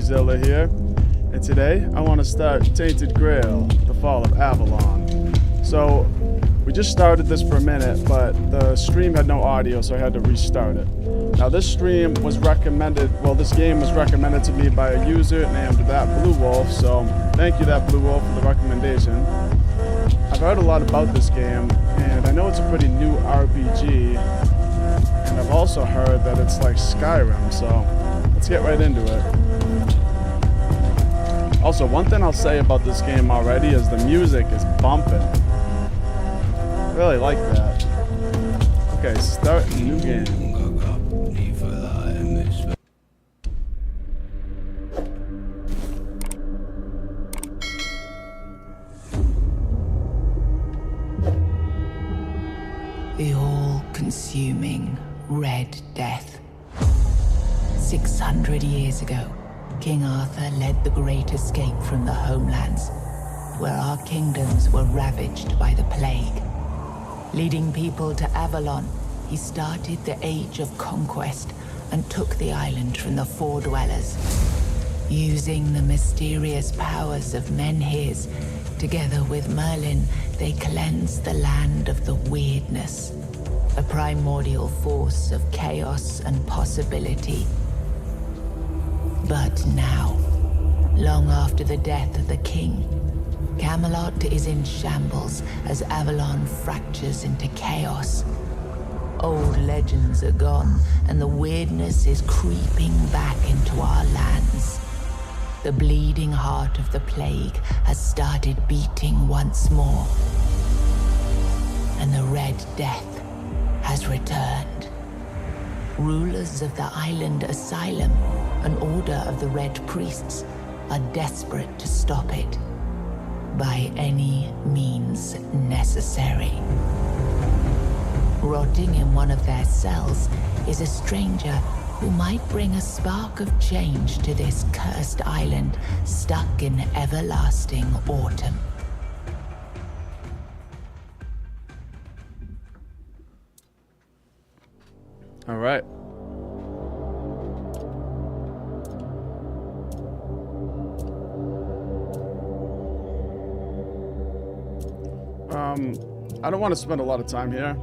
Zilla here, and today I want to start Tainted Grail, the Fall of Avalon. So, we just started this for a minute, but the stream had no audio, so I had to restart it. Now this stream was recommended, well this game was recommended to me by a user named That Blue Wolf, so thank you That Blue Wolf for the recommendation. I've heard a lot about this game, and I know it's a pretty new RPG, and I've also heard that it's like Skyrim, so let's get right into it. Also, one thing I'll say about this game already is the music is bumping. I really like that. Okay, start a new game. The all-consuming Red Death. 600 years ago, King Arthur led the great escape from the homelands, where our kingdoms were ravaged by the plague. Leading people to Avalon, he started the Age of Conquest and took the island from the Four-Dwellers. Using the mysterious powers of Menhirs, together with Merlin, they cleansed the land of the weirdness, a primordial force of chaos and possibility. But now, long after the death of the king, Camelot is in shambles as Avalon fractures into chaos. Old legends are gone, and the weirdness is creeping back into our lands. The bleeding heart of the plague has started beating once more, and the Red Death has returned. Rulers of the island asylum, an order of the Red Priests, are desperate to stop it by any means necessary. Rotting in one of their cells is a stranger who might bring a spark of change to this cursed island stuck in everlasting autumn. All right. I don't want to spend a lot of time here,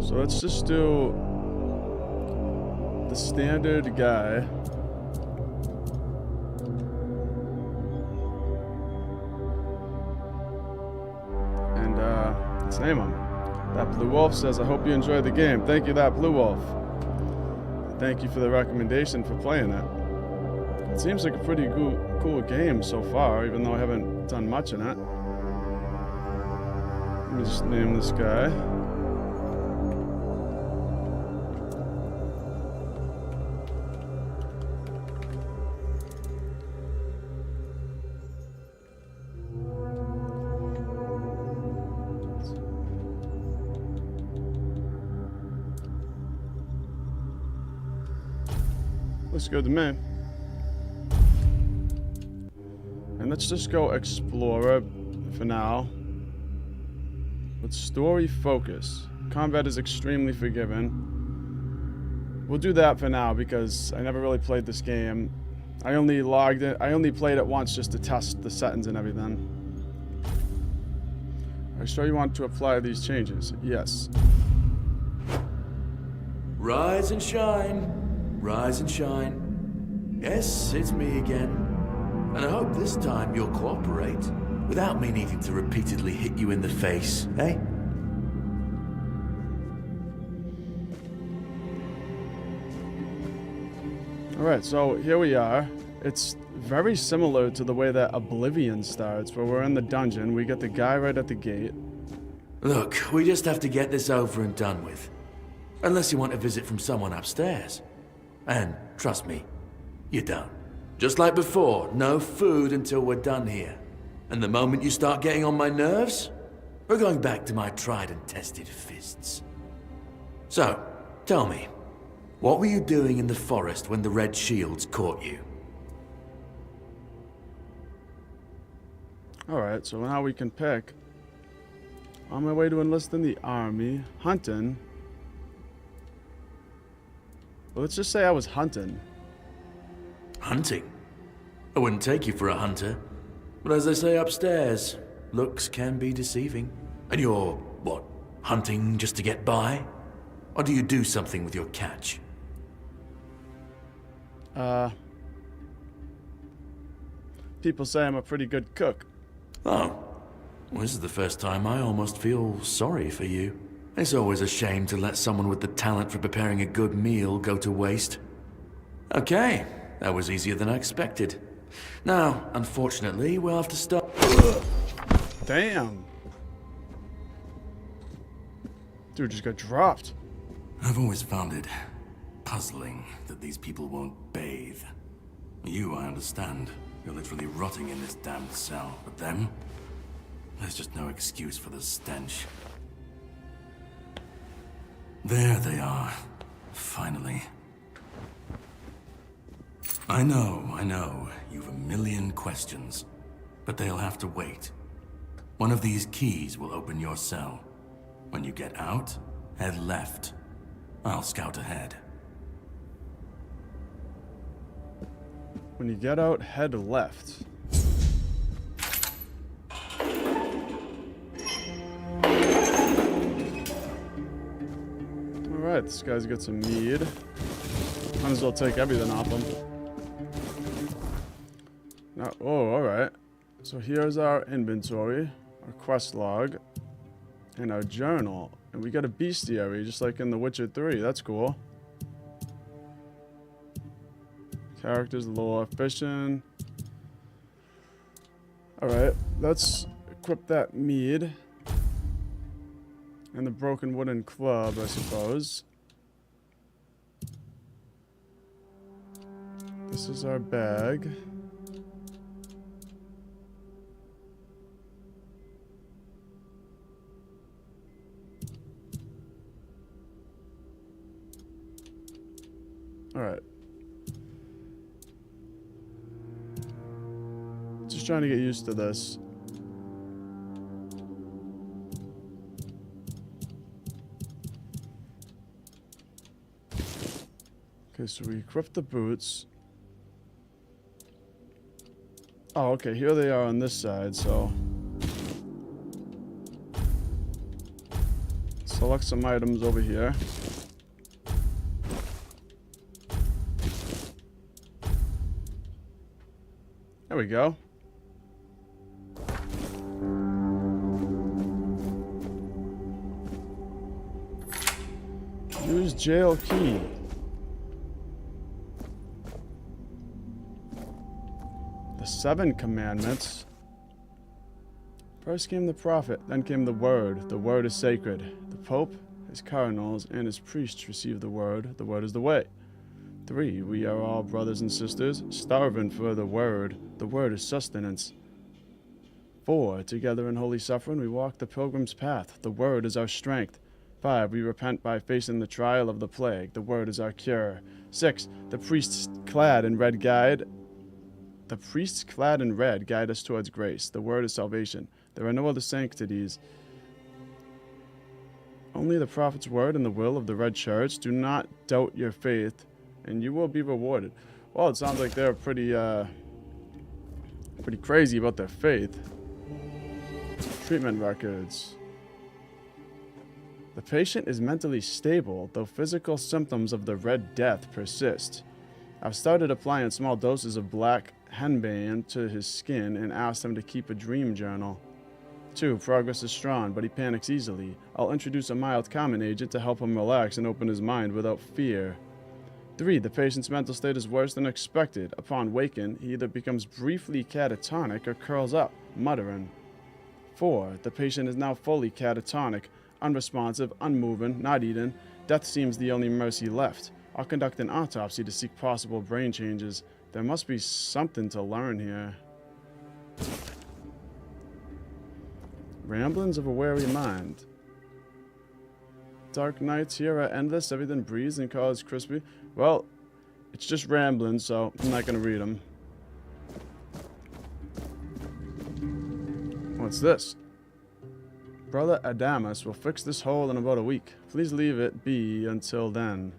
so let's just do the standard guy. And let's name him. That Blue Wolf says, I hope you enjoy the game. Thank you, That Blue Wolf. Thank you for the recommendation for playing it. It seems like a pretty cool game so far, even though I haven't done much in it. Let me just name this guy. Looks good to me. And let's just go Explorer for now. With story focus. Combat is extremely forgiving. We'll do that for now because I never really played this game. I only played it once just to test the settings and everything. Are you sure you want to apply these changes? Yes. Rise and shine. Rise and shine. Yes, it's me again. And I hope this time you'll cooperate without me needing to repeatedly hit you in the face, eh? Alright, so here we are. It's very similar to the way that Oblivion starts, where we're in the dungeon, we get the guy right at the gate. Look, we just have to get this over and done with. Unless you want a visit from someone upstairs. And, trust me, you don't. Just like before, no food until we're done here. And the moment you start getting on my nerves, we're going back to my tried and tested fists. So, tell me, what were you doing in the forest when the Red Shields caught you? Alright, so now we can pick. On my way to enlist in the army, hunting. Well, let's just say I was hunting. Hunting? I wouldn't take you for a hunter, but as they say upstairs, looks can be deceiving. And you're, what, hunting just to get by? Or do you do something with your catch? People say I'm a pretty good cook. Oh, well, this is the first time I almost feel sorry for you. It's always a shame to let someone with the talent for preparing a good meal go to waste. Okay, that was easier than I expected. Now, unfortunately, we'll have to start... Damn. Dude just got dropped. I've always found it puzzling that these people won't bathe. You, I understand. You're literally rotting in this damned cell. But them? There's just no excuse for the stench. There they are. Finally. I know. You've a million questions. But they'll have to wait. One of these keys will open your cell. When you get out, head left. I'll scout ahead. When you get out, head left. Alright, this guy's got some mead. Might as well take everything off him. Now, oh, alright. So here's our inventory, our quest log, and our journal. And we got a bestiary, just like in The Witcher 3. That's cool. Characters, lore, fishing. Alright, let's equip that mead. And the broken wooden club, I suppose. This is our bag. Alright. Just trying to get used to this. Okay, so we equip the boots. Oh, okay, here they are on this side, so... select some items over here. There we go. Use jail key. The 7 commandments. First came the prophet, then came the word. The word is sacred. The pope, his cardinals, and his priests receive the word. The word is the way. 3, we are all brothers and sisters, starving for the word. The word is sustenance. 4, together in holy suffering, we walk the pilgrim's path. The word is our strength. 5, we repent by facing the trial of the plague. The word is our cure. 6, the priests clad in red guide us towards grace. The word is salvation. There are no other sanctities. Only the prophet's word and the will of the Red Church. Do not doubt your faith, and you will be rewarded. Well, it sounds like they're pretty crazy about their faith. Treatment records. The patient is mentally stable, though physical symptoms of the Red Death persist. I've started applying small doses of black henbane to his skin and asked him to keep a dream journal. 2, progress is strong, but he panics easily. I'll introduce a mild calming agent to help him relax and open his mind without fear. 3, the patient's mental state is worse than expected. Upon waking, he either becomes briefly catatonic or curls up, muttering. 4, the patient is now fully catatonic, unresponsive, unmoving, not eating. Death seems the only mercy left. I'll conduct an autopsy to seek possible brain changes. There must be something to learn here. Ramblings of a weary mind. Dark nights here are endless. Everything breathes and calls crispy. Well, it's just rambling, so I'm not going to read them. What's this? Brother Adamus will fix this hole in about a week. Please leave it be until then.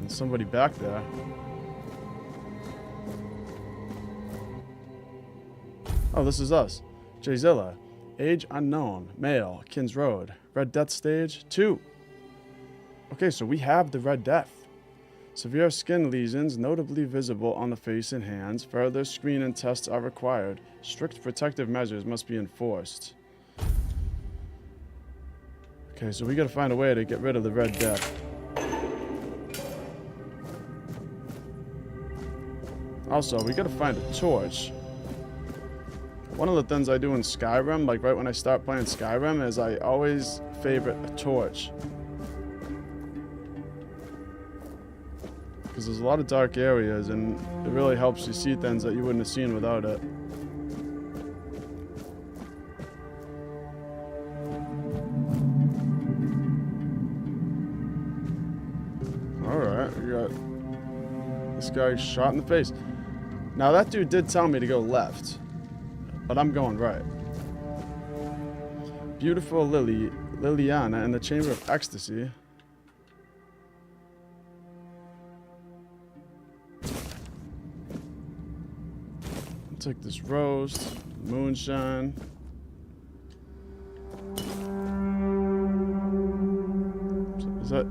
There's somebody back there. Oh, this is us. Jazilla. Age unknown. Male. Kins Road. Red Death Stage 2. Okay, so we have the Red Death. Severe skin lesions notably visible on the face and hands. Further screen and tests are required. Strict protective measures must be enforced. Okay, so we gotta find a way to get rid of the Red Death. Also, we gotta find a torch. One of the things I do in Skyrim, like right when I start playing Skyrim, is I always favorite a torch. Because there's a lot of dark areas, and it really helps you see things that you wouldn't have seen without it. Alright, we got this guy shot in the face. Now that dude did tell me to go left, but I'm going right. Beautiful Liliana in the Chamber of Ecstasy. Take this roast, moonshine. Is that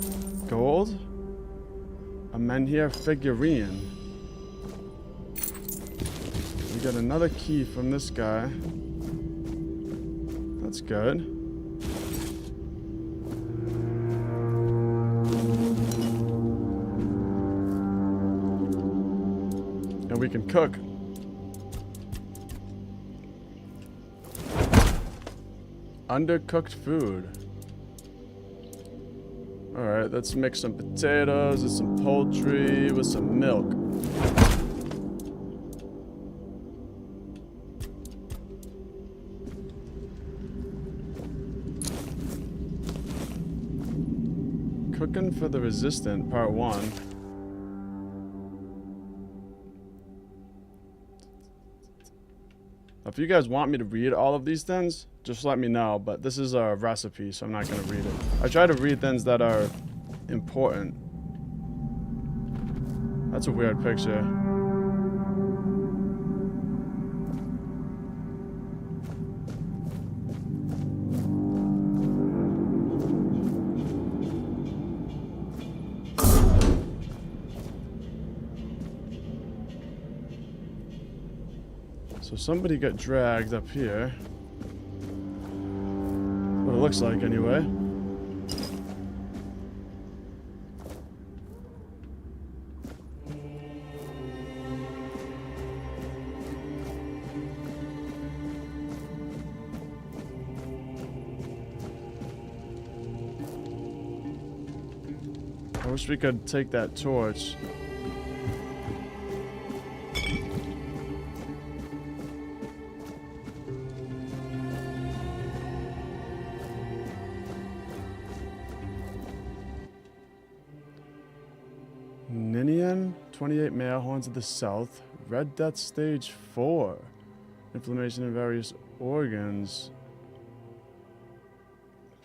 gold? A Menhir figurine. We got another key from this guy. That's good. And we can cook. Undercooked food. Alright, let's mix some potatoes with some poultry with some milk. Cooking for the Resistant, Part 1. If you guys want me to read all of these things, just let me know, but this is a recipe, so I'm not going to read it. I try to read things that are important. That's a weird picture. So somebody got dragged up here. What it looks like, anyway. I wish we could take that torch. Ninian, 28 male, horns of the south. Red Death Stage 4. Inflammation in various organs.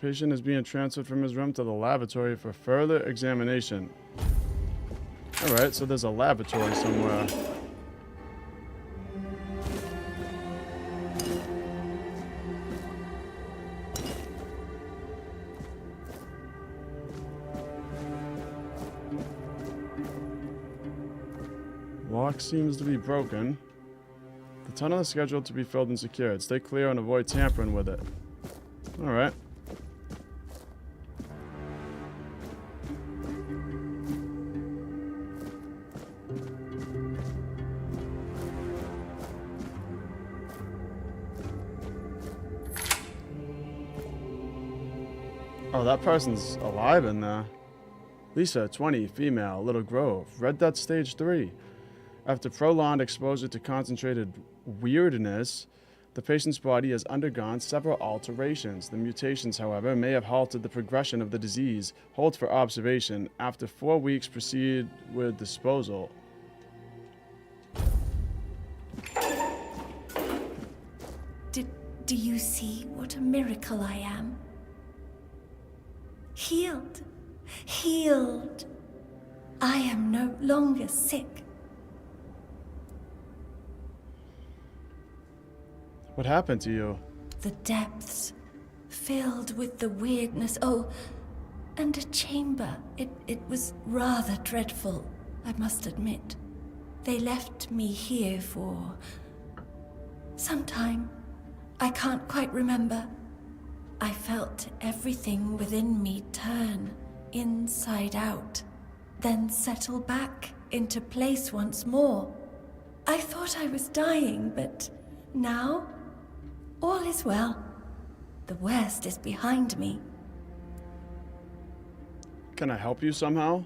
The patient is being transferred from his room to the lavatory for further examination. Alright, so there's a lavatory somewhere. Lock seems to be broken. The tunnel is scheduled to be filled and secured. Stay clear and avoid tampering with it. Alright. Oh, that person's alive in there. Lisa, 20, female, Little Grove. Red Death Stage 3. After prolonged exposure to concentrated weirdness, the patient's body has undergone several alterations. The mutations, however, may have halted the progression of the disease. Hold for observation. After 4 weeks, proceed with disposal. Do you see what a miracle I am? Healed. Healed. I am no longer sick. What happened to you? The depths, filled with the weirdness. Oh, and a chamber. It was rather dreadful, I must admit. They left me here for some time. I can't quite remember. I felt everything within me turn inside out, then settle back into place once more. I thought I was dying, but now all is well. The worst is behind me. Can I help you somehow?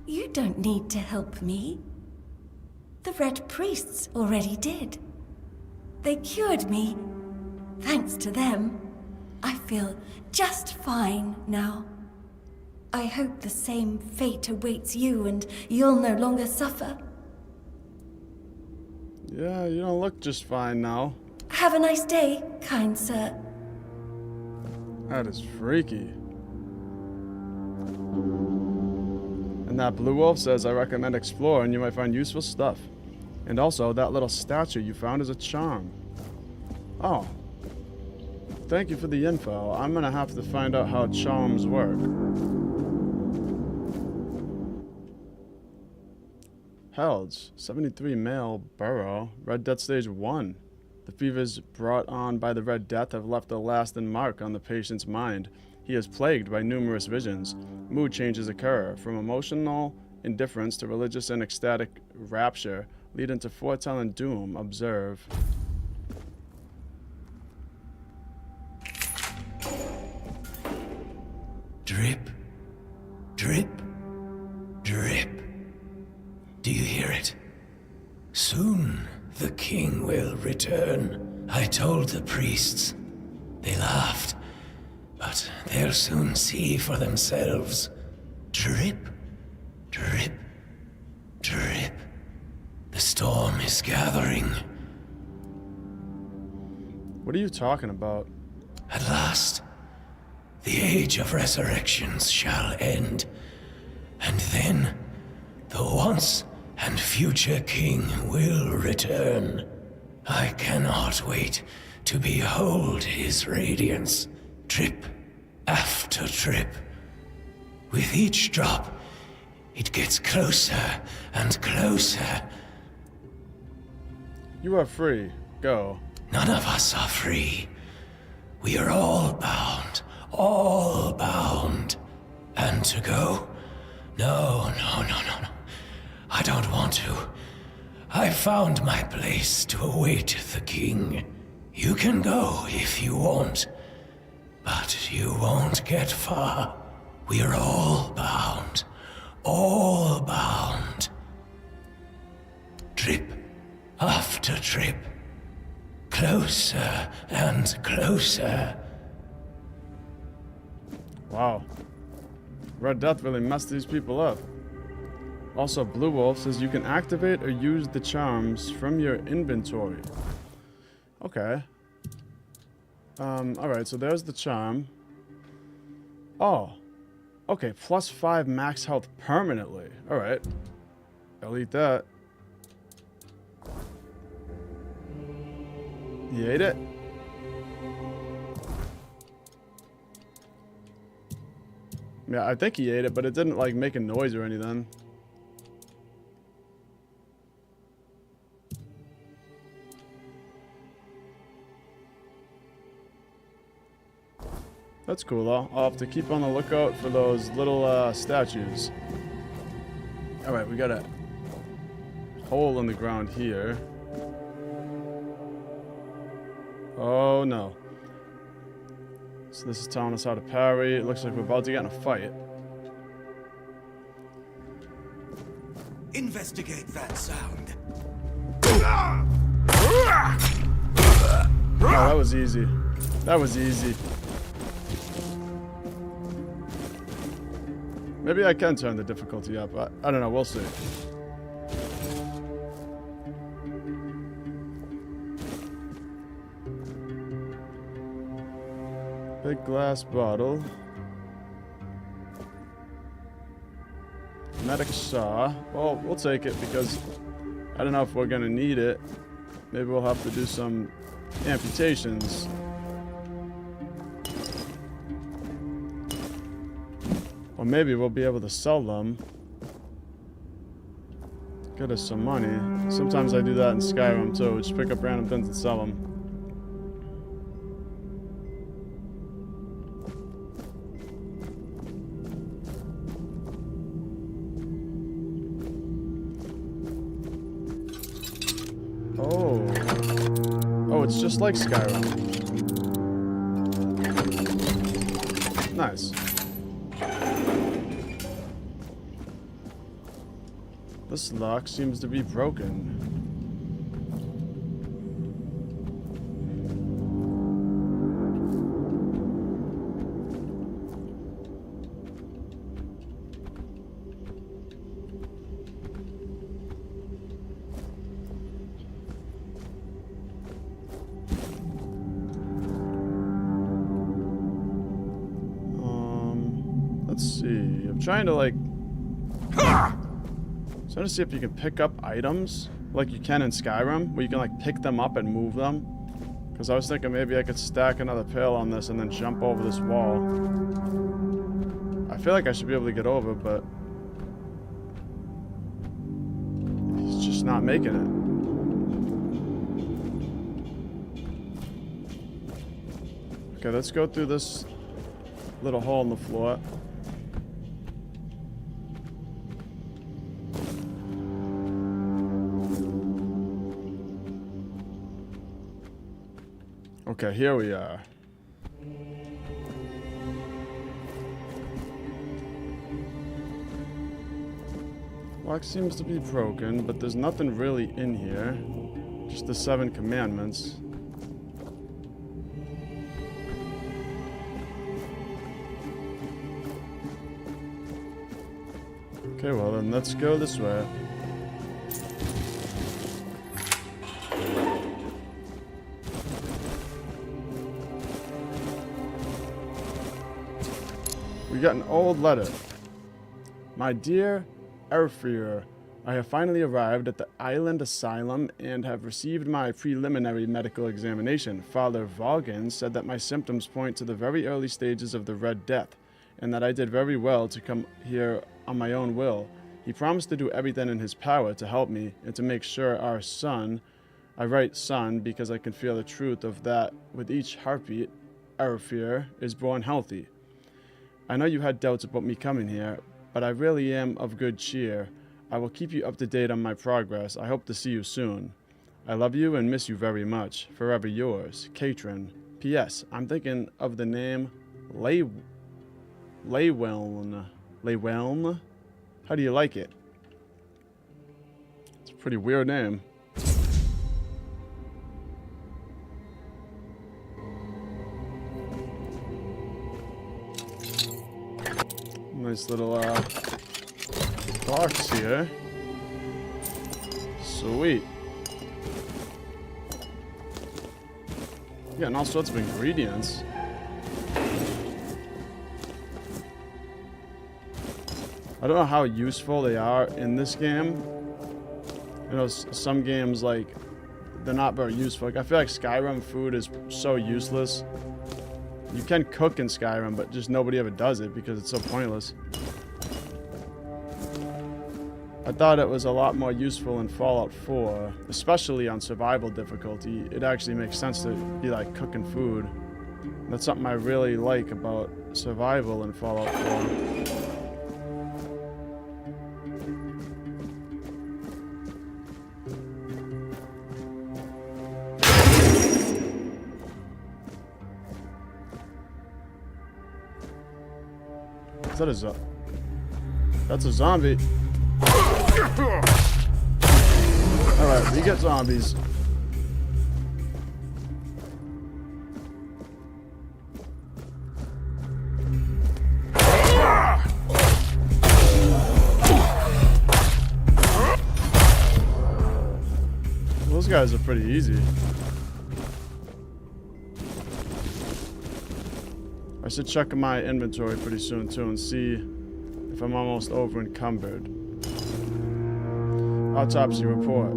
You don't need to help me. The Red Priests already did. They cured me. Thanks to them, I feel just fine now. I hope the same fate awaits you and you'll no longer suffer. Yeah, you don't look just fine now. Have a nice day, kind sir. That is freaky. And that blue wolf says, I recommend exploring, you might find useful stuff. And also, that little statue you found is a charm. Oh. Thank you for the info. I'm gonna have to find out how charms work. Helds, 73 male, burrow, Red Death Stage 1. The fevers brought on by the Red Death have left a lasting mark on the patient's mind. He is plagued by numerous visions. Mood changes occur, from emotional indifference to religious and ecstatic rapture, leading to foretelling doom. Observe. Drip, drip, drip. Do you hear it? Soon the king will return. I told the priests. They laughed. But they'll soon see for themselves. Drip, drip, drip. The storm is gathering. What are you talking about? At last, the age of resurrections shall end. And then, the once and future king will return. I cannot wait to behold his radiance. Drip after drip. With each drop, it gets closer and closer. You are free. Go. None of us are free. We are all bound. All bound. And to go? No. I don't want to. I found my place to await the king. You can go if you want. But you won't get far. We are all bound. All bound. Drip after drip. Closer and closer. Wow. Red Death really messed these people up. Also, Blue Wolf says you can activate or use the charms from your inventory. Okay. Alright, so there's the charm. Oh. Okay, +5 max health permanently. Alright. I'll eat that. You ate it? Yeah, I think he ate it, but it didn't, like, make a noise or anything. That's cool, though. I'll have to keep on the lookout for those little, statues. Alright, we got a hole in the ground here. Oh, no. So this is telling us how to parry. It looks like we're about to get in a fight. Investigate that sound. Oh, that was easy. That was easy. Maybe I can turn the difficulty up. I don't know. We'll see. Big glass bottle. Medic saw. Well, we'll take it because I don't know if we're gonna need it. Maybe we'll have to do some amputations. Or maybe we'll be able to sell them. Get us some money. Sometimes I do that in Skyrim too. Just pick up random things and sell them. Oh, it's just like Skyrim. Nice. This lock seems to be broken. Let's see. I'm trying to like trying to see if you can pick up items like you can in Skyrim, where you can like pick them up and move them. Because I was thinking maybe I could stack another pail on this and then jump over this wall. I feel like I should be able to get over, but he's just not making it. Okay, let's go through this little hole in the floor. Okay, here we are. Lock seems to be broken, but there's nothing really in here. Just the 7 commandments. Okay, well then let's go this way. We got an old letter. My dear Arthurian, I have finally arrived at the island asylum and have received my preliminary medical examination. Father Vaughan said that my symptoms point to the very early stages of the Red Death, and that I did very well to come here on my own will. He promised to do everything in his power to help me and to make sure our son, I write son because I can feel the truth of that with each heartbeat, Arthurian is born healthy. I know you had doubts about me coming here, but I really am of good cheer. I will keep you up to date on my progress. I hope to see you soon. I love you and miss you very much. Forever yours, Katrin. P.S. I'm thinking of the name Leyweln. Leyweln? How do you like it? It's a pretty weird name. Nice little box here. Sweet. Getting all sorts of ingredients. I don't know how useful they are in this game. You know, some games, like, they're not very useful. Like, I feel like Skyrim food is so useless. You can cook in Skyrim, but just nobody ever does it because it's so pointless. I thought it was a lot more useful in Fallout 4, especially on survival difficulty. It actually makes sense to be like cooking food. That's something I really like about survival in Fallout 4. Is that a zombie? That's a zombie. Alright, we get zombies. Those guys are pretty easy. I should check my inventory pretty soon too and see if I'm almost over encumbered. Autopsy report.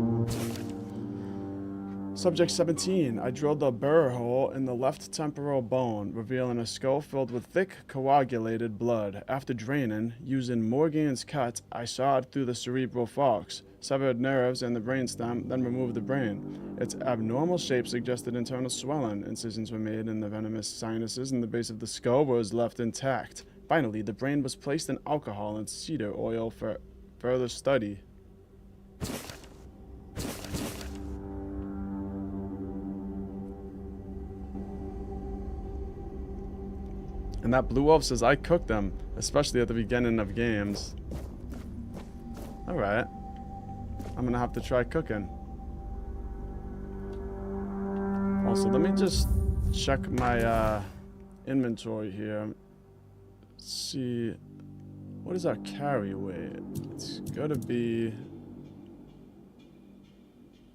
Subject 17. I drilled a burr hole in the left temporal bone, revealing a skull filled with thick, coagulated blood. After draining, using Morgan's cut, I sawed through the cerebral falx, severed nerves and the brainstem, then removed the brain. Its abnormal shape suggested internal swelling. Incisions were made in the venomous sinuses, and the base of the skull was left intact. Finally, the brain was placed in alcohol and cedar oil for further study. And that Blue Wolf says I cooked them, especially at the beginning of games. Alright. I'm gonna have to try cooking. Also, let me just check my inventory here. See, what is our carry weight? It's gotta be...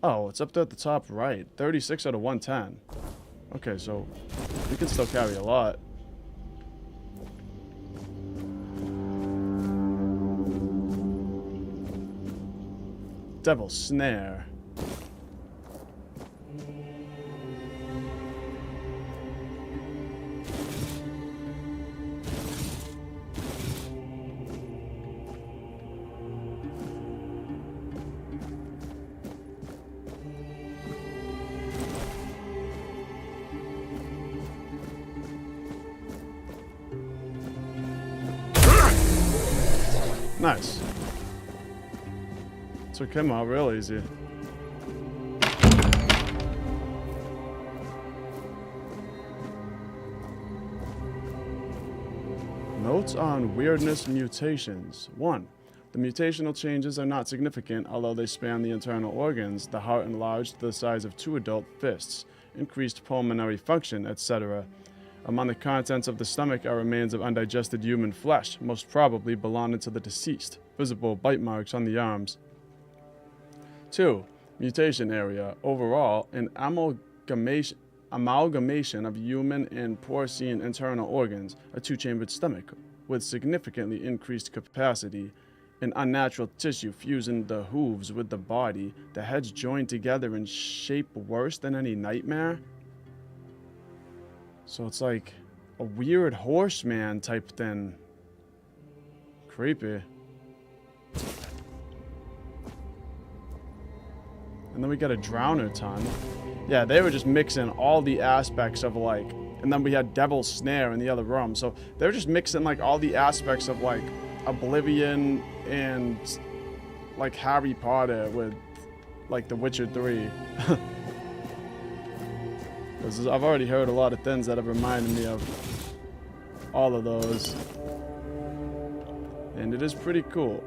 Oh, it's up there at the top right. 36 out of 110. Okay, so we can still carry a lot. Devil's Snare. Nice. Took him out real easy. Notes on weirdness mutations. 1. The mutational changes are not significant, although they span the internal organs, the heart enlarged to the size of 2 adult fists, increased pulmonary function, etc. Among the contents of the stomach are remains of undigested human flesh, most probably belonging to the deceased. Visible bite marks on the arms. 2. Mutation area. Overall, an amalgamation of human and porcine internal organs, a 2-chambered stomach with significantly increased capacity, an unnatural tissue fusing the hooves with the body, the heads joined together in shape worse than any nightmare. So it's like a weird horseman type thing. Creepy. And then we got a drowner ton. Yeah, they were just mixing all the aspects of like, and then we had Devil's Snare in the other room. So they were just mixing like all the aspects of like Oblivion and like Harry Potter with like The Witcher 3. Because I've already heard a lot of things that have reminded me of all of those. And it is pretty cool.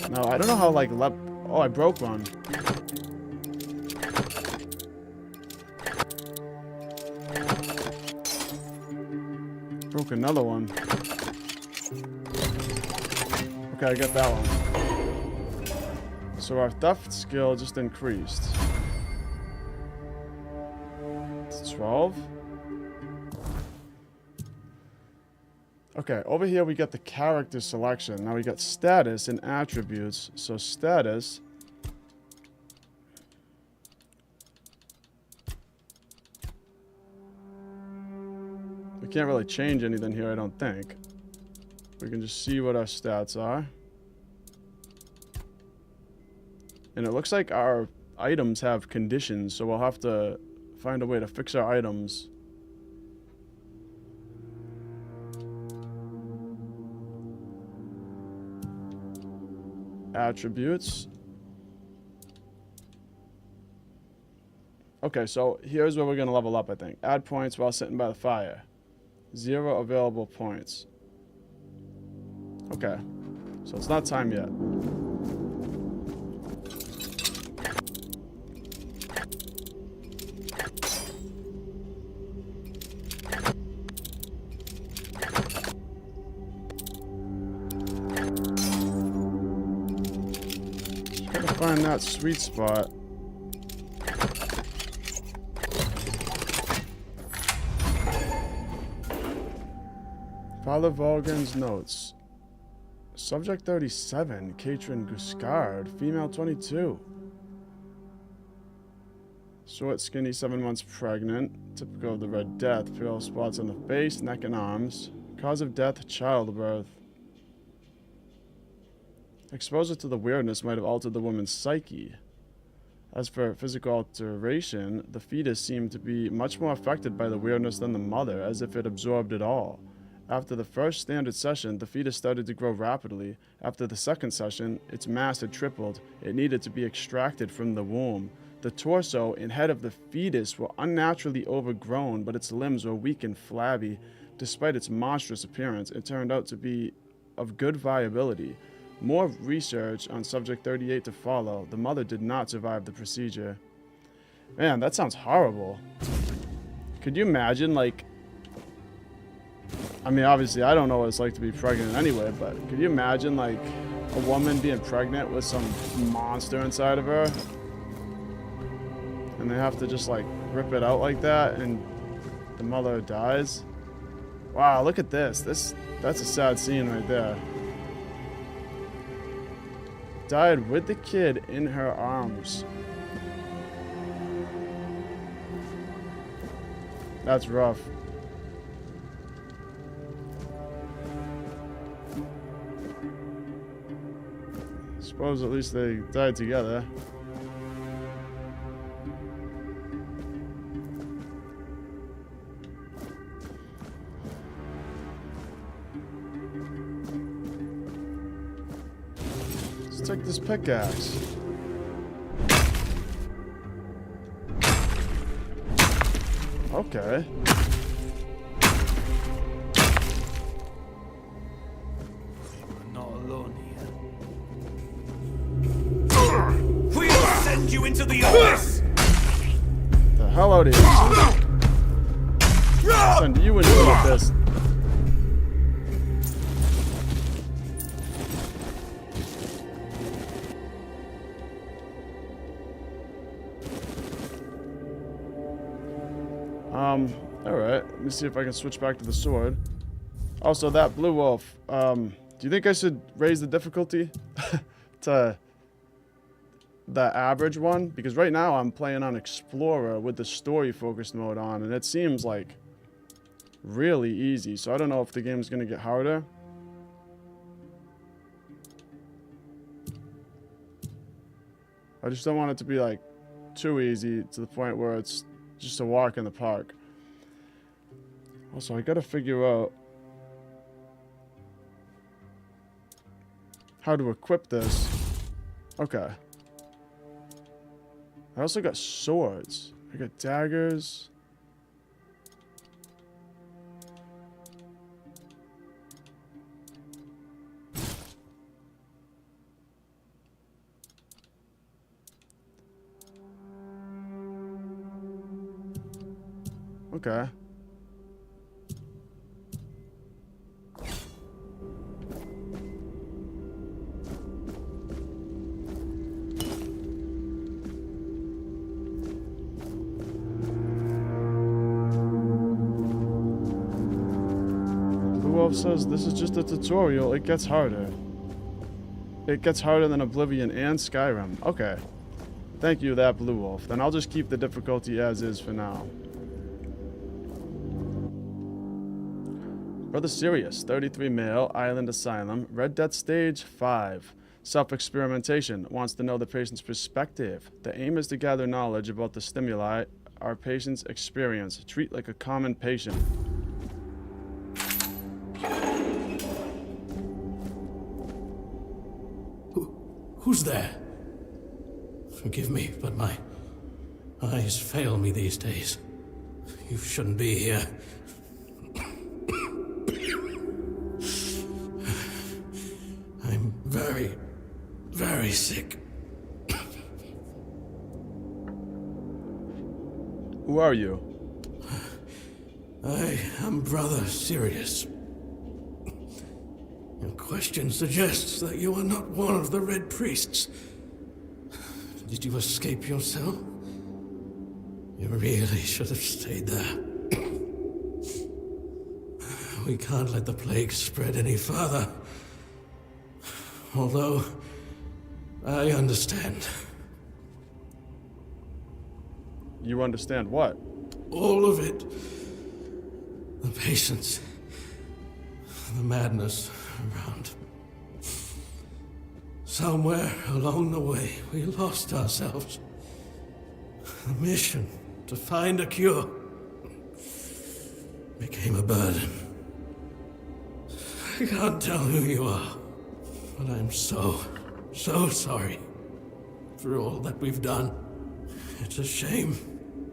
No, I don't know how like oh, I broke one. Broke another one. Okay, I got that one. So our theft skill just increased. It's 12. Okay, over here we got the character selection. Now we got status and attributes. So status. We can't really change anything here, I don't think. We can just see what our stats are. And it looks like our items have conditions, so we'll have to find a way to fix our items. Attributes. Okay, so here's where we're going to level up, I think. Add points while sitting by the fire. 0 available points. Okay, so it's not time yet. find that sweet spot. Father Volgan's notes. Subject 37, Katrin Guscard, female 22. Short, skinny, 7 months pregnant. Typical of the Red Death. Pale spots on the face, neck, and arms. Cause of death, childbirth. Exposure to the weirdness might have altered the woman's psyche. As for physical alteration, the fetus seemed to be much more affected by the weirdness than the mother, as if it absorbed it all. After the first standard session, the fetus started to grow rapidly. After the second session, its mass had tripled. It needed to be extracted from the womb. The torso and head of the fetus were unnaturally overgrown, but its limbs were weak and flabby. Despite its monstrous appearance, it turned out to be of good viability. More research on subject 38 to follow. The mother did not survive the procedure. Man, that sounds horrible. Could you imagine, like... I mean, obviously, I don't know what it's like to be pregnant anyway, but could you imagine, like, a woman being pregnant with some monster inside of her? And they have to just, like, rip it out like that, and the mother dies? Wow, look at this. That's a sad scene right there. Died with the kid in her arms. That's rough. Suppose at least they died together. Let's take this pickaxe. Okay. We're not alone here. We'll send you into the abyss! The hell out of here. Send you into the abyss. Alright. Let me see if I can switch back to the sword. Also, that blue wolf, do you think I should raise the difficulty to the average one? Because right now I'm playing on Explorer with the story focused mode on, and it seems like really easy. So I don't know if the game's gonna get harder. I just don't want it to be like too easy to the point where it's just a walk in the park. Also, I gotta figure out how to equip this. Okay. I also got swords. I got daggers. Okay. Says this is just a tutorial. It gets harder. It gets harder than Oblivion and Skyrim. Okay. Thank you, that Blue Wolf. Then I'll just keep the difficulty as is for now. Brother Sirius, 33 male, Island Asylum, Red Death Stage 5. Self-experimentation. Wants to know the patient's perspective. The aim is to gather knowledge about the stimuli our patients experience. Treat like a common patient. Who's there? Forgive me, but my eyes fail me these days. You shouldn't be here. I'm very, very sick. Who are you? I am Brother Sirius. Your question suggests that you are not one of the Red Priests. Did you escape your cell? You really should have stayed there. We can't let the plague spread any further. Although, I understand. You understand what? All of it. The patience. The madness around. Somewhere along the way, we lost ourselves. The mission to find a cure became a burden. I can't tell who you are, but I'm so sorry for all that we've done. It's a shame,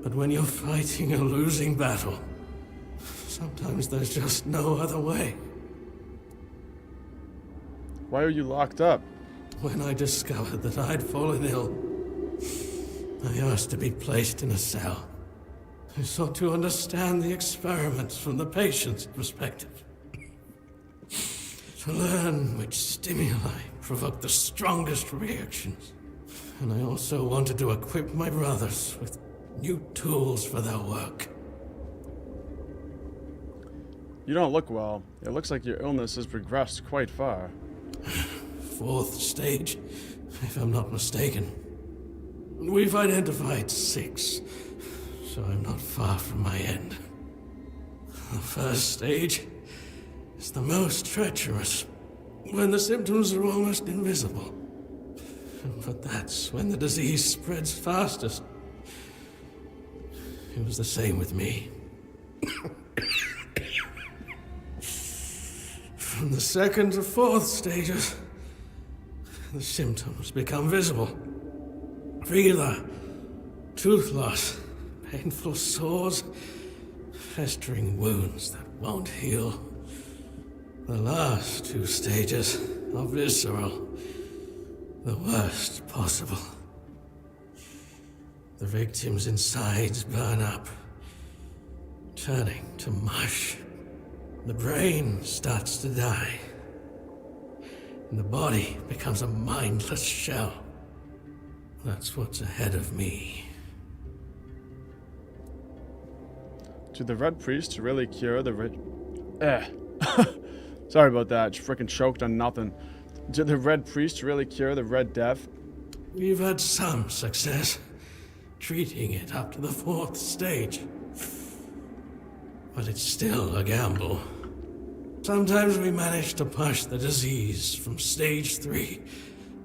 but when you're fighting a losing battle, sometimes there's just no other way. Why are you locked up? When I discovered that I'd fallen ill, I asked to be placed in a cell. I sought to understand the experiments from the patient's perspective. To learn which stimuli provoke the strongest reactions. And I also wanted to equip my brothers with new tools for their work. You don't look well. It looks like your illness has progressed quite far. 4th stage, if I'm not mistaken. We've identified 6, so I'm not far from my end. The 1st stage is the most treacherous, when the symptoms are almost invisible. But that's when the disease spreads fastest. It was the same with me. From the 2nd to 4th stages, the symptoms become visible. Fever, tooth loss, painful sores, festering wounds that won't heal. The last 2 stages are visceral, the worst possible. The victim's insides burn up, turning to mush. The brain starts to die, and the body becomes a mindless shell. That's what's ahead of me. Do the Red Priests really cure the Sorry about that. Just freaking choked on nothing. Do the Red Priests really cure the Red Death? We've had some success treating it up to the 4th stage. But it's still a gamble. Sometimes we manage to push the disease from stage 3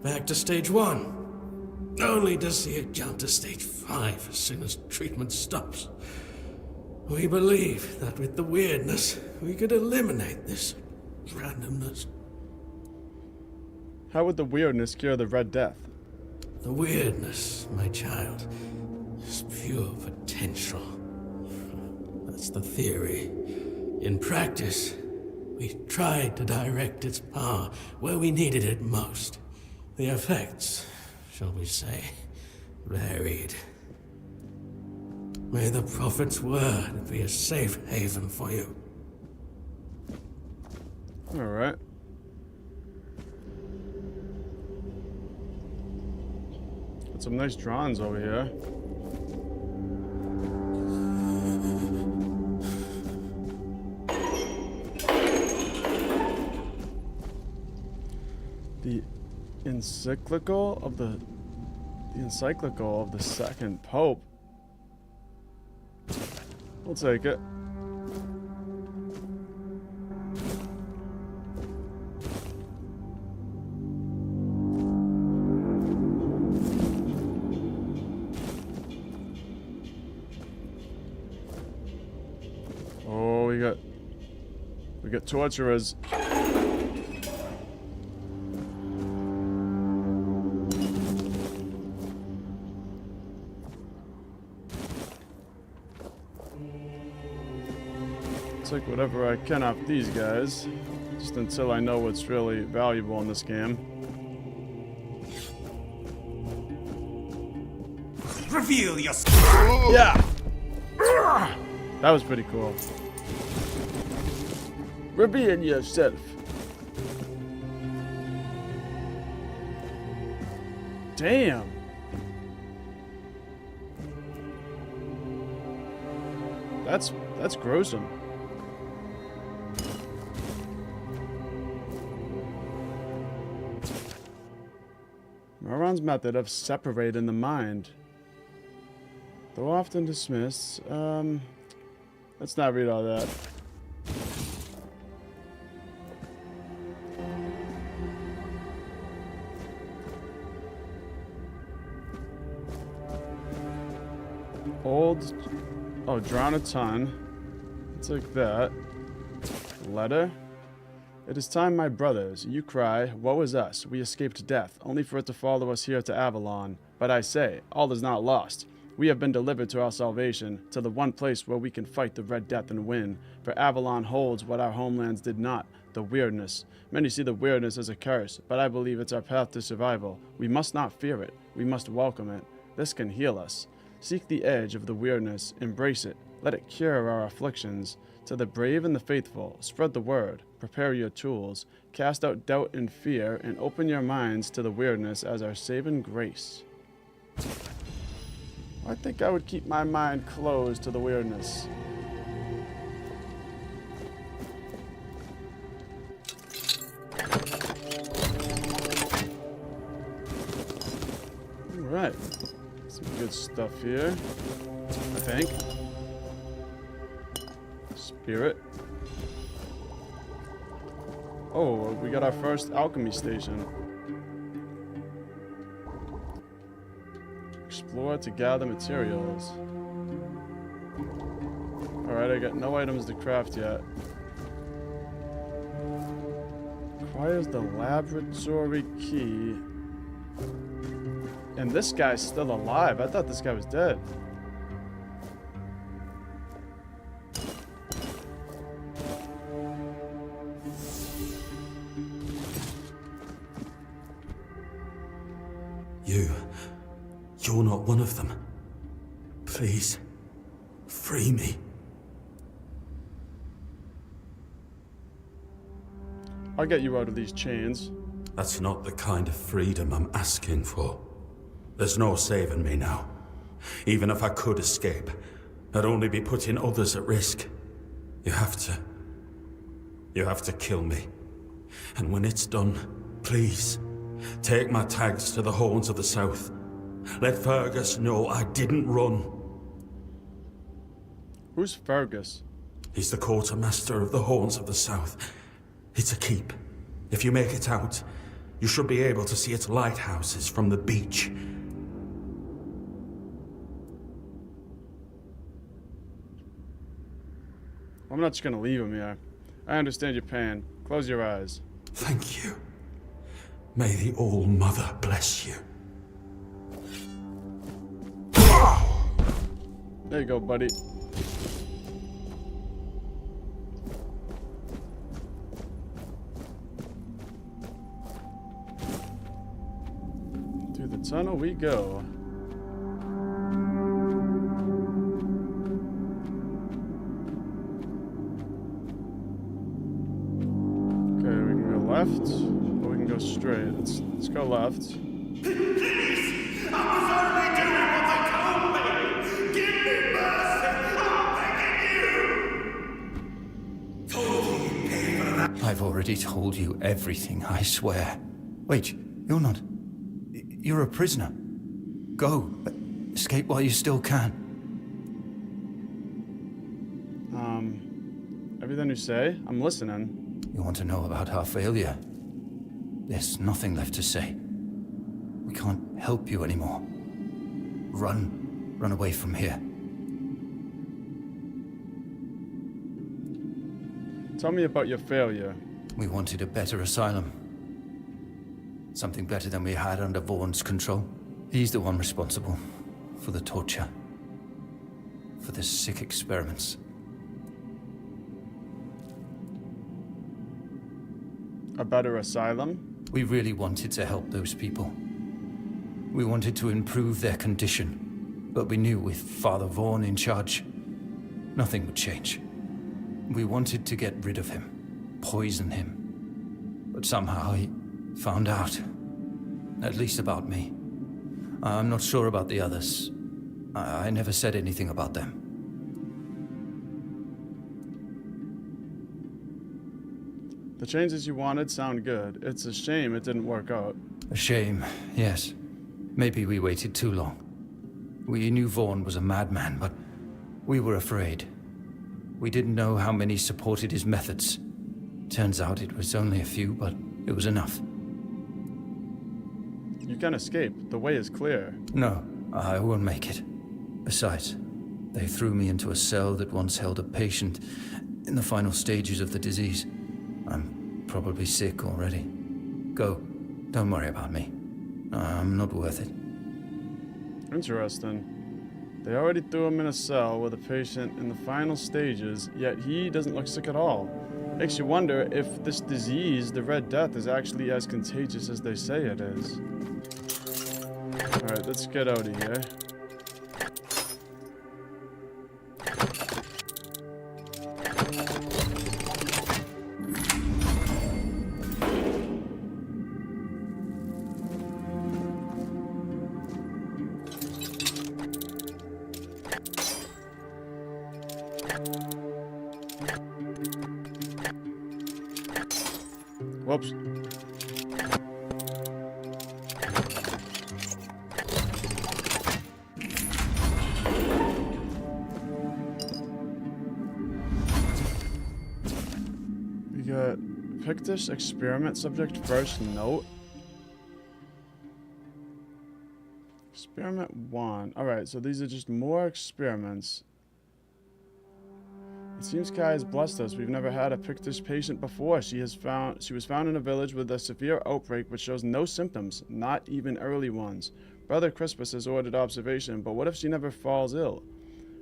back to stage 1, only to see it jump to stage 5 as soon as treatment stops. We believe that with the weirdness, we could eliminate this randomness. How would the weirdness cure the Red Death? The weirdness, my child, is pure potential. That's the theory. In practice, we tried to direct its power where we needed it most. The effects, shall we say, varied. May the Prophet's word be a safe haven for you. Alright. Got some nice drawings over here. The encyclical of the second pope. We'll take it. Oh, we got torturers. Take whatever I can off these guys, just until I know what's really valuable in this game. Reveal your Yeah! That was pretty cool. Reveal yourself. Damn. That's gruesome. Moron's method of separating the mind. Though often dismissed, let's not read all that. Drown a ton. It's like that. Letter. It is time, my brothers. You cry, woe is us. We escaped death, only for it to follow us here to Avalon. But I say, all is not lost. We have been delivered to our salvation, to the one place where we can fight the Red Death and win. For Avalon holds what our homelands did not, the weirdness. Many see the weirdness as a curse, but I believe it's our path to survival. We must not fear it. We must welcome it. This can heal us. Seek the edge of the weirdness, embrace it, let it cure our afflictions. To the brave and the faithful, spread the word, prepare your tools, cast out doubt and fear, and open your minds to the weirdness as our saving grace. I think I would keep my mind closed to the weirdness. Alright. Some good stuff here, I think. Spirit. Oh, we got our first alchemy station. Explore to gather materials. Alright, I got no items to craft yet. Requires the laboratory key. And this guy's still alive. I thought this guy was dead. You're not one of them. Please, free me. I'll get you out of these chains. That's not the kind of freedom I'm asking for. There's no saving me now. Even if I could escape, I'd only be putting others at risk. You have to kill me. And when it's done, please, take my tags to the Horns of the South. Let Fergus know I didn't run. Who's Fergus? He's the quartermaster of the Horns of the South. It's a keep. If you make it out, you should be able to see its lighthouses from the beach. I'm not just gonna leave him here. I understand your pain. Close your eyes. Thank you. May the All-Mother bless you. There you go, buddy. Through the tunnel we go. Okay, we can go left, or we can go straight. Let's go left. Please! I was only doing what they told me! Give me mercy! I'm begging you! I've already told you everything, I swear. Wait, you're not... You're a prisoner. Go. Escape while you still can. Everything you say, I'm listening. You want to know about our failure? There's nothing left to say. We can't help you anymore. Run. Run away from here. Tell me about your failure. We wanted a better asylum. Something better than we had under Vaughn's control. He's the one responsible for the torture. For the sick experiments. A better asylum? We really wanted to help those people. We wanted to improve their condition. But we knew with Father Vaughn in charge, nothing would change. We wanted to get rid of him, poison him. But somehow he found out. At least about me. I'm not sure about the others. I never said anything about them. The changes you wanted sound good. It's a shame it didn't work out. A shame, yes. Maybe we waited too long. We knew Vaughn was a madman, but we were afraid. We didn't know how many supported his methods. Turns out it was only a few, but it was enough. You can escape. The way is clear. No, I won't make it. Besides, they threw me into a cell that once held a patient in the final stages of the disease. I'm probably sick already. Go. Don't worry about me. I'm not worth it. Interesting. They already threw him in a cell with a patient in the final stages, yet he doesn't look sick at all. Makes you wonder if this disease, the Red Death, is actually as contagious as they say it is. Alright, let's get out of here. Whoops. We got pick this experiment subject first note. Experiment 1. Alright, so these are just more experiments. It seems Kai has blessed us. We've never had a Pictish patient before. She was found in a village with a severe outbreak which shows no symptoms, not even early ones. Brother Crispus has ordered observation, but what if she never falls ill?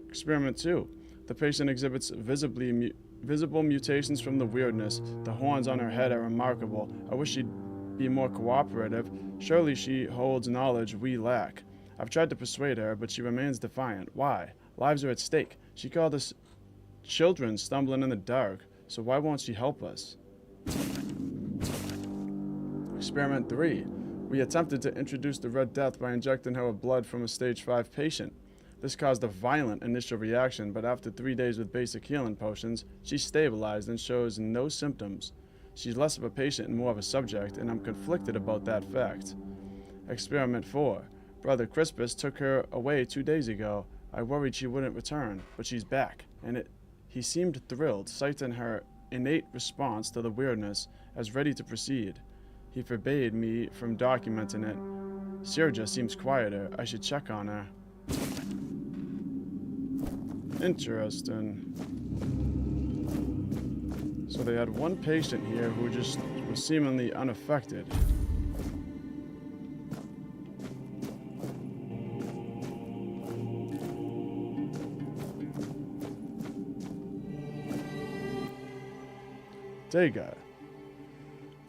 Experiment 2. The patient exhibits visible mutations from the weirdness. The horns on her head are remarkable. I wish she'd be more cooperative. Surely she holds knowledge we lack. I've tried to persuade her, but she remains defiant. Why? Lives are at stake. She called us children stumbling in the dark, so why won't she help us? Experiment 3. We attempted to introduce the Red Death by injecting her with blood from a stage 5 patient. This caused a violent initial reaction, but after 3 days with basic healing potions, she stabilized and shows no symptoms. She's less of a patient and more of a subject, and I'm conflicted about that fact. Experiment 4. Brother Crispus took her away 2 days ago. I worried she wouldn't return, but she's back, and he seemed thrilled, citing her innate response to the weirdness as ready to proceed. He forbade me from documenting it. Sirja seems quieter. I should check on her. Interesting. So they had one patient here who just was seemingly unaffected. Dega,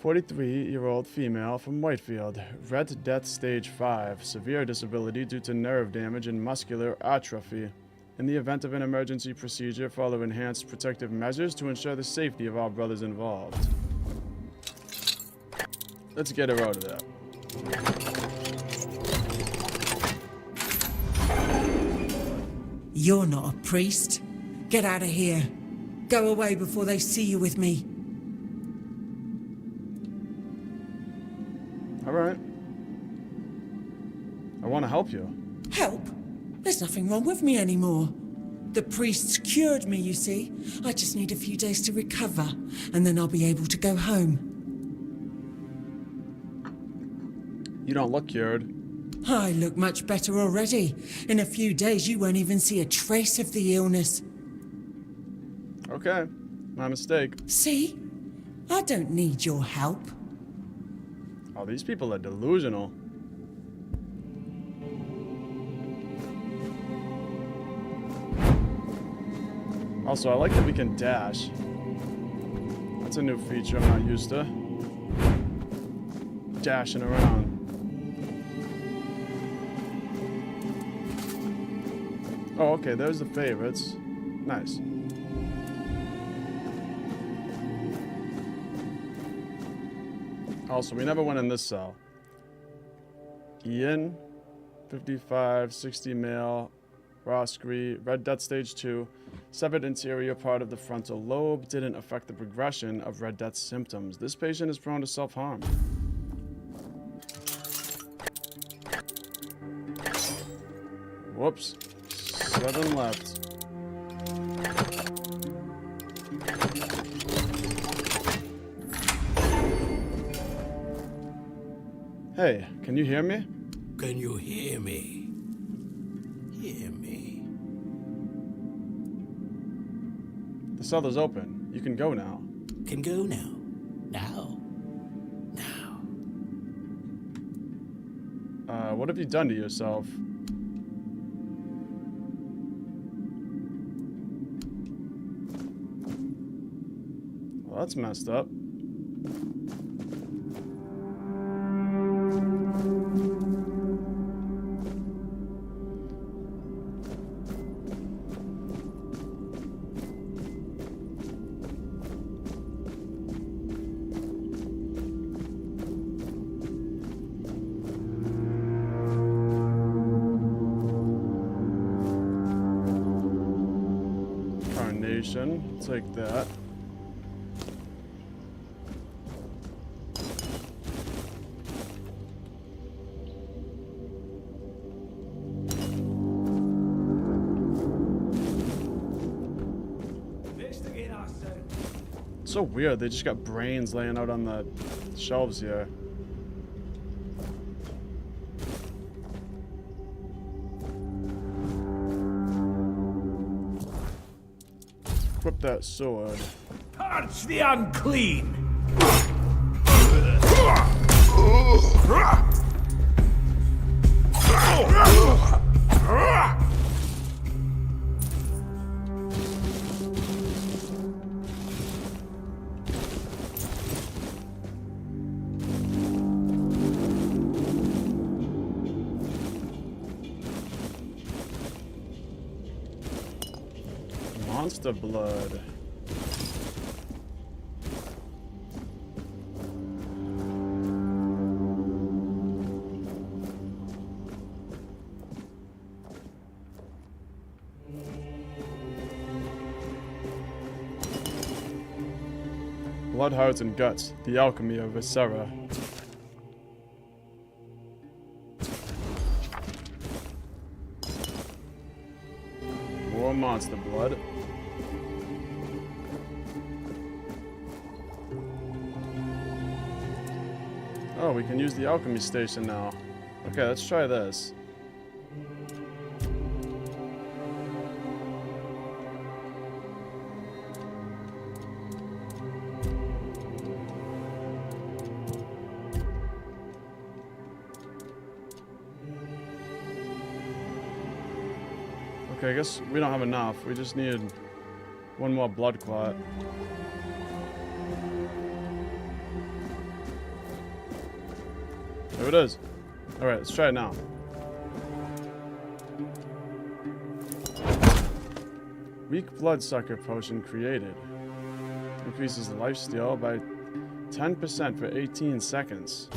43-year-old female from Whitefield, Red Death Stage 5, severe disability due to nerve damage and muscular atrophy. In the event of an emergency procedure, follow enhanced protective measures to ensure the safety of all brothers involved. Let's get her out of there. You're not a priest. Get out of here. Go away before they see you with me. Alright. I want to help you. Help? There's nothing wrong with me anymore. The priests cured me, you see. I just need a few days to recover, and then I'll be able to go home. You don't look cured. I look much better already. In a few days, you won't even see a trace of the illness. Okay. My mistake. See? I don't need your help. Oh, these people are delusional. Also, I like that we can dash. That's a new feature I'm not used to. Dashing around. Oh, okay, there's the favorites. Nice. Also, we never went in this cell. Ian, 55, 60 male, Broscree, Red Death Stage 2. Severed interior part of the frontal lobe didn't affect the progression of Red Death's symptoms. This patient is prone to self-harm. Whoops. 7 left. Hey, can you hear me? Can you hear me? Hear me. The cell is open. You can go now. Can go now. Now. Now. What have you done to yourself? Well, that's messed up. Carnation, take that. It's so weird, they just got brains laying out on the shelves here. Equip that sword. Purge the unclean! Monster blood. Blood, hearts, and guts. The alchemy of Viscera. More monster blood. Oh, we can use the alchemy station now. Okay, let's try this. Okay, I guess we don't have enough. We just need one more blood clot. There it is. Alright, let's try it now. Weak bloodsucker potion created. Increases the lifesteal by 10% for 18 seconds.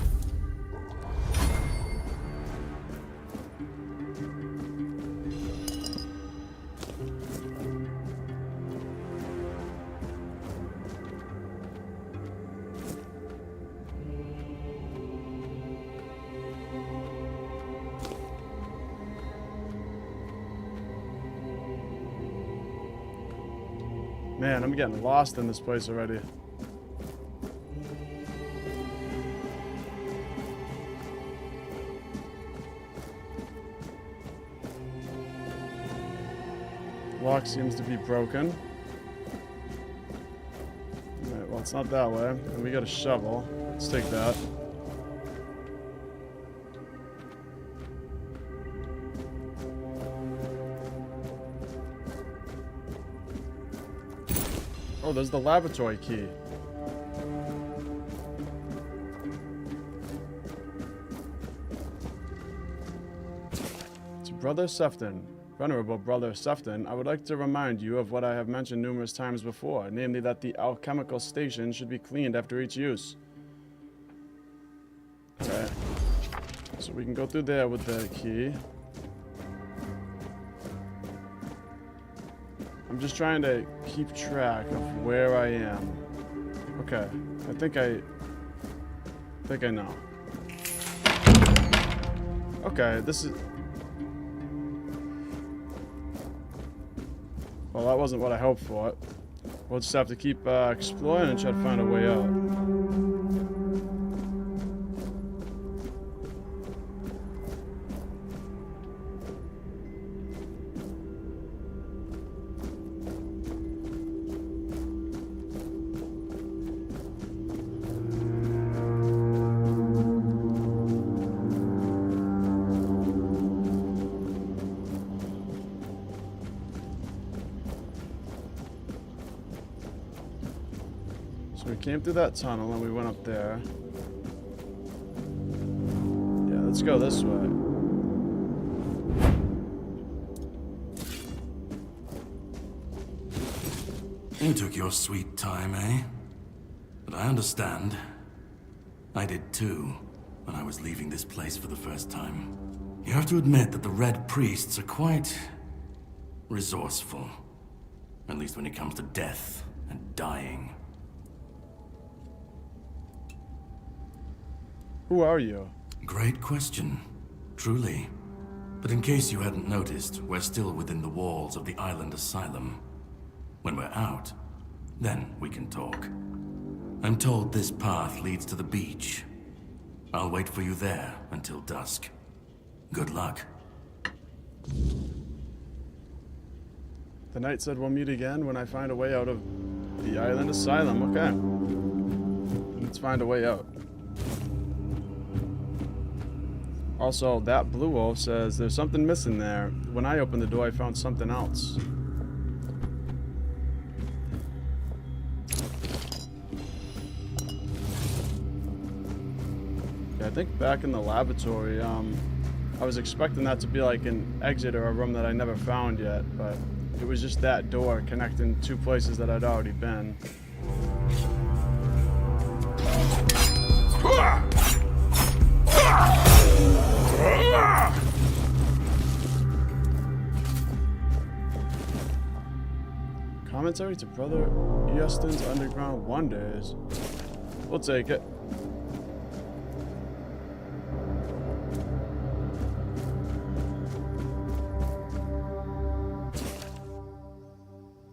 Man, I'm getting lost in this place already. Lock seems to be broken. Alright, well, it's not that way. And we got a shovel. Let's take that. Oh, there's the laboratory key. To Brother Sefton. Venerable Brother Sefton, I would like to remind you of what I have mentioned numerous times before, namely that the alchemical station should be cleaned after each use. Okay. So we can go through there with the key. I'm just trying to keep track of where I am. Okay, I think I know. Okay, this is... Well, that wasn't what I hoped for. We'll just have to keep exploring and try to find a way out. So we came through that tunnel and we went up there. Yeah, let's go this way. You took your sweet time, eh? But I understand. I did too, when I was leaving this place for the first time. You have to admit that the Red Priests are quite... resourceful. At least when it comes to death and dying. Who are you? Great question. Truly. But in case you hadn't noticed, we're still within the walls of the island asylum. When we're out, then we can talk. I'm told this path leads to the beach. I'll wait for you there until dusk. Good luck. The knight said we'll meet again when I find a way out of the island asylum. Okay. Let's find a way out. Also, that blue wolf says there's something missing there. When I opened the door, I found something else. Yeah, I think back in the laboratory, I was expecting that to be like an exit or a room that I never found yet, but it was just that door connecting two places that I'd already been. Commentary to Brother Easton's Underground Wonders. We'll take it.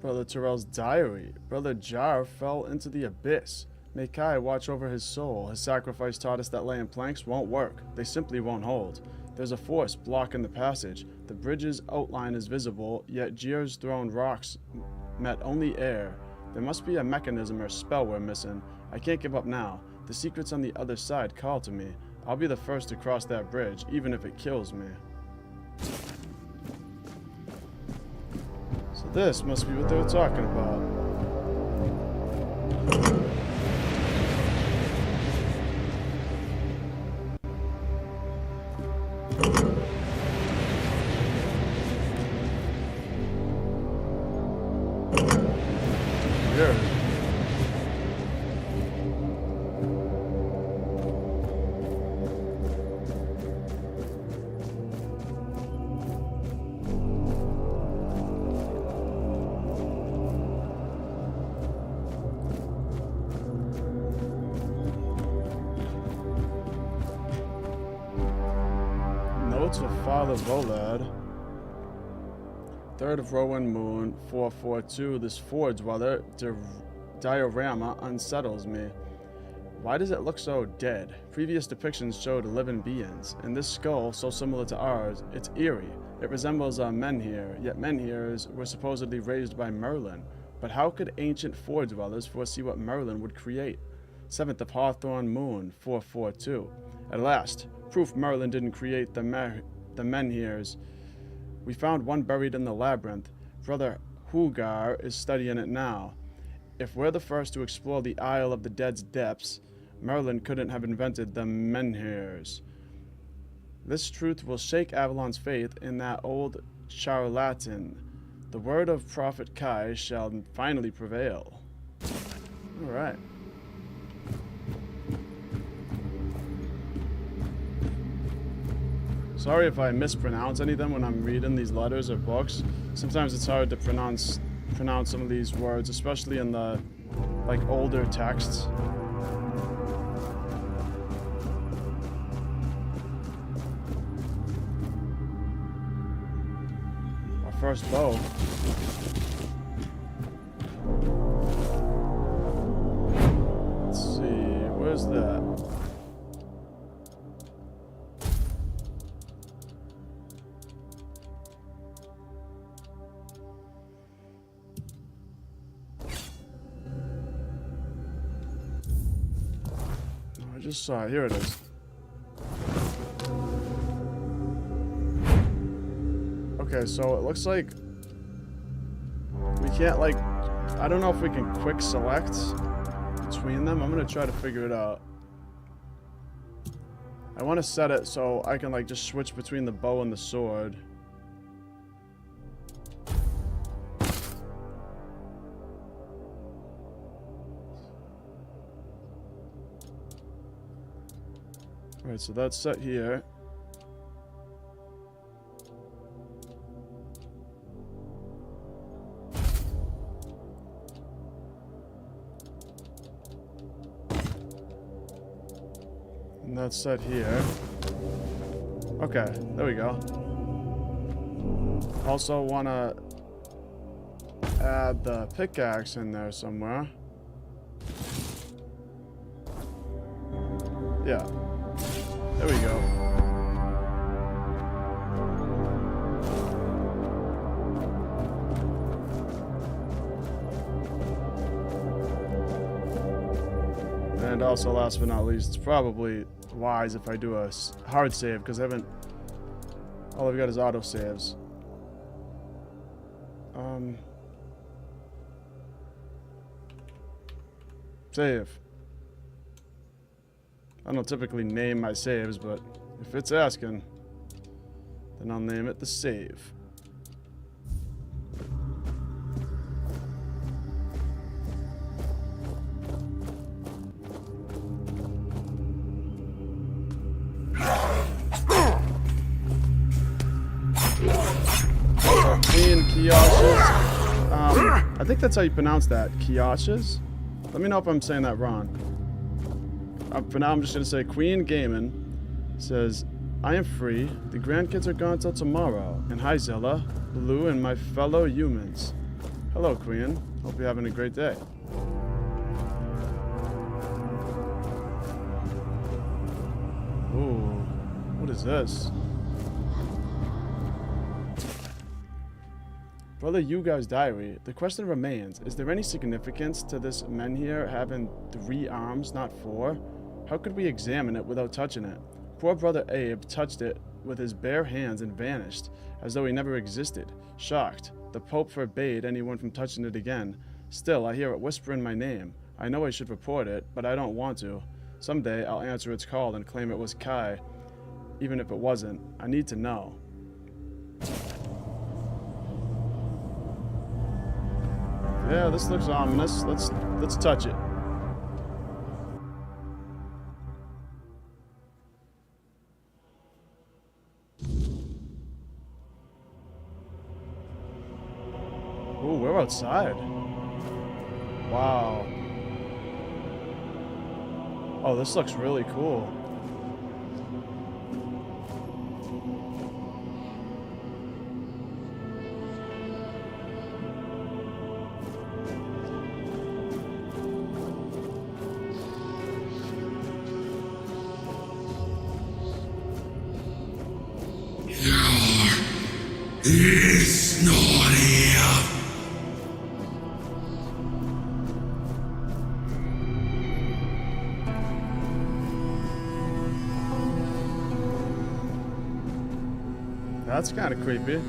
Brother Terrell's diary. Brother Jar fell into the abyss. May Kai watch over his soul. His sacrifice taught us that laying planks won't work. They simply won't hold. There's a force blocking the passage. The bridge's outline is visible, yet Jir's thrown rocks met only air. There must be a mechanism or spell we're missing. I can't give up now. The secrets on the other side call to me. I'll be the first to cross that bridge, even if it kills me. So this must be what they were talking about. Weird. Notes of Father Volad. 3rd of Rowan Moon, 442. This Ford Dweller diorama unsettles me. Why does it look so dead? Previous depictions showed living beings, and this skull, so similar to ours, it's eerie. It resembles a menhir, yet menhirs were supposedly raised by Merlin. But how could ancient Ford Dwellers foresee what Merlin would create? 7th of Hawthorn Moon, 442. At last, proof Merlin didn't create the menhirs. We found one buried in the labyrinth. Brother Hugar is studying it now. If we're the first to explore the Isle of the Dead's depths, Merlin couldn't have invented the menhirs. This truth will shake Avalon's faith in that old charlatan. The word of Prophet Kai shall finally prevail. All right. Sorry if I mispronounce any of them when I'm reading these letters or books. Sometimes it's hard to pronounce pronounce some of these words, especially in the like older texts. Our first bow. Let's see, where's that? I just saw it. Here it is. Okay, so it looks like we can't, like, I don't know if we can quick select between them. I'm gonna try to figure it out. I want to set it so I can, like, just switch between the bow and the sword. Alright, so that's set here. And that's set here. Okay, there we go. Also want to add the pickaxe in there somewhere. Yeah. There we go. And also, last but not least, it's probably wise if I do a hard save, because I haven't... all I've got is auto saves. Save. I don't typically name my saves, but if it's asking, then I'll name it the save. Queen Kioshes. I think that's how you pronounce that. Kioshes? Let me know if I'm saying that wrong. For now, I'm just going to say Queen Gaiman says, I am free. The grandkids are gone till tomorrow. And hi, Zilla, Blue, and my fellow humans. Hello, Queen. Hope you're having a great day. Ooh, what is this? Brother Yuga's diary. The question remains, is there any significance to this menhir having 3 arms, not 4? How could we examine it without touching it? Poor Brother Abe touched it with his bare hands and vanished, as though he never existed. Shocked, the Pope forbade anyone from touching it again. Still, I hear it whispering my name. I know I should report it, but I don't want to. Someday, I'll answer its call and claim it was Kai. Even if it wasn't, I need to know. Yeah, this looks ominous. Let's touch it. Ooh, we're outside. Wow. Oh, this looks really cool. It's not here. That's kind of creepy.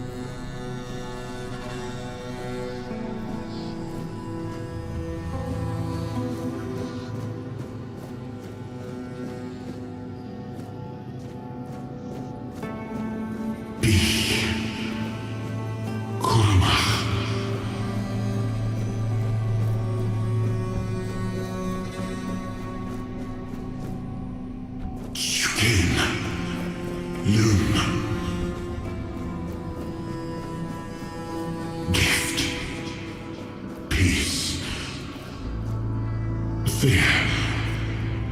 Fear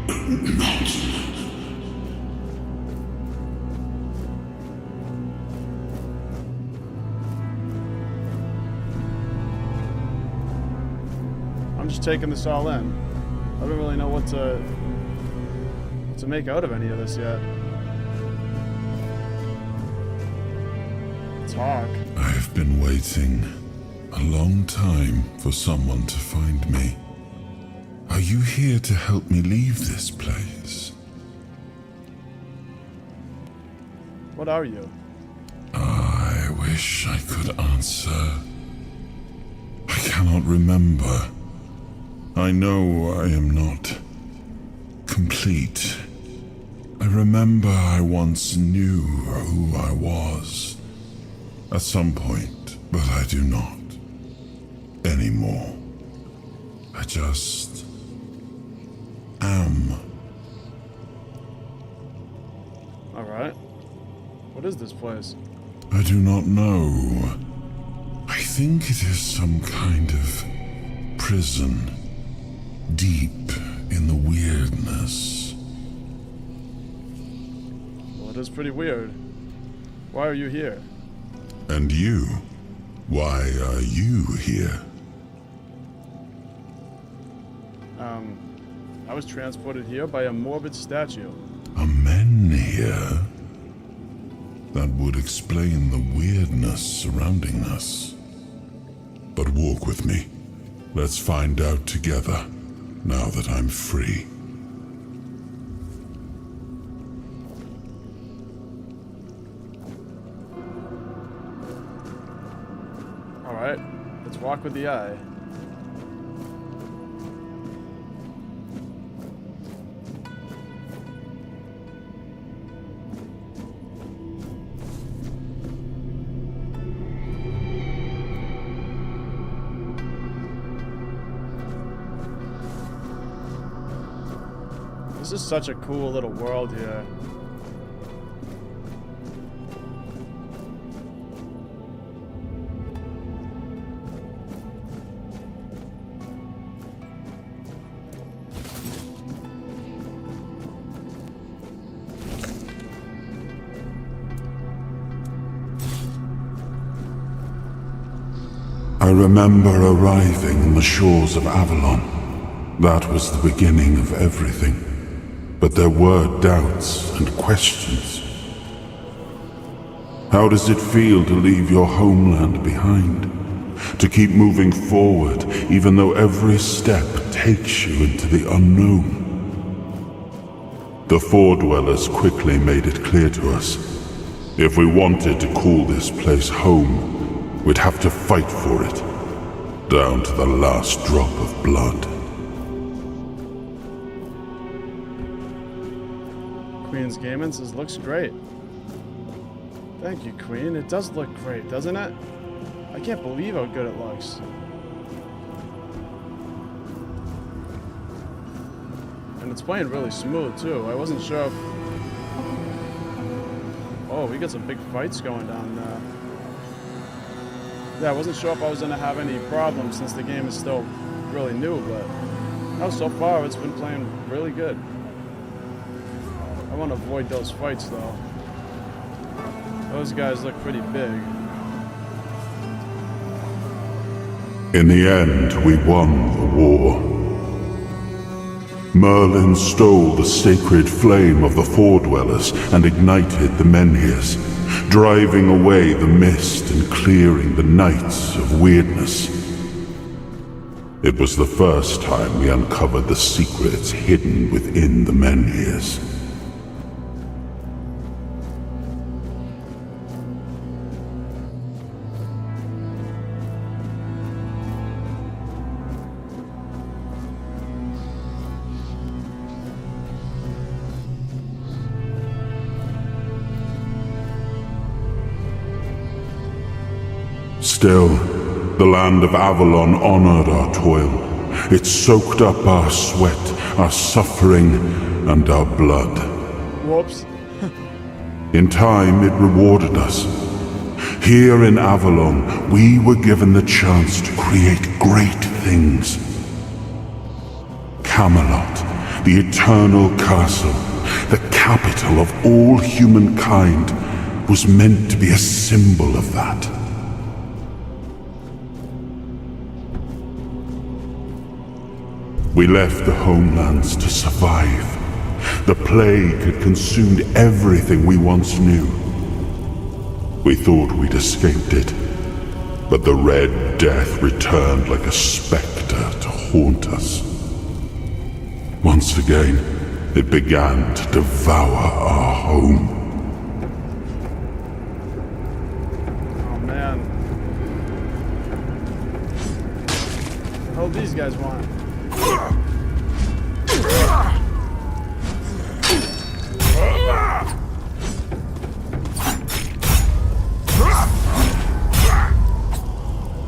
not. I'm just taking this all in. I don't really know what to make out of any of this yet. Talk. I've been waiting a long time for someone to find me. Are you here to help me leave this place? What are you? I wish I could answer. I cannot remember. I know I am not complete. I remember I once knew who I was at some point, but I do not anymore. I just am. Alright. What is this place? I do not know. I think it is some kind of prison, deep in the weirdness. Well, it is pretty weird. Why are you here? And you? Why are you here? I was transported here by a morbid statue. A men here? That would explain the weirdness surrounding us. But walk with me. Let's find out together, now that I'm free. Alright, let's walk with the eye. This is such a cool little world here. I remember arriving on the shores of Avalon. That was the beginning of everything. But there were doubts and questions. How does it feel to leave your homeland behind? To keep moving forward, even though every step takes you into the unknown? The Four Dwellers quickly made it clear to us. If we wanted to call this place home, we'd have to fight for it, down to the last drop of blood. Queen's Gaming says, looks great. Thank you, Queen. It does look great, doesn't it? I can't believe how good it looks. And it's playing really smooth, too. I wasn't sure if... Oh, we got some big fights going down there. Yeah, I wasn't sure if I was going to have any problems since the game is still really new, but... No, so far it's been playing really good. I want to avoid those fights, though. Those guys look pretty big. In the end, we won the war. Merlin stole the sacred flame of the Four Dwellers and ignited the Menhirs, driving away the mist and clearing the nights of weirdness. It was the first time we uncovered the secrets hidden within the Menhirs. Still, the land of Avalon honored our toil. It soaked up our sweat, our suffering, and our blood. Whoops. In time, it rewarded us. Here in Avalon, we were given the chance to create great things. Camelot, the eternal castle, the capital of all humankind, was meant to be a symbol of that. We left the homelands to survive. The plague had consumed everything we once knew. We thought we'd escaped it, but the Red Death returned like a specter to haunt us. Once again, it began to devour our home. Oh man. What do these guys want?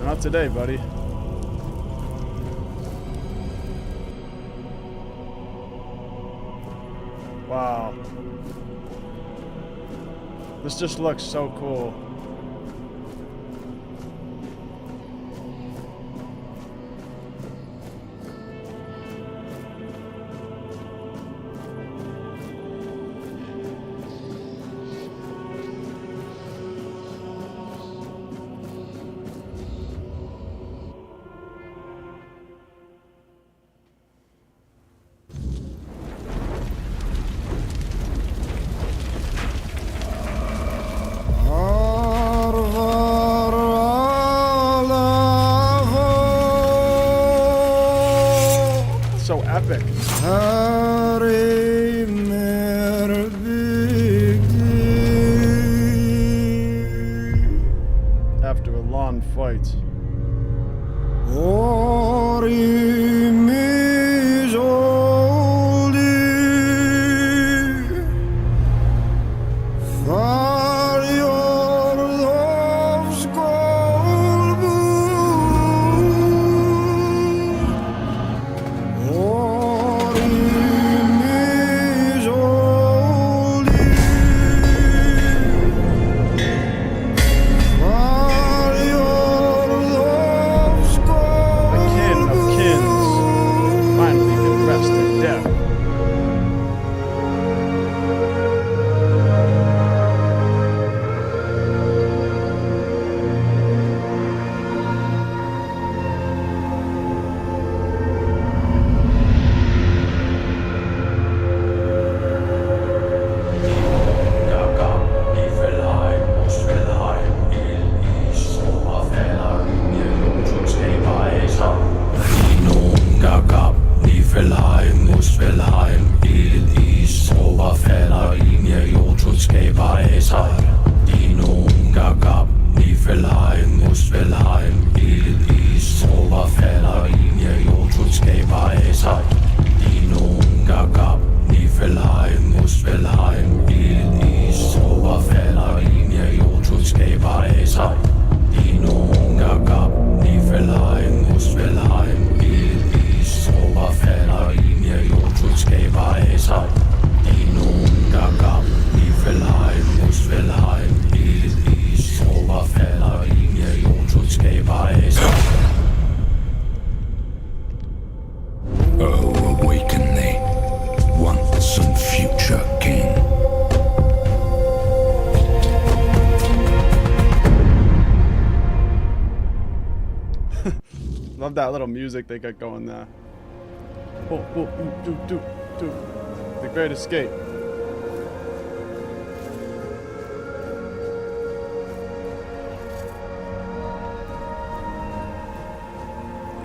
Not today, buddy. Wow. This just looks so cool. So epic. After a long fight. Love that little music they got going there. Oh, do. The Great Escape.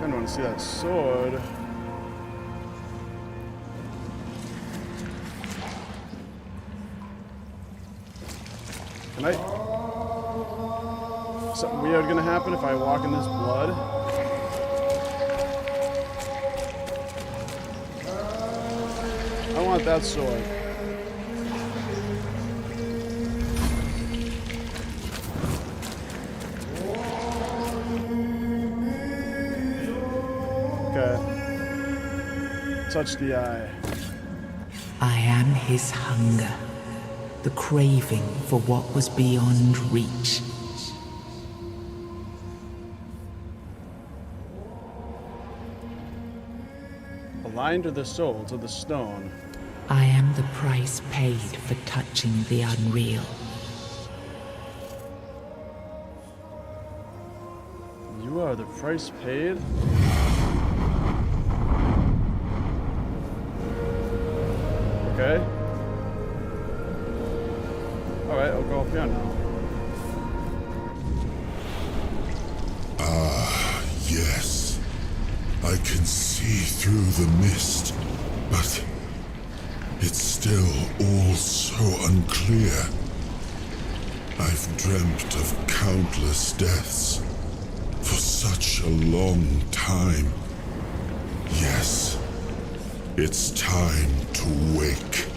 Kinda wanna see that sword. Can I... Something weird gonna happen if I walk in this blood? I want that sword. Okay. Touch the eye. I am his hunger, the craving for what was beyond reach. A Aligned the soul to the stone. I am the price paid for touching the unreal. You are the price paid? Okay. Alright, I'll go up here now. Yes, I can see through the mist, but it's still all so unclear. I've dreamt of countless deaths for such a long time. Yes, it's time to wake.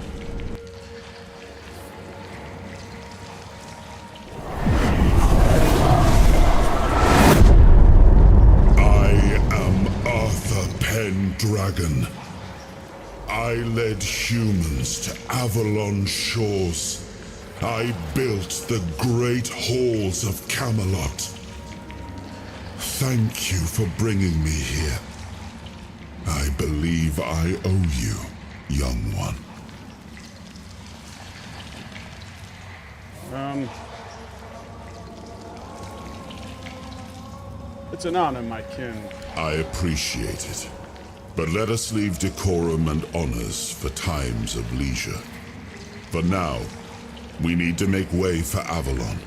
Dragon. I led humans to Avalon shores. I built the great halls of Camelot. Thank you for bringing me here. I believe I owe you, young one. It's an honor, my king. I appreciate it. But let us leave decorum and honors for times of leisure. For now, we need to make way for Avalon.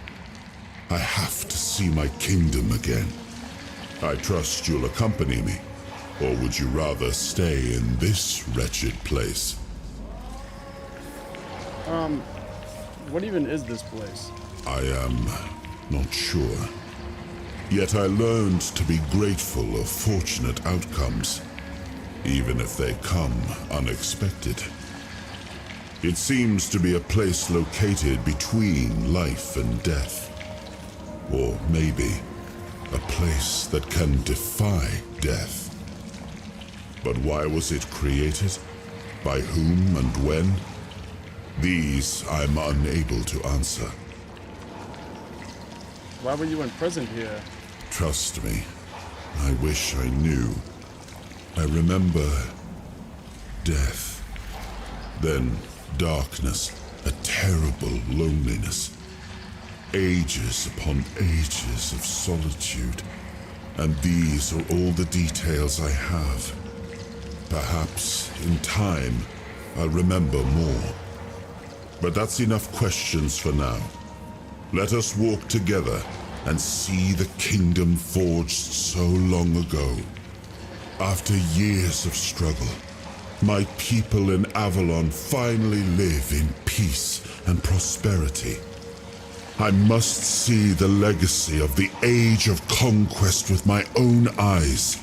I have to see my kingdom again. I trust you'll accompany me, or would you rather stay in this wretched place? What even is this place? I am not sure. Yet I learned to be grateful of fortunate outcomes, even if they come unexpected. It seems to be a place located between life and death. Or maybe a place that can defy death. But why was it created? By whom and when? These I'm unable to answer. Why were you imprisoned here? Trust me, I wish I knew. I remember death, then darkness, a terrible loneliness, ages upon ages of solitude, and these are all the details I have. Perhaps in time I'll remember more. But that's enough questions for now. Let us walk together and see the kingdom forged so long ago. After years of struggle, my people in Avalon finally live in peace and prosperity. I must see the legacy of the Age of Conquest with my own eyes.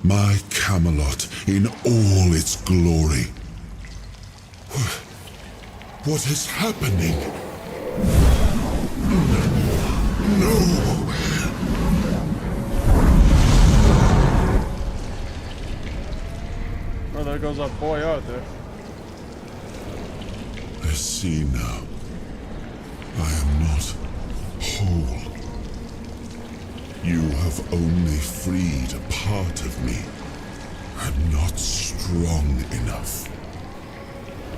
My Camelot in all its glory. What is happening? No! Oh, there goes our boy Arthur. I see now. I am not whole. You have only freed a part of me. I'm not strong enough.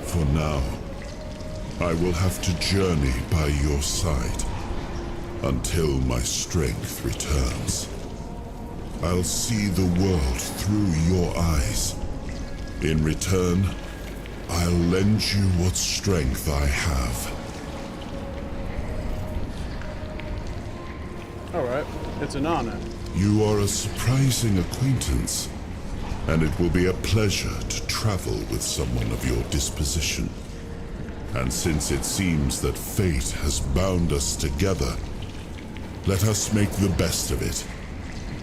For now, I will have to journey by your side until my strength returns. I'll see the world through your eyes. In return, I'll lend you what strength I have. Alright, it's an honor. You are a surprising acquaintance, and it will be a pleasure to travel with someone of your disposition. And since it seems that fate has bound us together, let us make the best of it.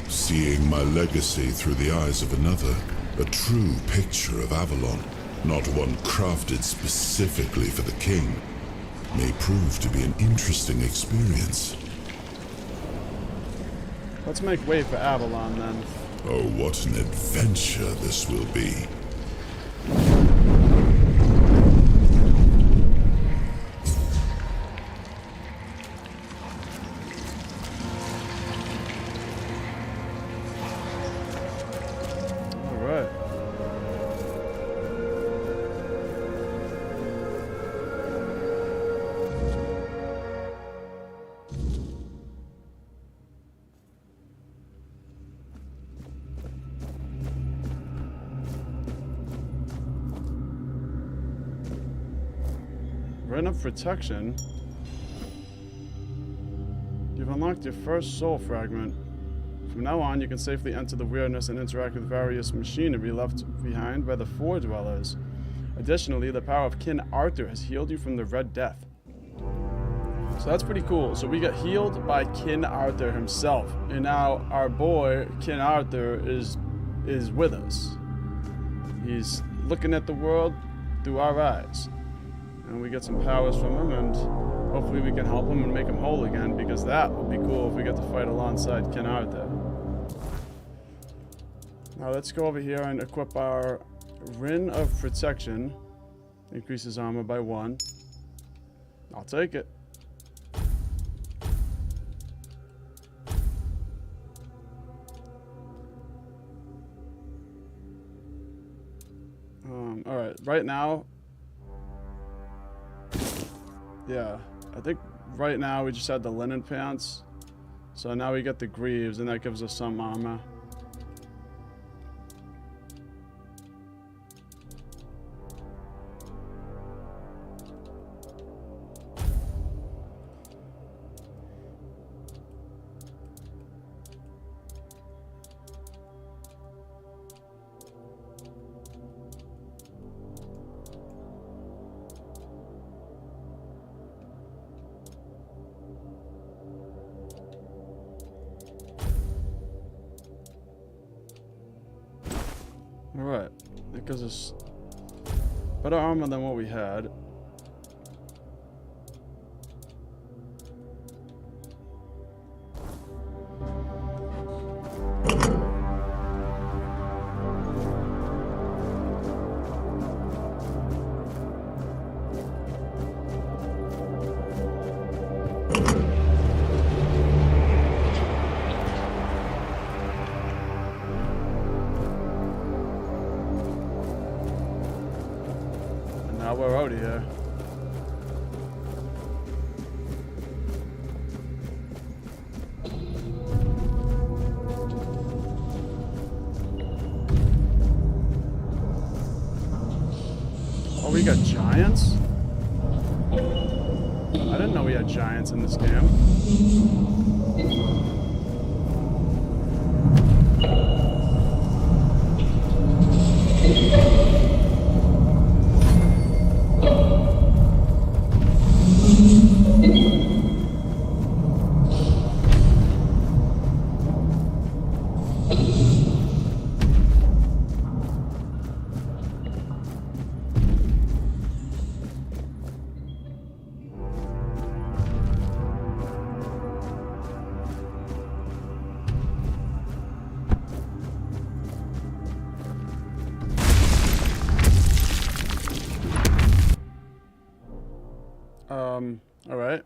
Seeing my legacy through the eyes of another, a true picture of Avalon, not one crafted specifically for the king, may prove to be an interesting experience. Let's make way for Avalon then. Oh, what an adventure this will be. Ring of Protection. You've unlocked your first soul fragment. From now on, you can safely enter the weirdness and interact with various machinery left behind by the Four Dwellers. Additionally, the power of King Arthur has healed you from the Red Death. So that's pretty cool. So we got healed by King Arthur himself. And now our boy, King Arthur, is with us. He's looking at the world through our eyes. And we get some powers from him, and hopefully we can help him and make him whole again, because that would be cool if we get to fight alongside King Arthur. Now let's go over here and equip our Ring of Protection. Increases armor by 1. I'll take it. Alright, right now... Yeah, I think right now we just had the linen pants. So now we get the greaves, and that gives us some armor. Alright, that gives us better armor than what we had. Now we're out of here. Oh, we got giants? I didn't know we had giants in this game. Alright.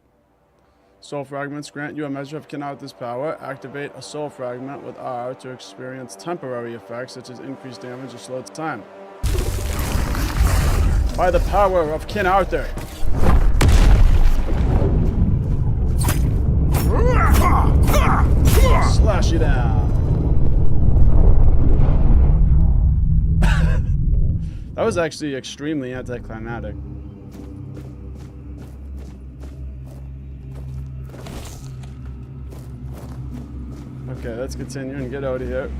Soul fragments grant you a measure of King Arthur's power. Activate a soul fragment with R to experience temporary effects such as increased damage or slowed time. By the power of King Arthur. Slash you down. That was actually extremely anticlimactic. Okay, let's continue and get out of here.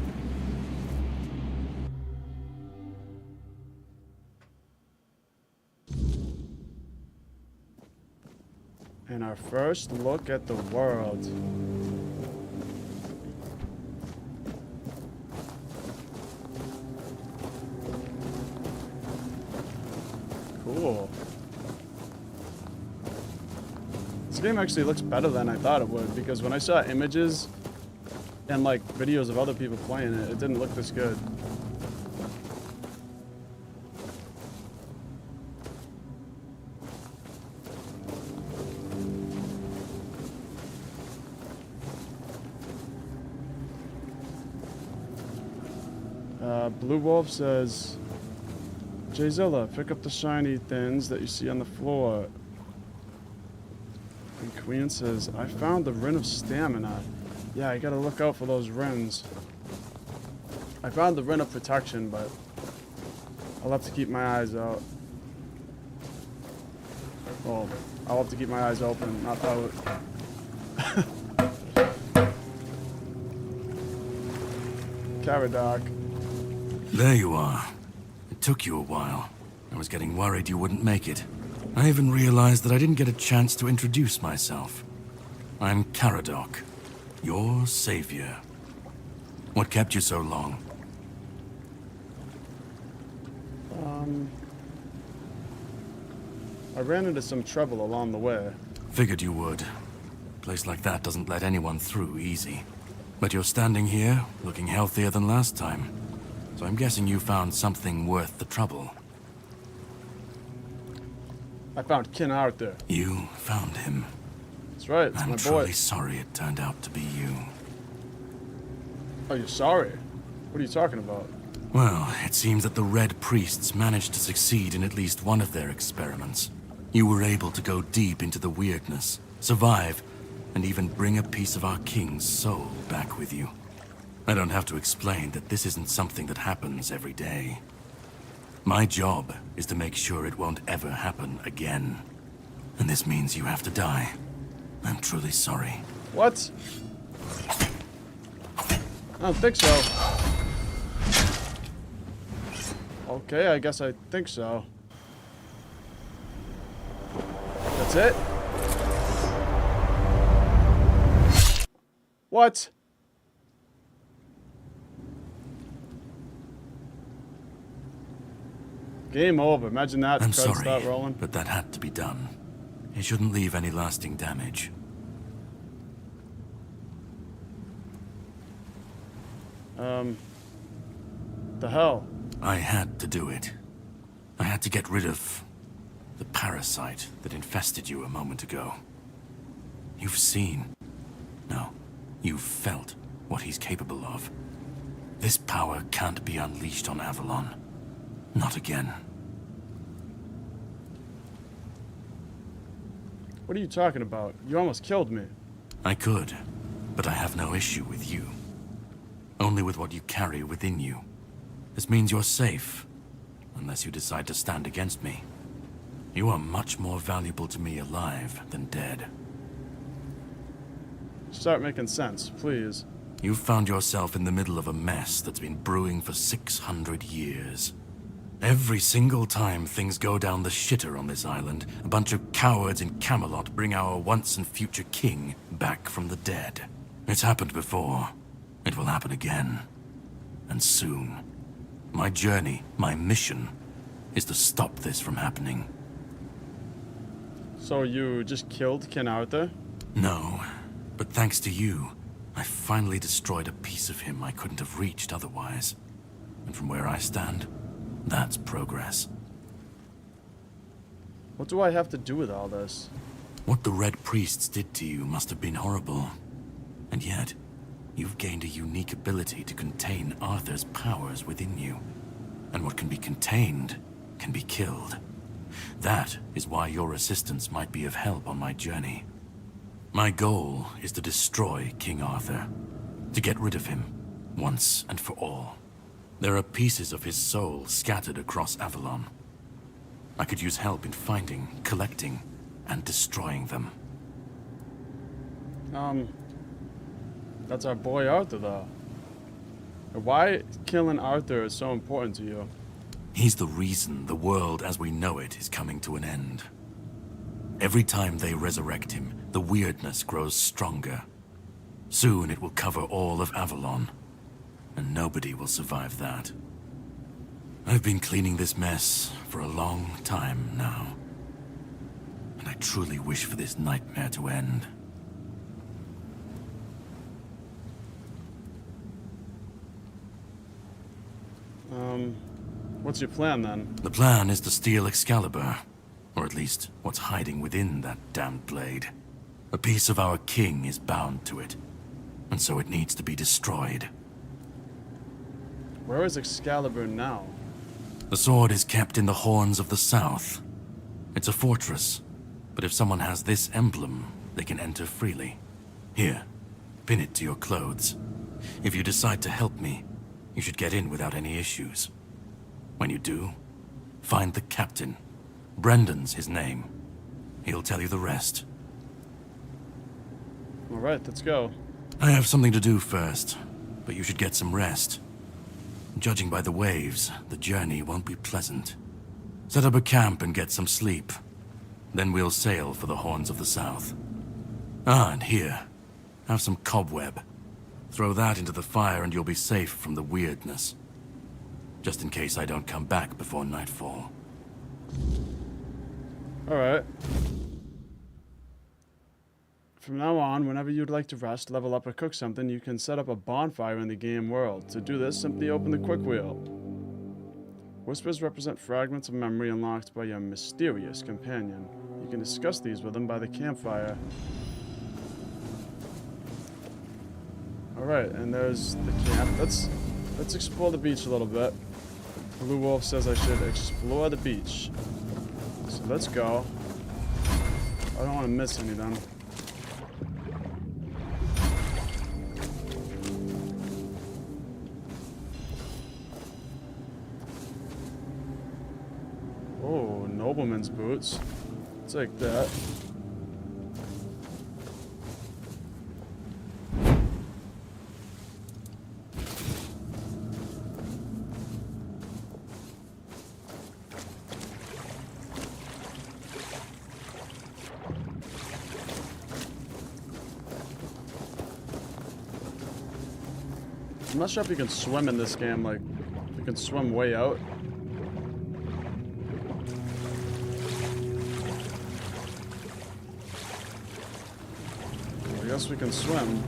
And our first look at the world. Cool. This game actually looks better than I thought it would, because when I saw images and like videos of other people playing it, it didn't look this good. Blue Wolf says, Jayzilla, pick up the shiny things that you see on the floor. And Queen says, I found the Ring of Stamina. Yeah, I gotta look out for those rings. I found the Ring of Protection, but I'll have to keep my eyes out. Well, I'll have to keep my eyes open, not out. Caradoc. There you are. It took you a while. I was getting worried you wouldn't make it. I even realized that I didn't get a chance to introduce myself. I'm Caradoc, your savior. What kept you so long? I ran into some trouble along the way. Figured you would. A place like that doesn't let anyone through easy. But you're standing here, looking healthier than last time. So I'm guessing you found something worth the trouble. I found King Arthur. You found him. That's right, it's I'm my truly boy. sorry it turned out to be you. Oh, you're sorry? What are you talking about? Well, it seems that the Red Priests managed to succeed in at least one of their experiments. You were able to go deep into the weirdness, survive, and even bring a piece of our king's soul back with you. I don't have to explain that this isn't something that happens every day. My job is to make sure it won't ever happen again. And this means you have to die. I'm truly sorry. What? I don't think so. Okay, I guess I think so. That's it? What? Game over. Imagine that. I'm Credits sorry, start rolling. but that had to be done. It shouldn't leave any lasting damage. The hell? I had to do it. I had to get rid of the parasite that infested you a moment ago. You've seen, no, you've felt what he's capable of. This power can't be unleashed on Avalon. Not again. What are you talking about? You almost killed me. I could, but I have no issue with you. Only with what you carry within you. This means you're safe, unless you decide to stand against me. You are much more valuable to me alive than dead. Start making sense, please. You've found yourself in the middle of a mess that's been brewing for 600 years. Every single time things go down the shitter on this island, a bunch of cowards in Camelot bring our once and future king back from the dead. It's happened before. It will happen again. And soon. My journey, my mission, is to stop this from happening. So you just killed King Arthur? No, but thanks to you, I finally destroyed a piece of him I couldn't have reached otherwise. And from where I stand, that's progress. What do I have to do with all this? What the Red Priests did to you must have been horrible. And yet, you've gained a unique ability to contain Arthur's powers within you. And what can be contained can be killed. That is why your assistance might be of help on my journey. My goal is to destroy King Arthur, to get rid of him, once and for all. There are pieces of his soul scattered across Avalon. I could use help in finding, collecting, and destroying them. That's our boy Arthur, though. Why killing Arthur is so important to you? He's the reason the world as we know it is coming to an end. Every time they resurrect him, the weirdness grows stronger. Soon it will cover all of Avalon, and nobody will survive that. I've been cleaning this mess for a long time now, and I truly wish for this nightmare to end. What's your plan then? The plan is to steal Excalibur, or at least what's hiding within that damned blade. A piece of our king is bound to it, and so it needs to be destroyed. Where is Excalibur now? The sword is kept in the Horns of the South. It's a fortress, but if someone has this emblem, they can enter freely. Here, pin it to your clothes. If you decide to help me, you should get in without any issues. When you do, find the captain. Brendan's his name. He'll tell you the rest. All right, let's go. I have something to do first, but you should get some rest. Judging by the waves, the journey won't be pleasant. Set up a camp and get some sleep. Then we'll sail for the Horns of the South. Ah, and here, have some cobweb. Throw that into the fire and you'll be safe from the weirdness. Just in case I don't come back before nightfall. Alright. From now on, whenever you'd like to rest, level up, or cook something, you can set up a bonfire in the game world. To do this, simply open the quick wheel. Whispers represent fragments of memory unlocked by your mysterious companion. You can discuss these with them by the campfire. Alright, and there's the camp. Let's explore the beach a little bit. Blue Wolf says I should explore the beach. So let's go. I don't want to miss anything. Oh, nobleman's boots. Take that. I'm not sure if you can swim in this game, like, you can swim way out. I guess we can swim.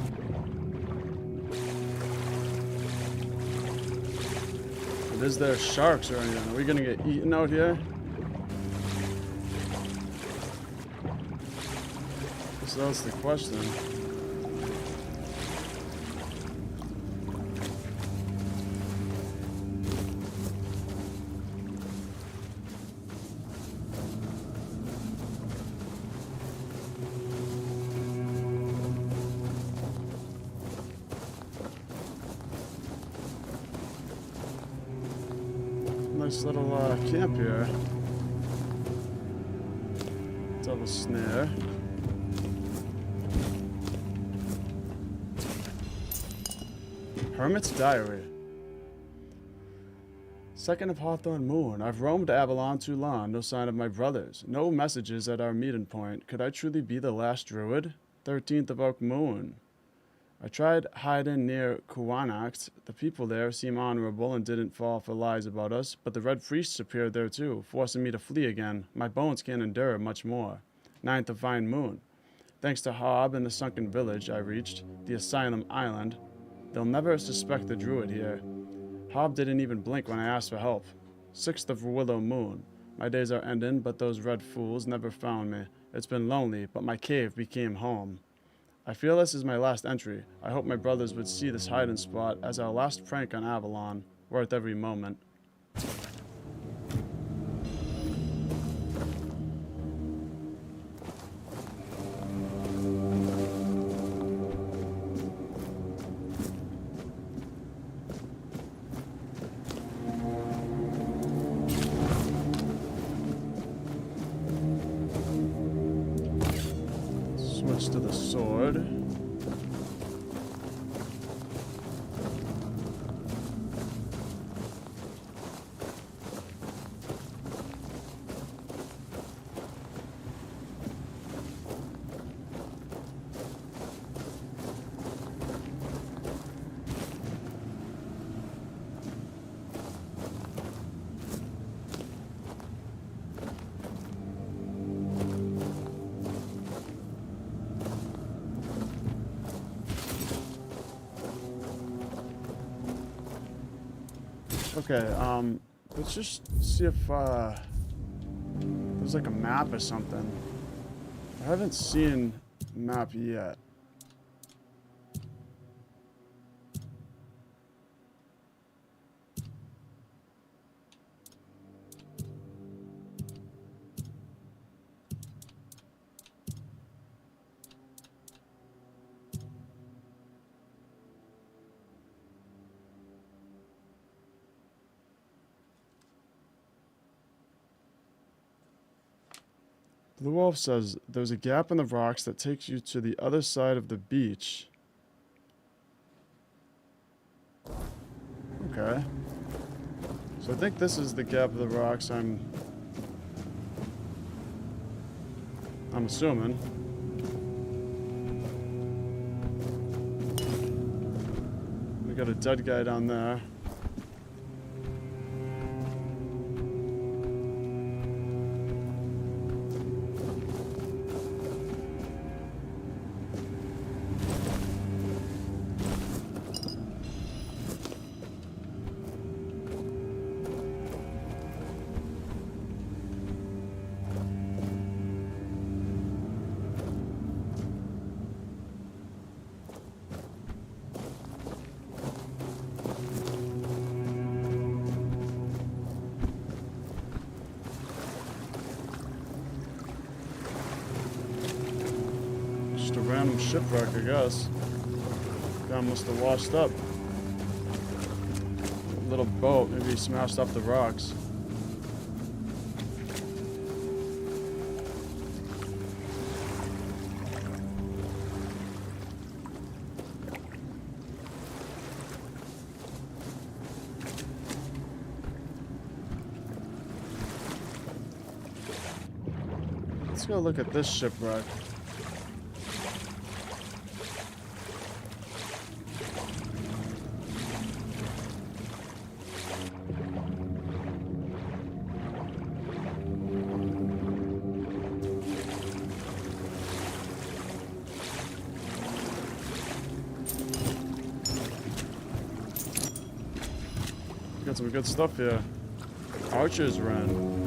But is there sharks or anything? Are we gonna get eaten out here? So that's the question. Nice little camp here. Double snare. Hermit's Diary. 2nd of Hawthorn Moon. I've roamed Avalon too long. No sign of my brothers. No messages at our meeting point. Could I truly be the last druid? 13th of Oak Moon. I tried hiding near Kuwanacht. The people there seem honorable and didn't fall for lies about us, but the Red Priests appeared there too, forcing me to flee again. My bones can't endure much more. 9th of Vine Moon. Thanks to Hob and the sunken village I reached, the Asylum Island. They'll never suspect the druid here. Hob didn't even blink when I asked for help. 6th of Willow Moon. My days are ending, but those red fools never found me. It's been lonely, but my cave became home. I feel this is my last entry. I hope my brothers would see this hiding spot as our last prank on Avalon, worth every moment. Switch to the sword. Okay, let's just see if, there's like a map or something. I haven't seen a map yet. Blue Wolf says there's a gap in the rocks that takes you to the other side of the beach. Okay. So I think this is the gap of the rocks I'm assuming. We got a dead guy down there. Just a random shipwreck, I guess. Guy must have washed up. A little boat, maybe he smashed off the rocks. Let's go look at this shipwreck. Got some good stuff here. Archer's Ren.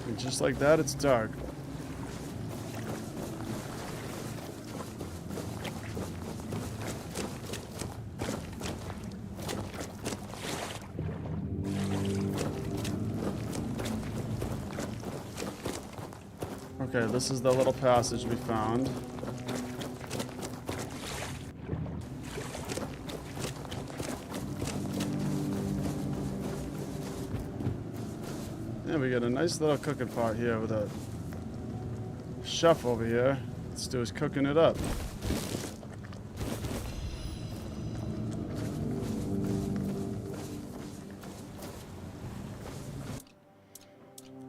And just like that, it's dark. Okay, this is the little passage we found. Yeah, we got a nice little cooking pot here with a chef over here. Stu's cooking it up.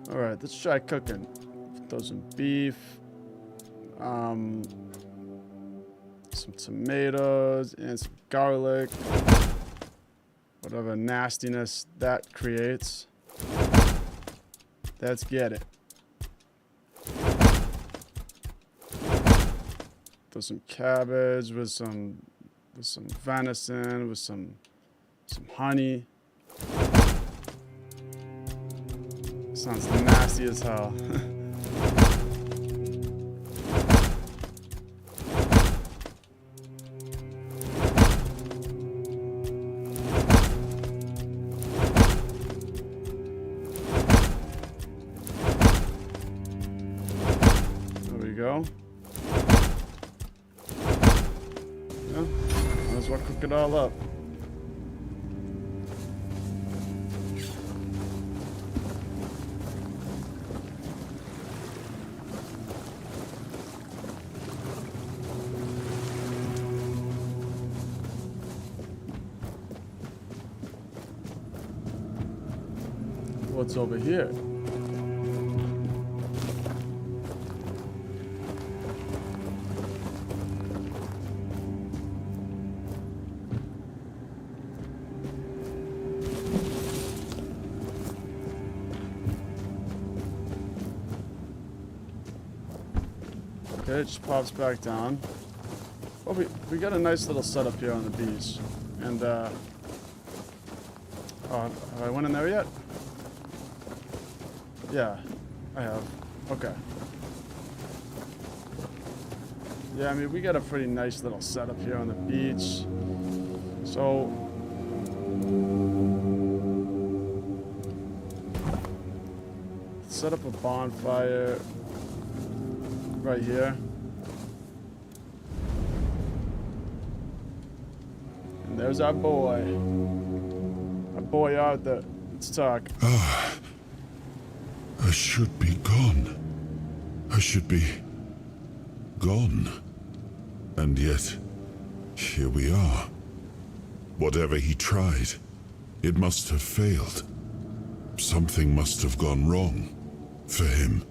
Alright, let's try cooking. Throw some beef, some tomatoes, and some garlic. Whatever nastiness that creates. Let's get it. Throw some cabbage with some venison, with some honey. Sounds nasty as hell. Go. Yeah, might as well cook it all up. What's over here? Okay, it just pops back down. Well, we got a nice little setup here on the beach. And, oh, have I went in there yet? Yeah, I have. Okay. Yeah, I mean, we got a pretty nice little setup here on the beach. So... set up a bonfire right here. And there's our boy. Our boy Arthur. Let's talk. I should be gone. I should be gone. And yet, here we are. Whatever he tried, it must have failed. Something must have gone wrong. For him.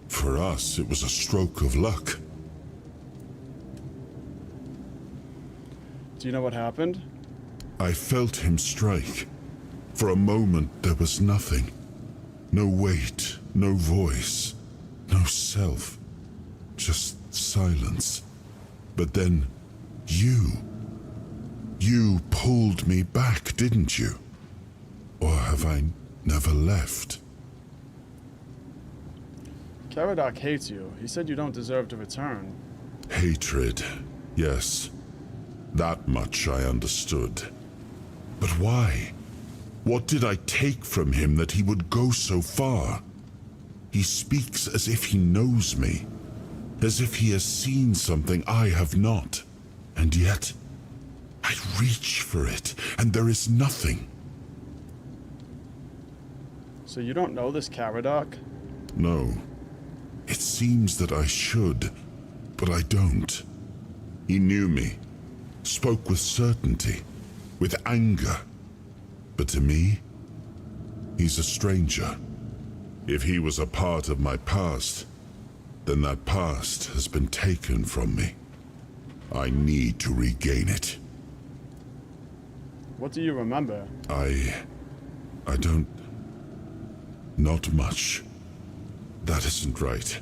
For us, it was a stroke of luck. Do you know what happened? I felt him strike. For a moment, there was nothing. No weight, no voice, no self. Just silence. But then, you pulled me back, didn't you? Or have I never left? Caradoc hates you. He said you don't deserve to return. Hatred, yes. That much I understood. But why? What did I take from him that he would go so far? He speaks as if he knows me, as if he has seen something I have not. And yet, I reach for it, and there is nothing. So you don't know this Caradoc? No. It seems that I should, but I don't. He knew me, spoke with certainty, with anger. But to me, he's a stranger. If he was a part of my past, then that past has been taken from me. I need to regain it. What do you remember? I don't... Not much. That isn't right.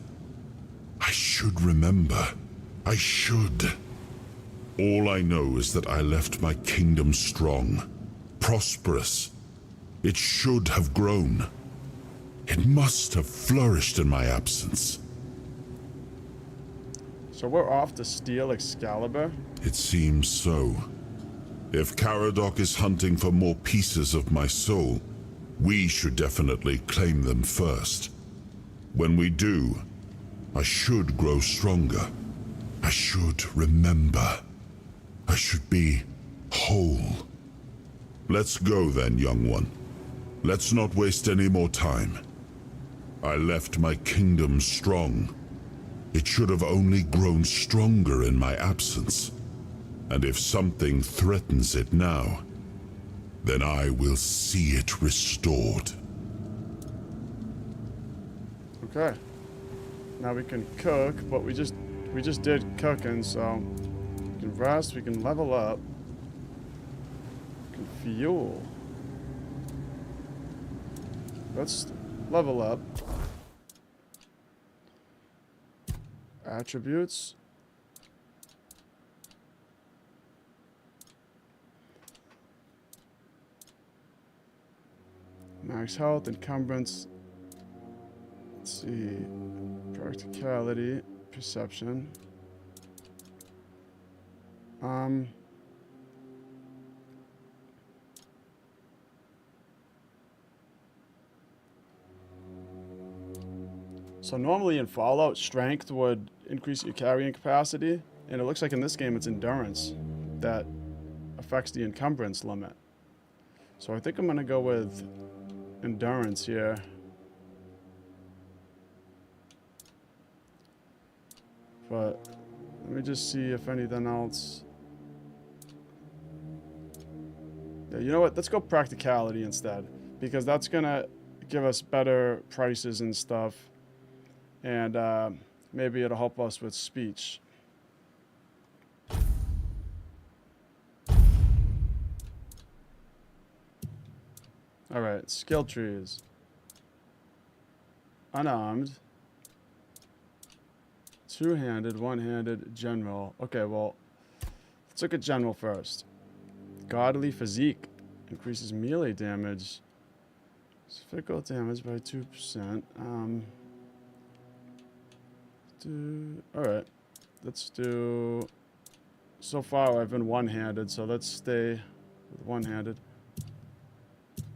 I should remember. I should. All I know is that I left my kingdom strong, prosperous. It should have grown. It must have flourished in my absence. So we're off to steal Excalibur? It seems so. If Caradoc is hunting for more pieces of my soul, we should definitely claim them first. When we do, I should grow stronger. I should remember. I should be whole. Let's go then, young one. Let's not waste any more time. I left my kingdom strong. It should have only grown stronger in my absence. And if something threatens it now, then I will see it restored. Okay. Now we can cook, but we just did cooking, so we can rest, we can level up. We can fuel. Let's level up. Attributes. Max health, encumbrance. Let's see. Practicality, perception. So normally in Fallout, strength would increase your carrying capacity, and it looks like in this game it's endurance that affects the encumbrance limit. So I think I'm gonna go with endurance here. But let me just see if anything else. Yeah, you know what? Let's go practicality instead, because that's gonna give us better prices and stuff, and maybe it'll help us with speech. All right, skill trees. Unarmed. Two-handed, one-handed, general. Okay, well, let's look at general first. Godly physique. Increases melee damage. Physical damage by 2%. Alright. Let's do... So far I've been one-handed, so let's stay with one-handed.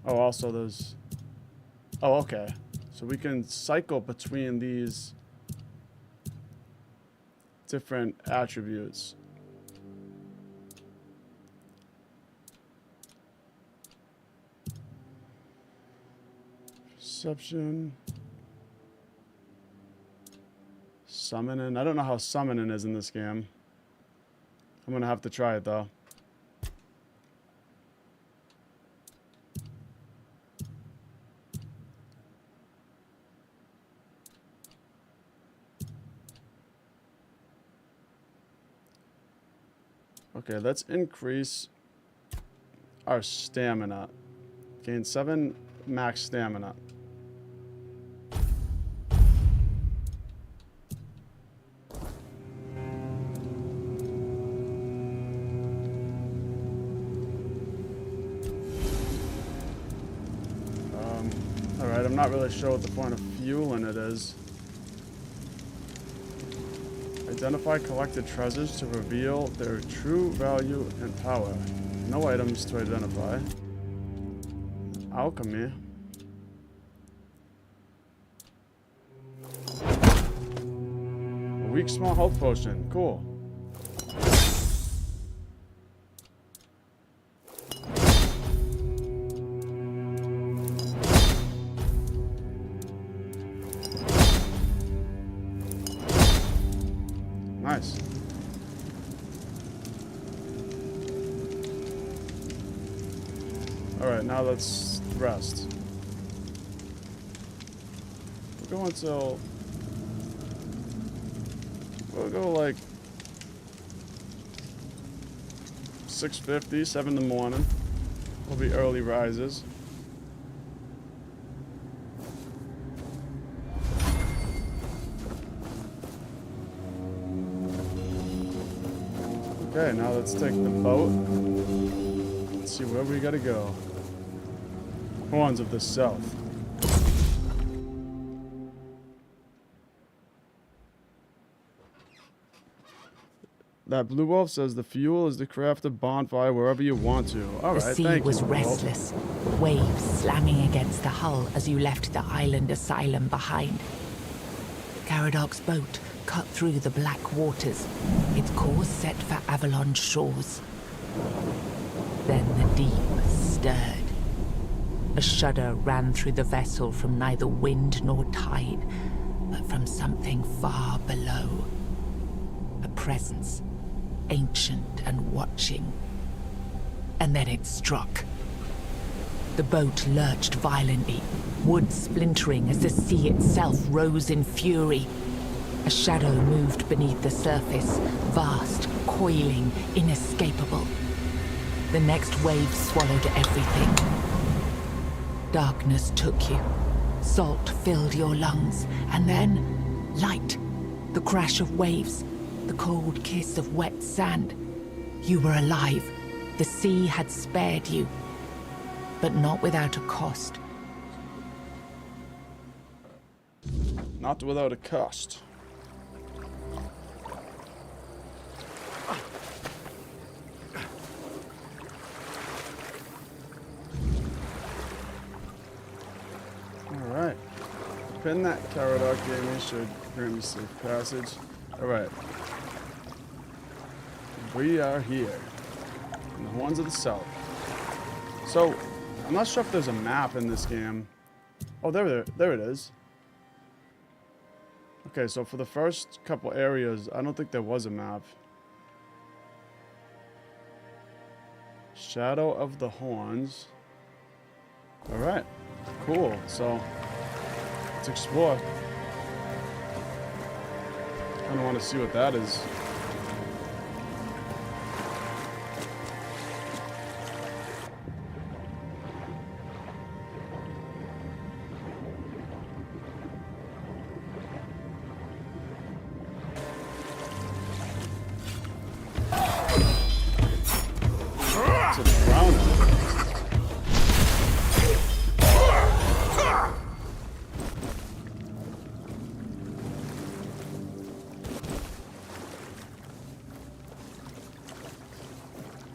Oh, also there's... Oh, okay. So we can cycle between these different attributes. Perception. Summoning. I don't know how summoning is in this game. I'm gonna have to try it though. Okay, let's increase our stamina. Gain 7 max stamina. Alright, I'm not really sure what the point of fueling it is. Identify collected treasures to reveal their true value and power. No items to identify. Alchemy. A weak small health potion. Cool. Nice. Alright, now let's rest. We'll go until... We'll go like... 6:50, 7 in the morning. Will be early rises. Okay, now let's take the boat. Let's see where we gotta go. Horns of the South. That blue wolf says the fuel is to craft a bonfire wherever you want to. Alright, thank you. The sea was restless, waves slamming against the hull as you left the island asylum behind. Caradoc's boat cut through the black waters, its course set for Avalon's shores. Then the deep stirred. A shudder ran through the vessel from neither wind nor tide, but from something far below. A presence, ancient and watching. And then it struck. The boat lurched violently, wood splintering as the sea itself rose in fury. A shadow moved beneath the surface, vast, coiling, inescapable. The next wave swallowed everything. Darkness took you. Salt filled your lungs, and then light. The crash of waves, the cold kiss of wet sand. You were alive. The sea had spared you, but not without a cost. Not without a cost. Alright. The pin that Caradoc gave me should grant me safe passage. Alright. We are here. In the Horns of the South. So, I'm not sure if there's a map in this game. Oh, there it is. Okay, so for the first couple areas, I don't think there was a map. Shadow of the Horns. Alright, cool. So, let's explore. I don't want to see what that is.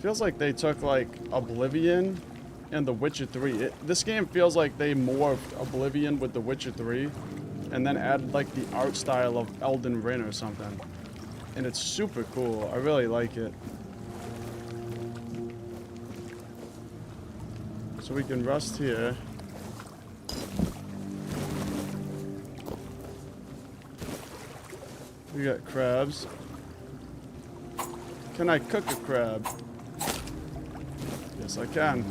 Feels like they took like Oblivion and The Witcher 3. This game feels like they morphed Oblivion with The Witcher 3 and then added like the art style of Elden Ring or something. And it's super cool. I really like it. So we can rest here. We got crabs. Can I cook a crab? Yes, I can.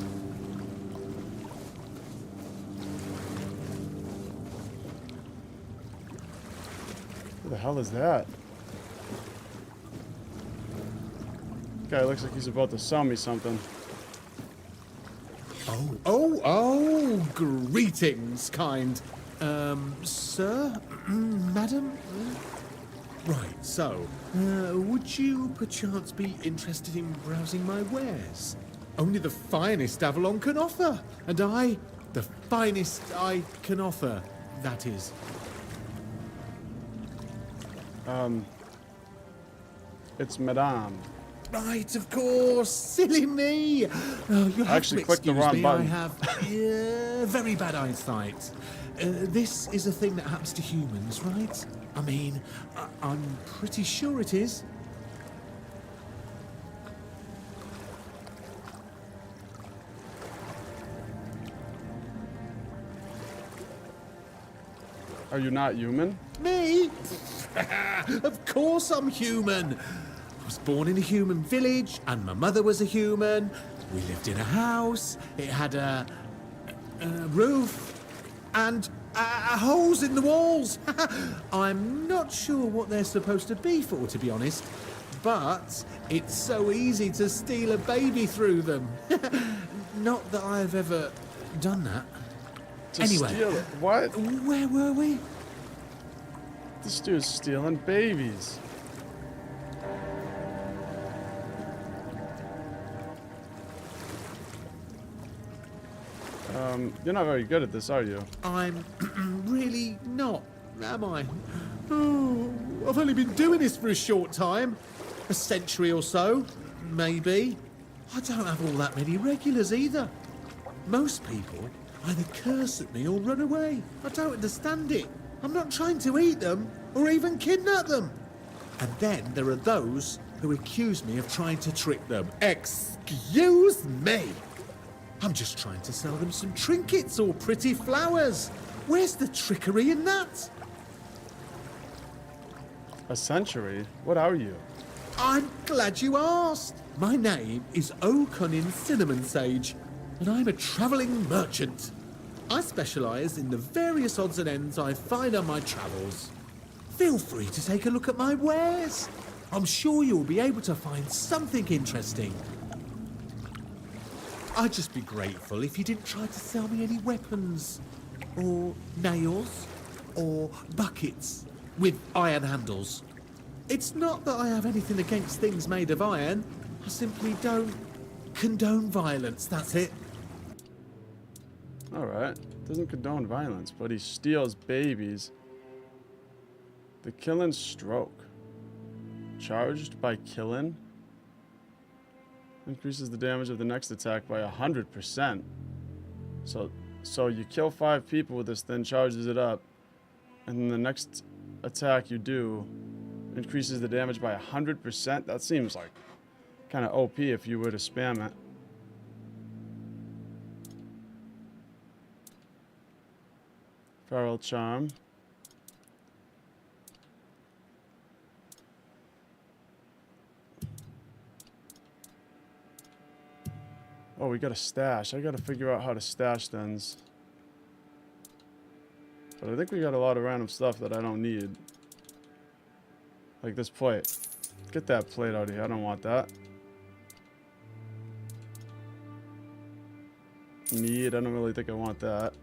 Who the hell is that? Guy looks like he's about to sell me something. Oh, greetings, kind. Sir? Madam? Right, so, would you perchance be interested in browsing my wares? Only the finest Avalon can offer, and I, the finest I can offer, that is. It's Madame. Right, of course, silly me. Oh, you have actually to clicked the excuse wrong me. button. I have very bad eyesight. This is a thing that happens to humans, right? I mean, I'm pretty sure it is. Are you not human? Me? Of course I'm human. I was born in a human village, and my mother was a human. We lived in a house. It had a roof and holes in the walls. I'm not sure what they're supposed to be for, to be honest. But it's so easy to steal a baby through them. Not that I've ever done that. To Anyway. steal it. What? Where were we? This dude's stealing babies. You're not very good at this, are you? I'm really not, am I? Oh, I've only been doing this for a short time. A century or so, maybe. I don't have all that many regulars either. Most people either curse at me or run away. I don't understand it. I'm not trying to eat them or even kidnap them. And then there are those who accuse me of trying to trick them. Excuse me! I'm just trying to sell them some trinkets or pretty flowers. Where's the trickery in that? A century? What are you? I'm glad you asked. My name is O'Cunnin Cinnamon Sage, and I'm a travelling merchant. I specialise in the various odds and ends I find on my travels. Feel free to take a look at my wares. I'm sure you'll be able to find something interesting. I'd just be grateful if you didn't try to sell me any weapons, or nails, or buckets with iron handles. It's not that I have anything against things made of iron. I simply don't condone violence, that's it. Alright. Doesn't condone violence, but he steals babies. The killing stroke. Charged by killing. Increases the damage of the next attack by 100%. So you kill 5 people with this, then charges it up. And then the next attack you do increases the damage by 100%. That seems like kind of OP if you were to spam it. Feral Charm. Oh, we got a stash. I gotta figure out how to stash things. But I think we got a lot of random stuff that I don't need. Like this plate. Get that plate out of here. I don't want that. Meat. I don't really think I want that.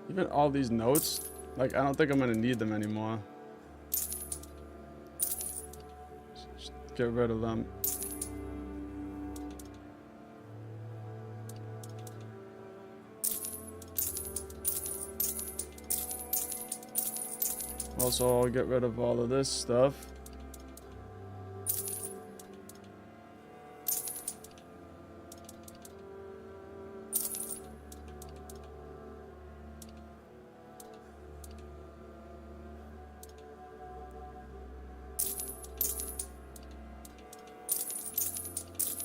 Even all these notes, like, I don't think I'm gonna need them anymore. Just get rid of them. Also, I'll get rid of all of this stuff.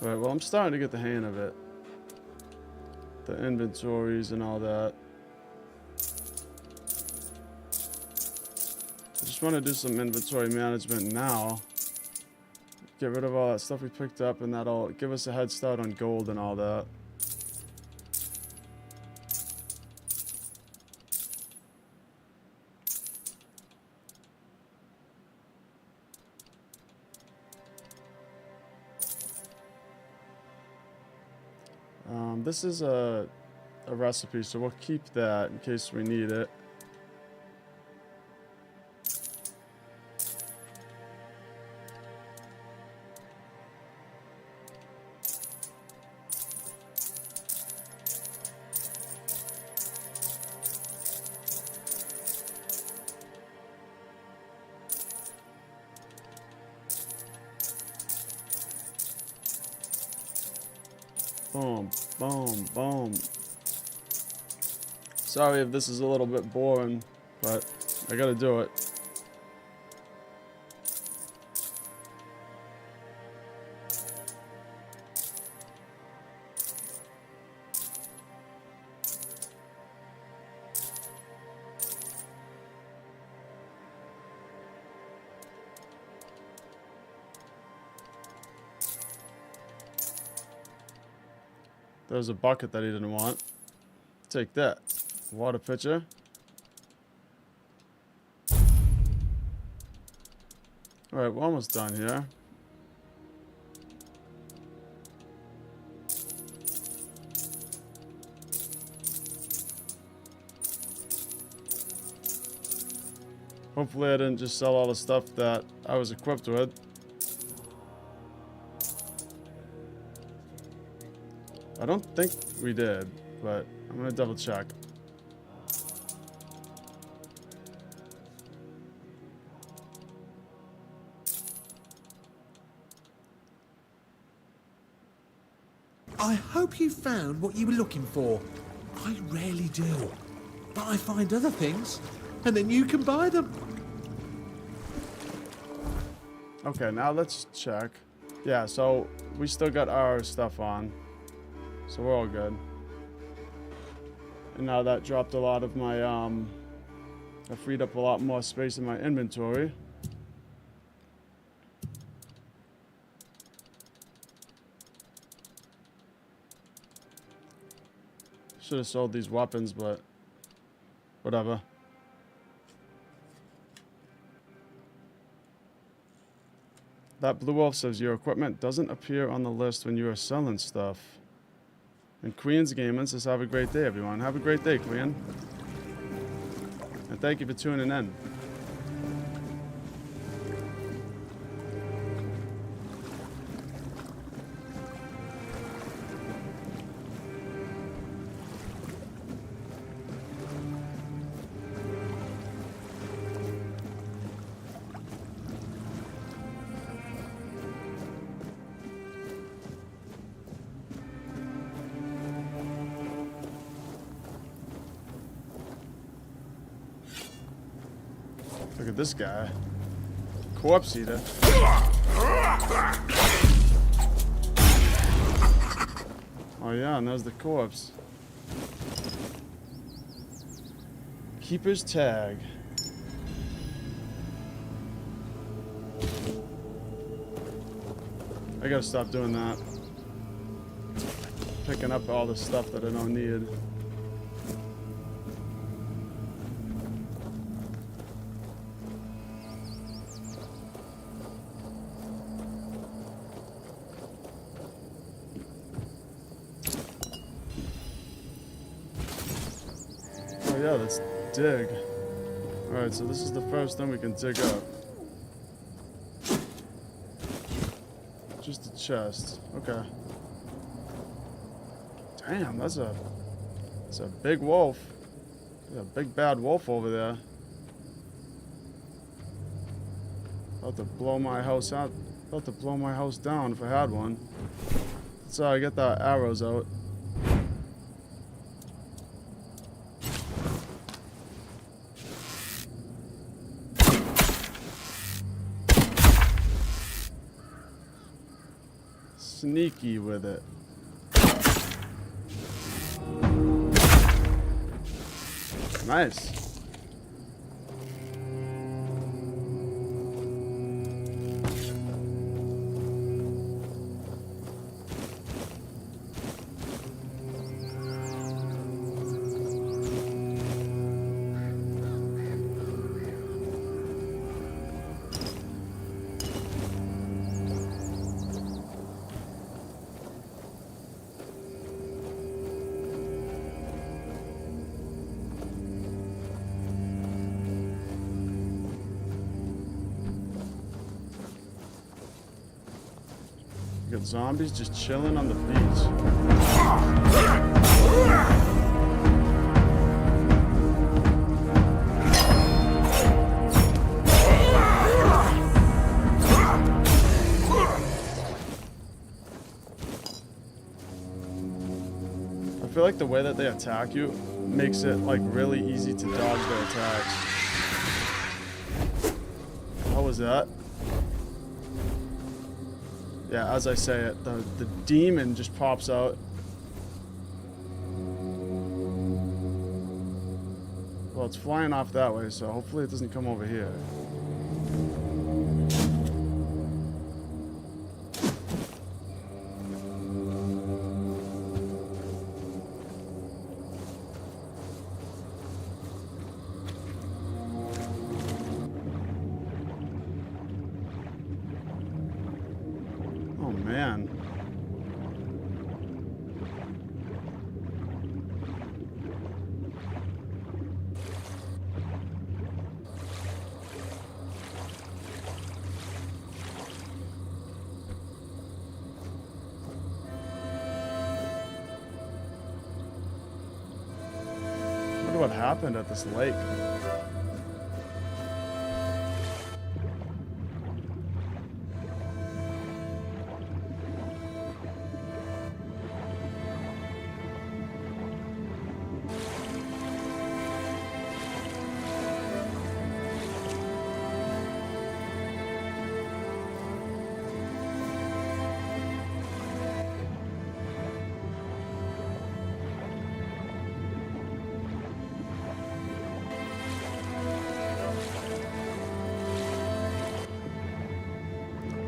Alright, well, I'm starting to get the hang of it. The inventories and all that. I just want to do some inventory management now. Get rid of all that stuff we picked up, and that'll give us a head start on gold and all that. This is a recipe, so we'll keep that in case we need it. Boom, boom, boom. Sorry if this is a little bit boring, but I gotta do it. There's a bucket that he didn't want. Take that. Water pitcher. Alright, we're almost done here. Hopefully I didn't just sell all the stuff that I was equipped with. I don't think we did, but I'm gonna double check. I hope you found what you were looking for. I rarely do. But I find other things, and then you can buy them. Okay, now let's check. Yeah, so we still got our stuff on. So we're all good. And now that dropped a lot of my, I freed up a lot more space in my inventory. Should have sold these weapons, but whatever. That blue wolf says your equipment doesn't appear on the list when you are selling stuff. And Queen's Gaming says have a great day, everyone. Have a great day, Queen. And thank you for tuning in. Look at this guy. Corpse eater. Oh yeah, and there's the corpse. Keeper's tag. I gotta stop doing that. Picking up all the stuff that I don't need. Oh yeah, let's dig. Alright, so this is the first thing we can dig up. Just a chest. Okay. Damn, that's a big wolf. There's a big bad wolf over there. About to blow my house out. About to blow my house down if I had one. So I get the arrows out. Sneaky with it. Nice. Got zombies just chilling on the beach. I feel like the way that they attack you makes it like really easy to dodge their attacks. What was that? Yeah, as I say it, the demon just pops out. Well, it's flying off that way, so hopefully it doesn't come over here. Man. I wonder what happened at this lake.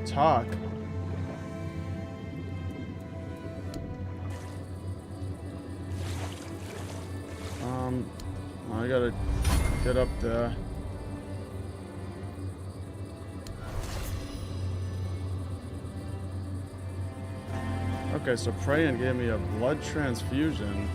Talk. I gotta get up there. Okay, so praying gave me a blood transfusion.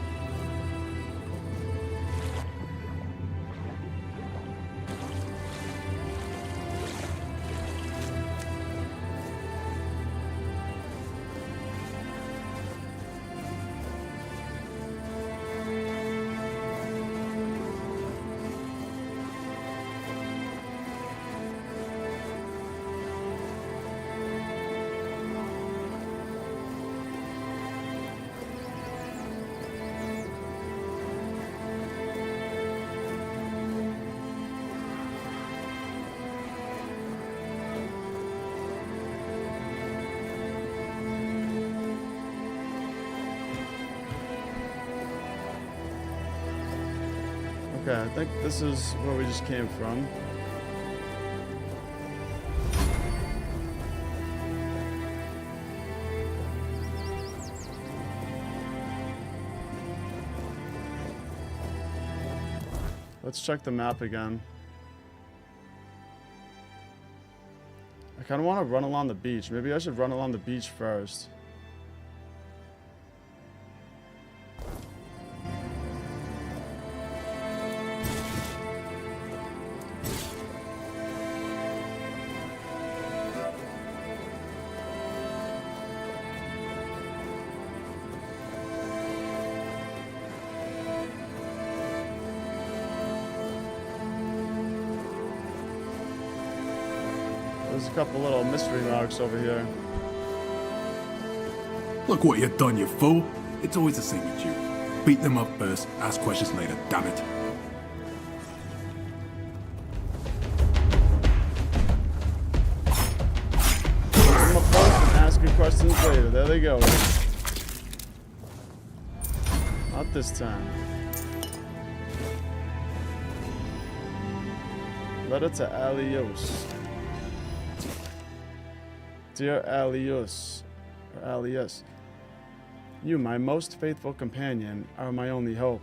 Okay, I think this is where we just came from. Let's check the map again. I kind of want to run along the beach. Maybe I should run along the beach first. there's a couple little mystery marks over here. Look what you've done, you fool. It's always the same with you. Beat them up first, ask questions later, damn it. Beat them up first and ask your questions later. There they go. Not this time. Letter to Alios. Dear Alios, or Alias, you, my most faithful companion, are my only hope.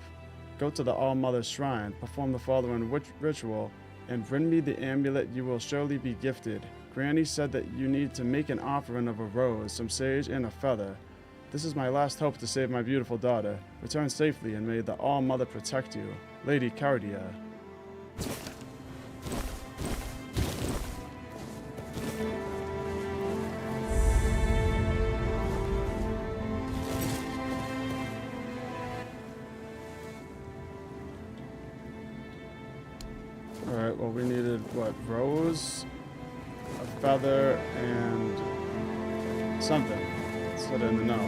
Go to the All-Mother Shrine, perform the following ritual, and bring me the amulet you will surely be gifted. Granny said that you need to make an offering of a rose, some sage, and a feather. This is my last hope to save my beautiful daughter. Return safely, and may the All-Mother protect you. Lady Cardia. Alright, well we needed, what, rose, a feather, and something. Let's let it in the know.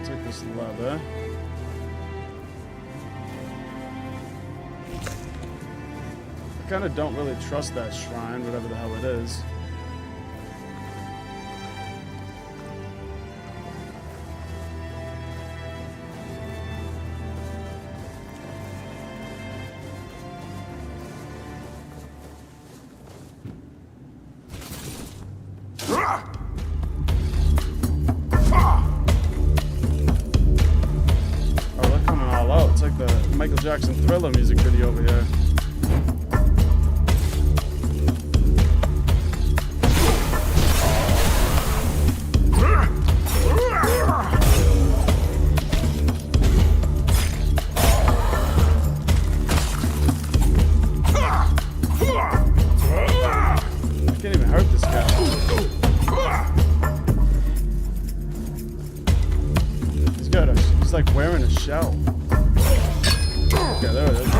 Take this leather. I kind of don't really trust that shrine, whatever the hell it is. Oh, they're coming all out. It's like the Michael Jackson Thriller music video over here. He's like wearing a shell. Okay, there it is.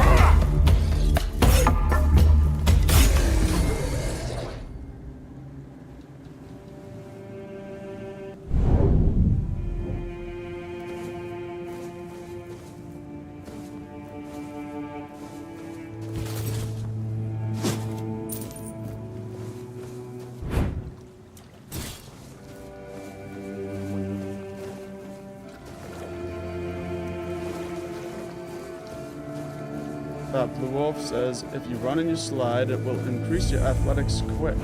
Blue Wolf says, if you run and you slide, it will increase your athletics quick.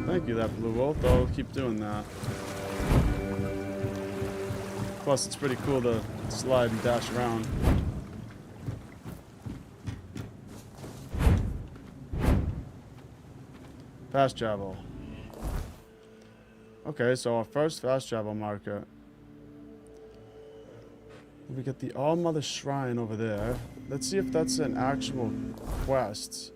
Thank you, that Blue Wolf. I'll keep doing that. Plus, it's pretty cool to slide and dash around. Fast travel. Okay, so our first fast travel marker. We get the All-Mother Shrine over there. Let's see if that's an actual quest.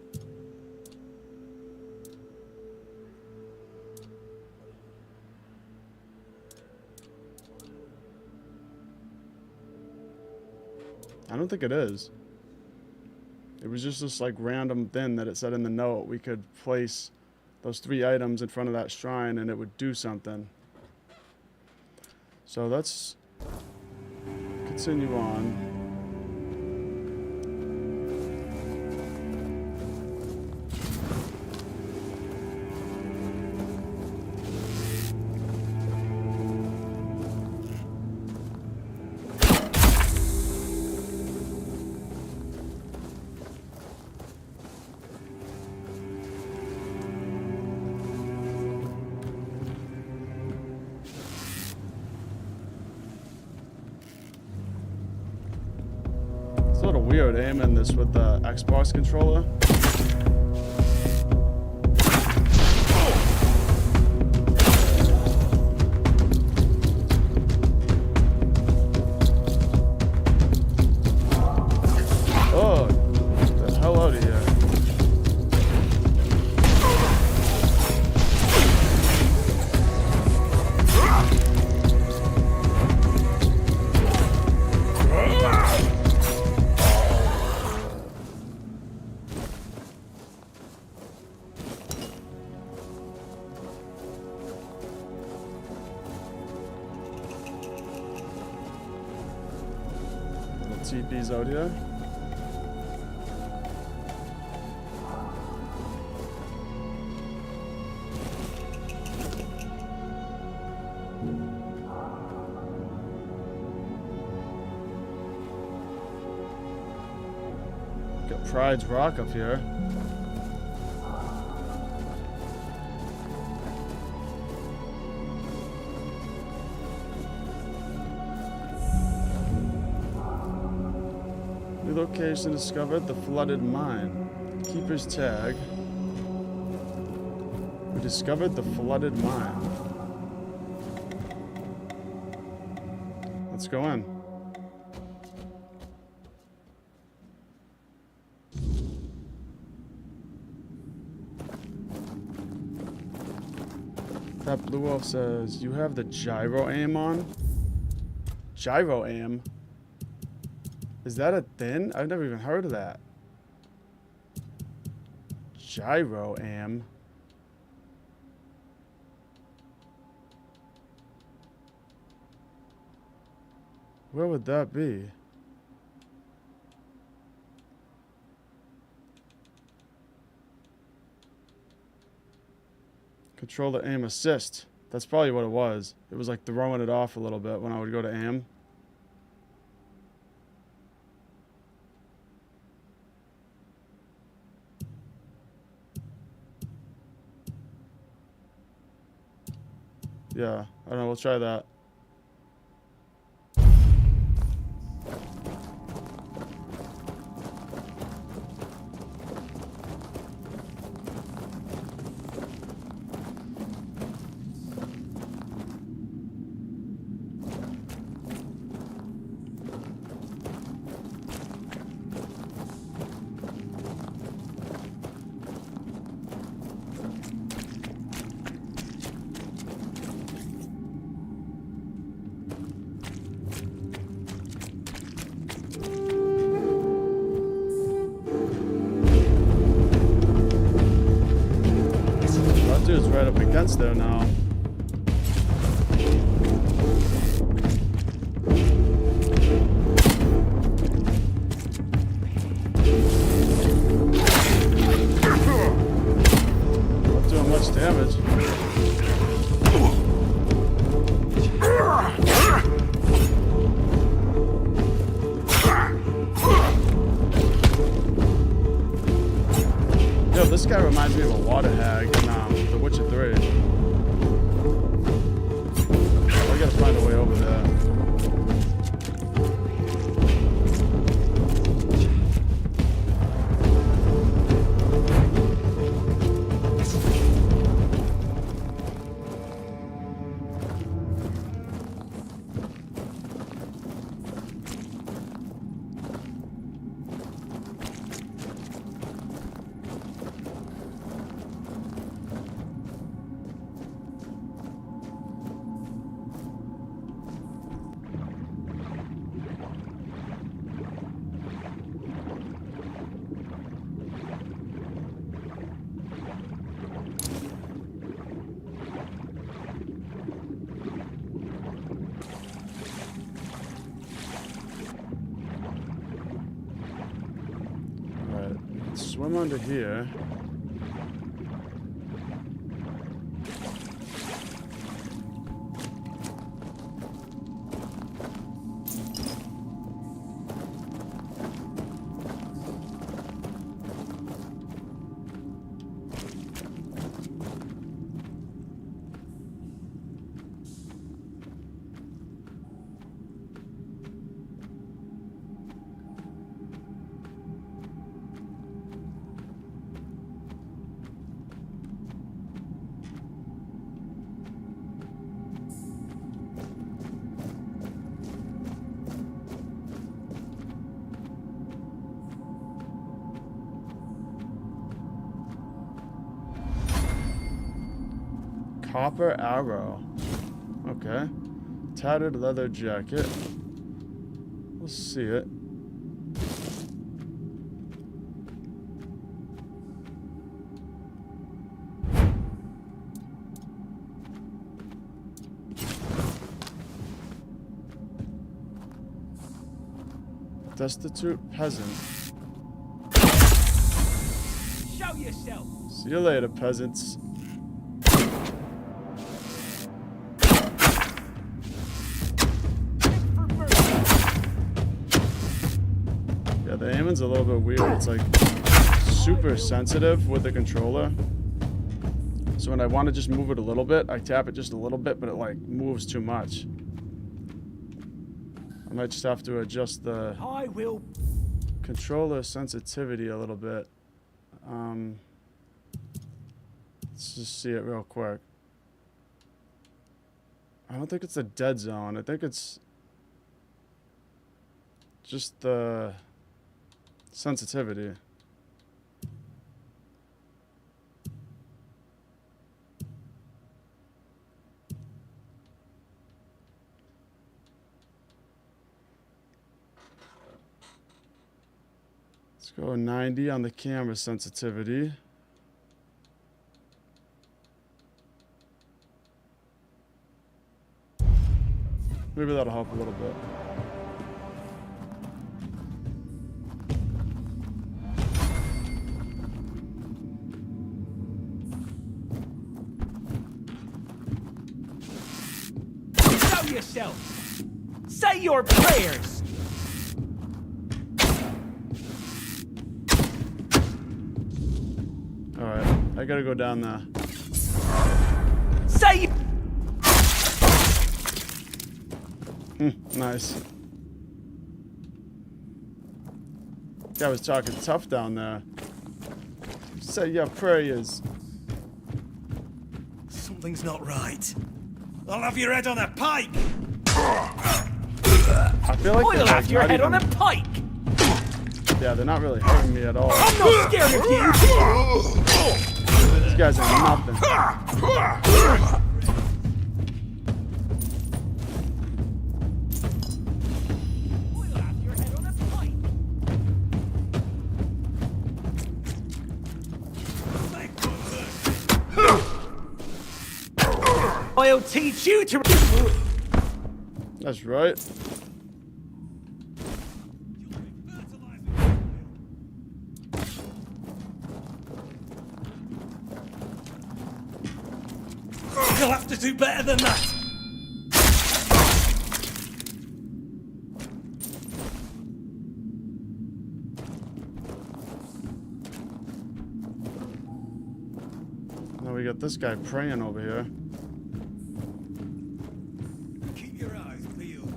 I don't think it is. It was just this like random thing that it said in the note. We could place those 3 items in front of that shrine and it would do something. So let's continue on. It's a little weird aiming this with the Xbox controller. Oh, get the hell out of here. teepees out here. Got Pride's Rock up here. New location discovered, the flooded mine. Keeper's tag. We discovered the flooded mine. Let's go in. That Blue Wolf says, you have the gyro aim on? Gyro aim? Is that a thing? I've never even heard of that. Gyro aim. Where would that be? Control the aim assist. That's probably what it was. It was like throwing it off a little bit when I would go to aim. Yeah, I don't know, we'll try that. Dude's right up against there now. Not doing much damage. Yo, this guy reminds me of a water hag in The Witcher 3. I gotta find a way over there. Swim under here. Copper arrow. Okay. Tattered leather jacket. We'll see it. Destitute peasant. Show yourself. See you later, peasants. Yeah, the aiming's a little bit weird. It's like super sensitive with the controller. So when I want to just move it a little bit, I tap it just a little bit, but it like moves too much. I might just have to adjust the controller sensitivity a little bit. Let's just see it real quick. I don't think it's a dead zone. I think it's just the sensitivity. Let's go 90 on the camera sensitivity. Maybe that'll help a little bit. Show yourself. Say your prayers. Alright, I gotta go down there. Say. Nice. Guy was talking tough down there. Say your prayers. Something's not right. I'll have your head on a pike. I feel like I'll have your head on a pike. Yeah, they're not really hurting me at all. I'm not scared of you. These guys are nothing. I'll teach you to. That's right. You'll have to do better than that. Now we got this guy praying over here. Keep your eyes peeled.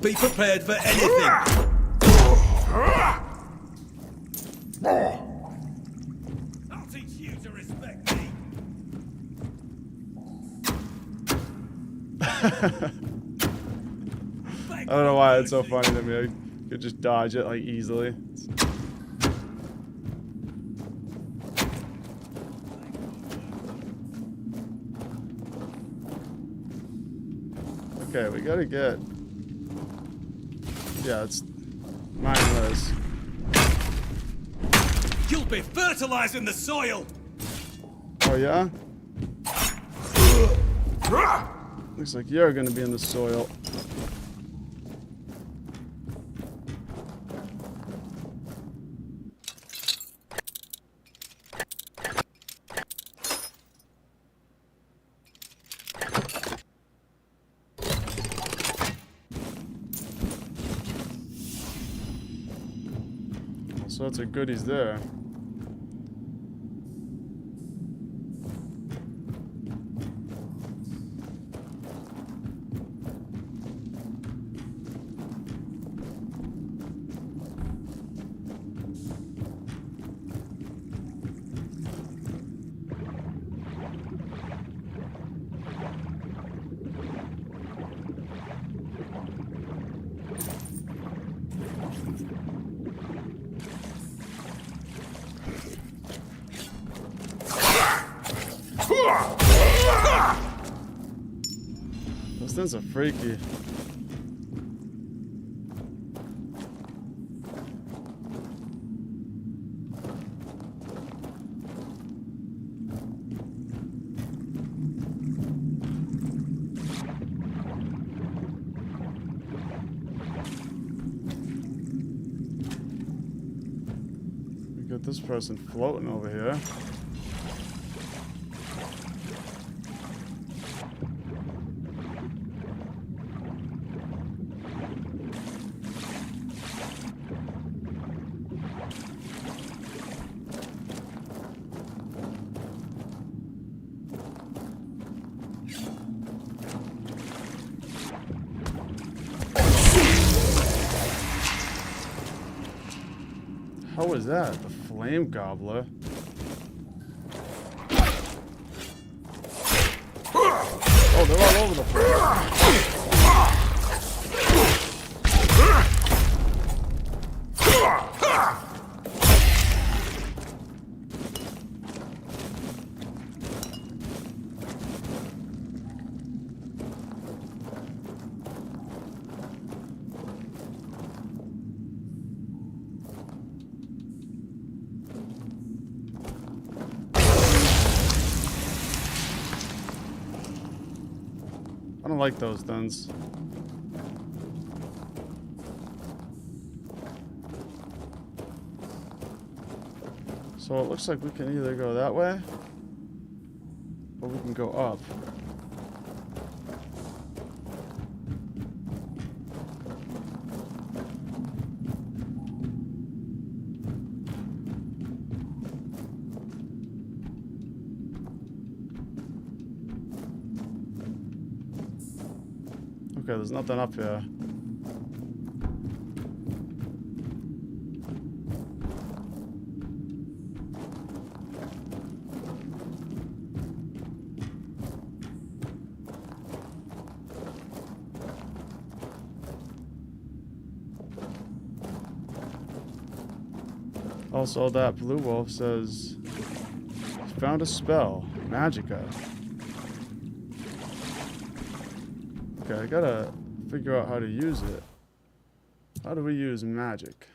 Be prepared for anything. I'll teach you to respect me. I don't know why it's so funny to me. I could just dodge it like easily. Okay, we gotta get. Yeah, it's mindless. You'll be fertilizing the soil. Oh yeah? Looks like you're gonna be in the soil. So lots of goodies there. Those things are freaky. Got this person floating over here. How was that? The flame gobbler. Oh, they're all over the place. I don't like those guns. So it looks like we can either go that way or we can go up. Okay, there's nothing up here. Also, that blue wolf says, found a spell, Magica. Okay, I gotta figure out how to use it. How do we use magic?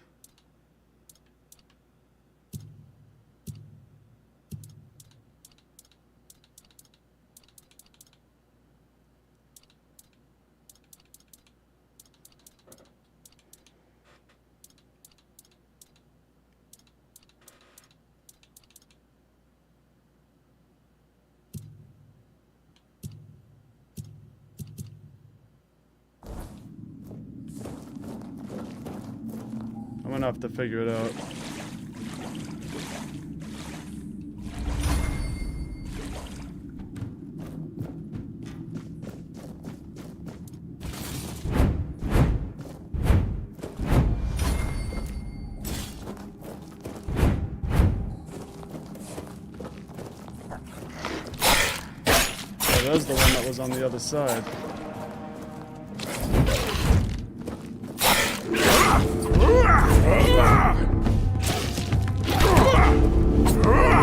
I'm gonna have to figure it out. Oh, there's the one that was on the other side.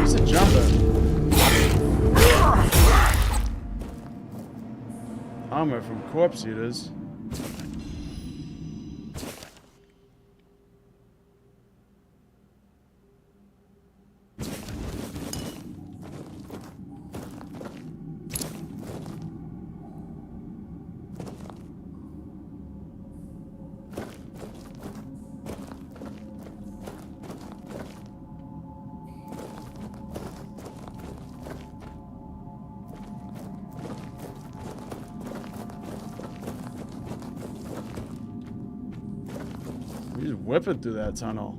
He's a jumper. Armor from corpse eaters. He's whipping through that tunnel.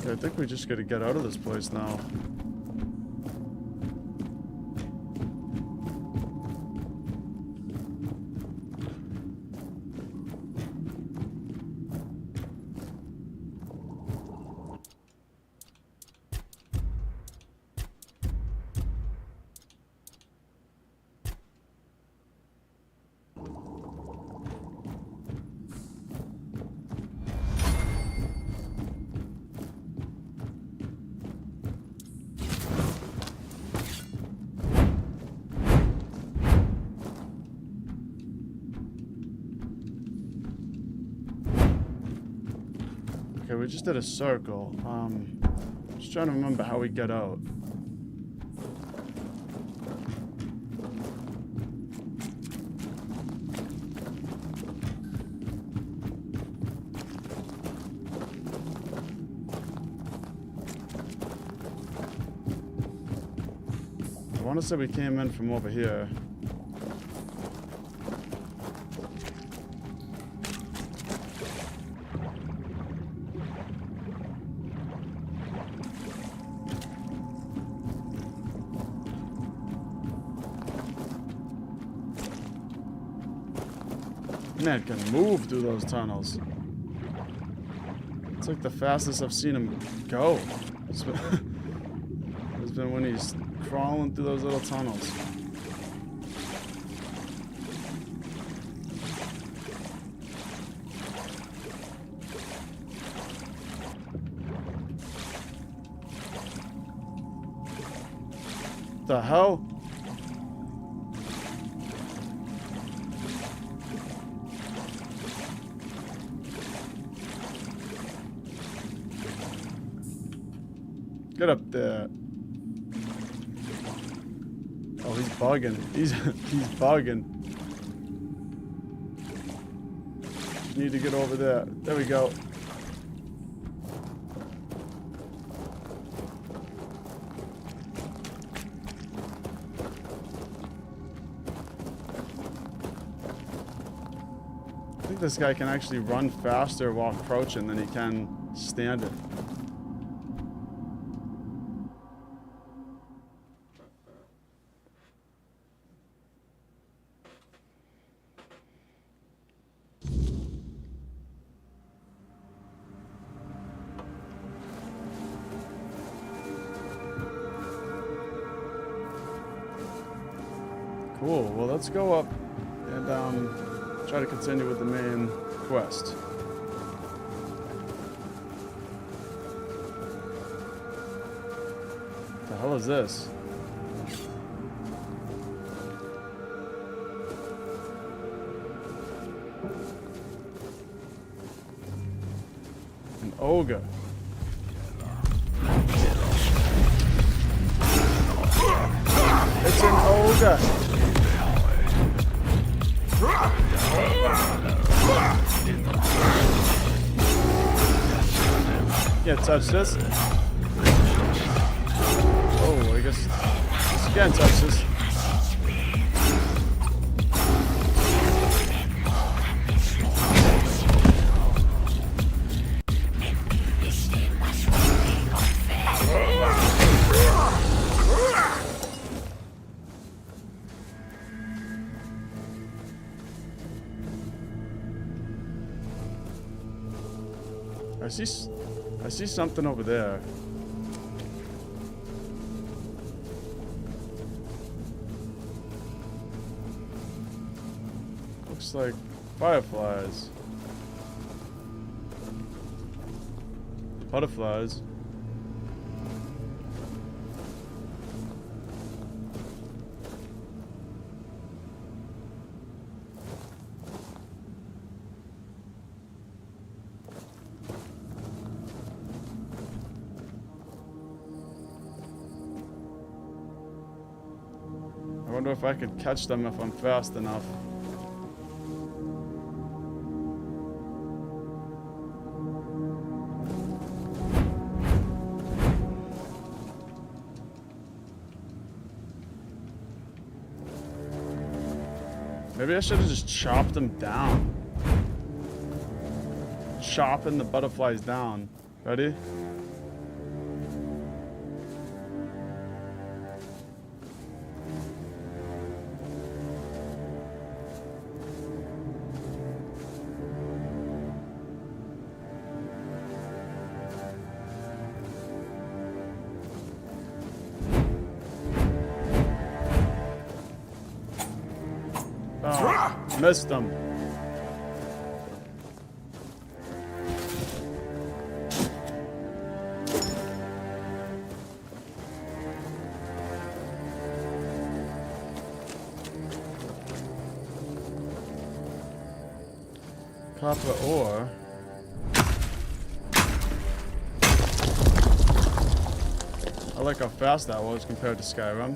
I think we just gotta get out of this place now. Okay, we just did a circle. Just trying to remember how we get out. I want to say we came in from over here. Man can move through those tunnels. It's like the fastest I've seen him go. It's been when he's crawling through those little tunnels. The hell? Get up there. Oh, he's bugging. He's bugging. Need to get over there. There we go. I think this guy can actually run faster while crouching than he can standing. Cool. Well, let's go up and try to continue with the main quest. What the hell is this? An ogre. It's an ogre. Can't touch this. Oh, I guess you can't touch this. I see something over there. Looks like fireflies. Butterflies. I wonder if I could catch them if I'm fast enough. Maybe I should have just chopped them down. Chopping the butterflies down. Ready? Missed them. Copper ore. I like how fast that was compared to Skyrim.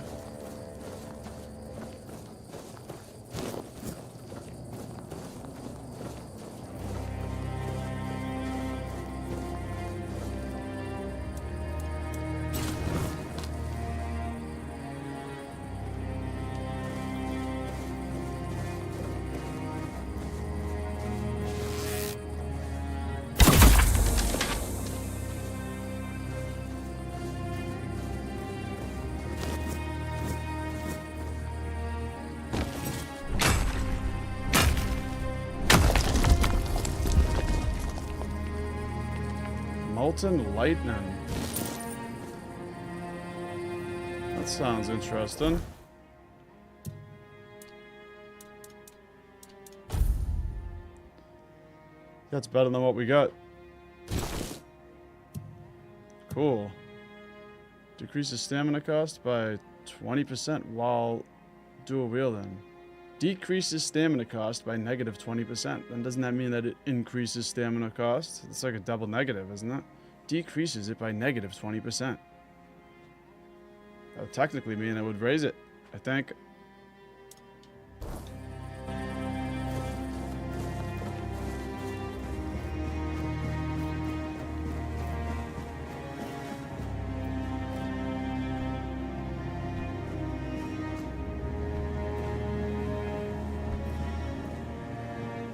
Molten lightning. That sounds interesting. That's better than what we got. Cool. Decreases stamina cost by 20% while dual wielding. Decreases stamina cost by negative 20%. Then doesn't that mean that it increases stamina cost? It's like a double negative, isn't it? Decreases it by negative 20%. That would technically mean it would raise it, I think.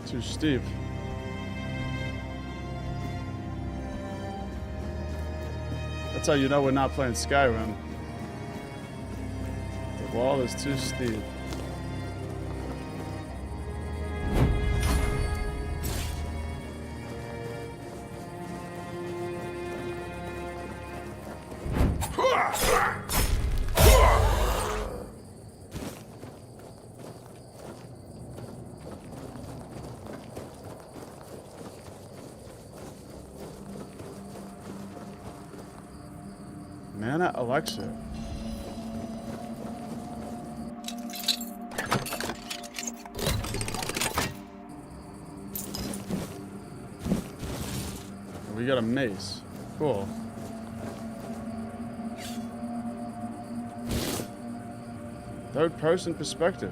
Too steep. That's how you know we're not playing Skyrim. The wall is too steep. Mana elixir. We got a mace. Cool. Third-person perspective.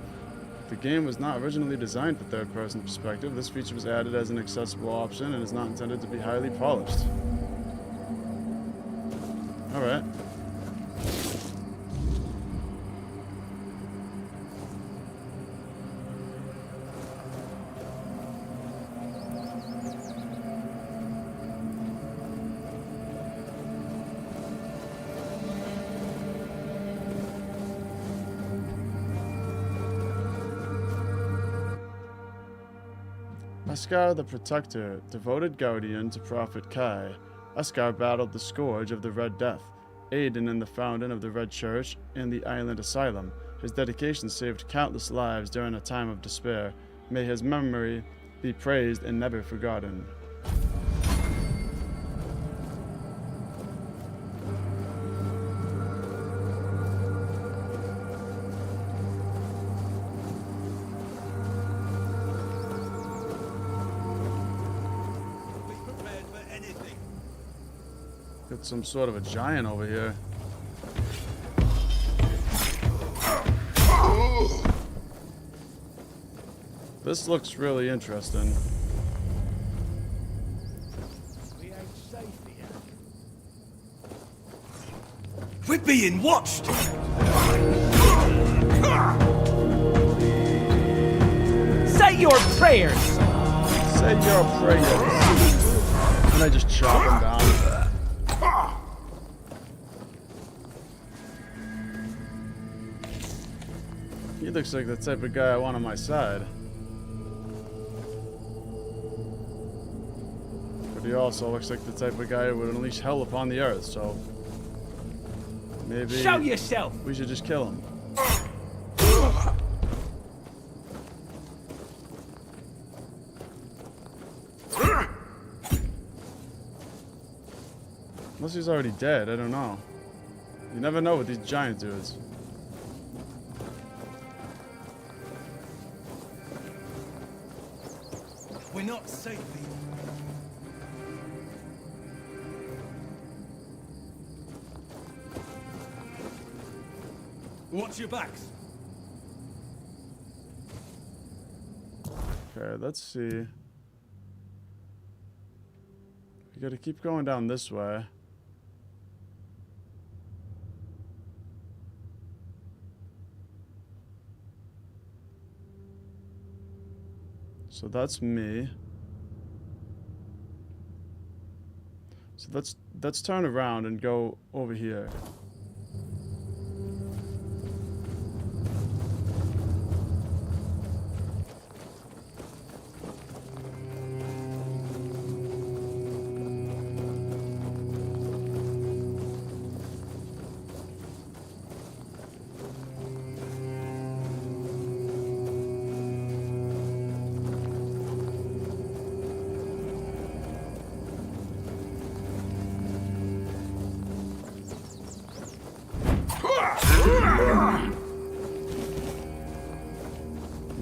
The game was not originally designed for third-person perspective. This feature was added as an accessible option and is not intended to be highly polished. Alright. Askar the Protector, devoted guardian to Prophet Kai, Askar battled the scourge of the Red Death, aiding in the founding of the Red Church and the Island Asylum. His dedication saved countless lives during a time of despair. May his memory be praised and never forgotten. Got some sort of a giant over here. This looks really interesting. We ain't safe here. We're being watched! Say your prayers! Say your prayers. And I just chop him down. He looks like the type of guy I want on my side. But he also looks like the type of guy who would unleash hell upon the earth, so maybe Show yourself! we should just kill him. Unless he's already dead, I don't know. You never know with these giant dudes. We're not safe here. Watch your backs. Okay, let's see. We gotta keep going down this way. So that's me. So let's turn around and go over here.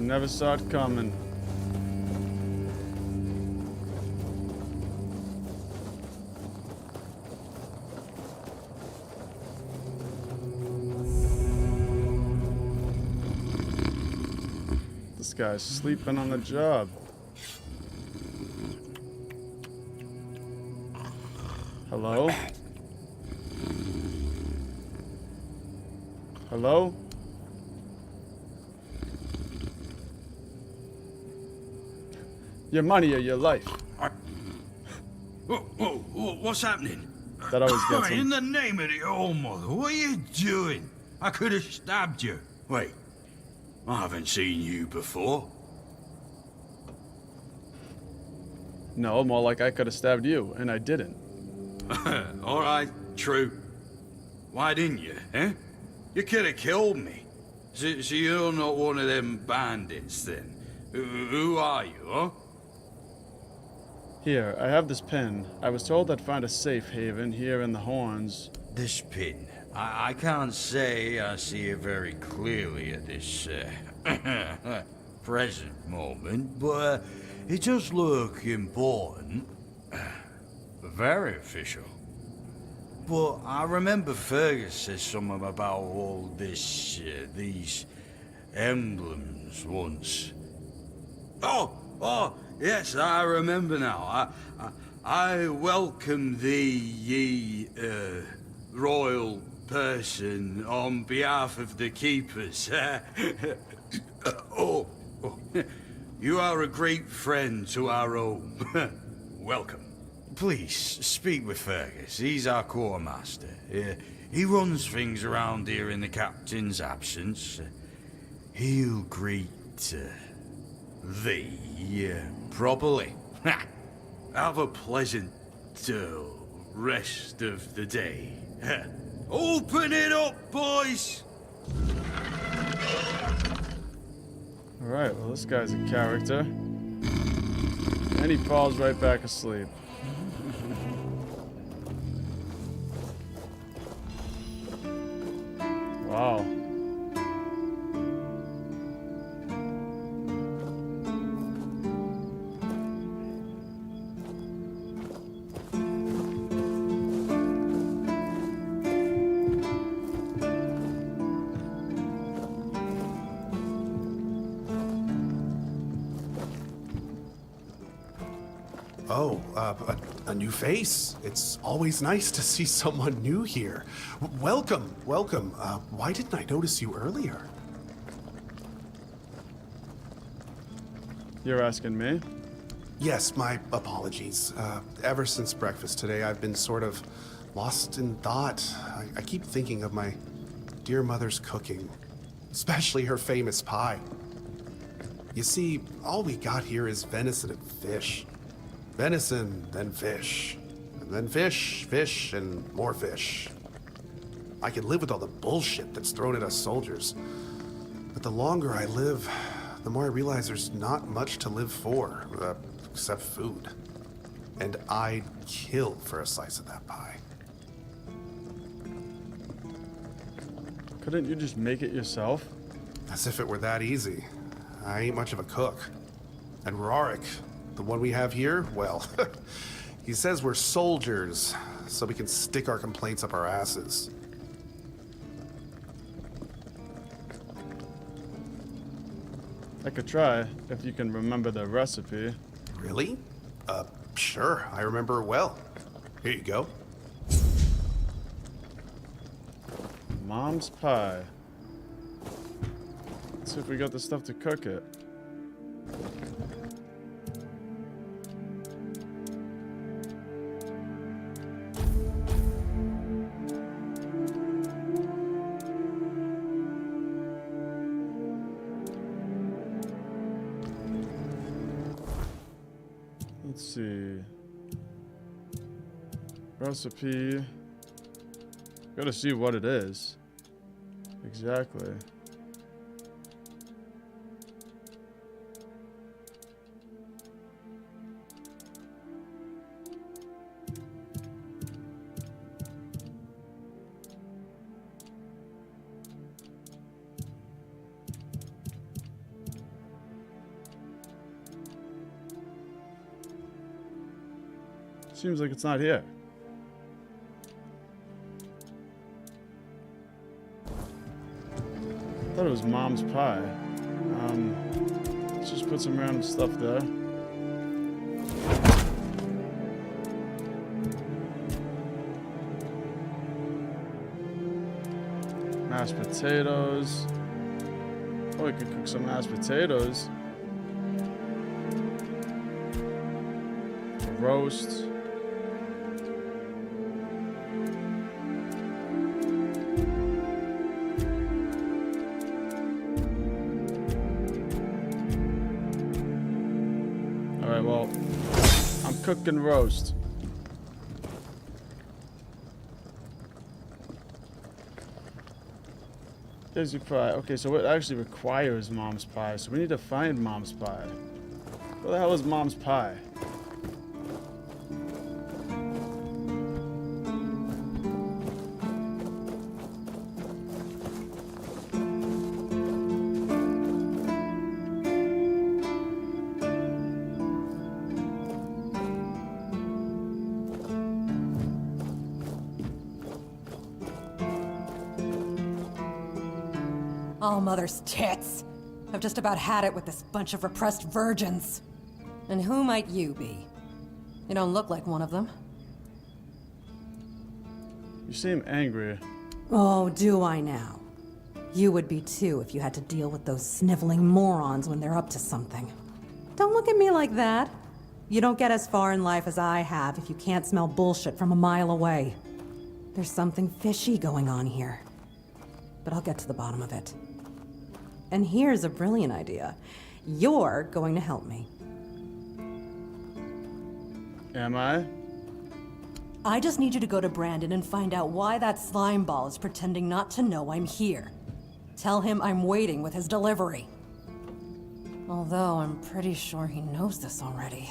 Never saw it coming. This guy's sleeping on the job. Hello? Hello? Your money or your life. What's happening? That always gets In him. the name of the old mother, what are you doing? I could have stabbed you. Wait, I haven't seen you before. No, more like I could have stabbed you, and I didn't. All right, true. Why didn't you, eh? You could have killed me. So you're not one of them bandits, then? Who are you, huh? Here, I have this pin. I was told I'd find a safe haven here in the Horns. This pin. I can't say I see it very clearly at this present moment, but it does look important. Very official. But I remember Fergus said something about all this, these emblems once. Oh, yes, I remember now. I welcome thee, ye, royal person, on behalf of the keepers. You are a great friend to our home. Welcome. Please, speak with Fergus. He's our quartermaster. He runs things around here in the captain's absence. He'll greet thee properly. Have a pleasant rest of the day. Open it up, boys! Alright, well this guy's a character. And he falls right back asleep. Wow. Oh, a new face. It's always nice to see someone new here. Welcome, welcome. Why didn't I notice you earlier? You're asking me? Yes, my apologies. Ever since breakfast today, I've been sort of lost in thought. I keep thinking of my dear mother's cooking, especially her famous pie. You see, all we got here is venison and fish. Venison, then fish. And then fish, fish, and more fish. I can live with all the bullshit that's thrown at us soldiers. But the longer I live, the more I realize there's not much to live for, except food. And I'd kill for a slice of that pie. Couldn't you just make it yourself? As if it were that easy. I ain't much of a cook. And Rorik, the one we have here, well, he says we're soldiers, so we can stick our complaints up our asses. I could try, if you can remember the recipe. Really? Sure. I remember it well. Here you go. Mom's pie. Let's see if we got the stuff to cook it. Let's see. Recipe. Gotta see what it is. Exactly. Seems like it's not here. I thought it was Mom's pie. Let's just put some random stuff there. Mashed potatoes. Oh, we could cook some mashed potatoes. Roast. Alright, well, I'm cooking roast. Daisy pie. Okay, so it actually requires Mom's pie, so we need to find Mom's pie. Where the hell is Mom's pie? All mother's tits. I've just about had it with this bunch of repressed virgins. And who might you be? You don't look like one of them. You seem angry. Oh, do I now? You would be too if you had to deal with those sniveling morons when they're up to something. Don't look at me like that. You don't get as far in life as I have if you can't smell bullshit from a mile away. There's something fishy going on here. But I'll get to the bottom of it. And here's a brilliant idea. You're going to help me. Am I? I just need you to go to Brandon and find out why that slime ball is pretending not to know I'm here. Tell him I'm waiting with his delivery. Although I'm pretty sure he knows this already.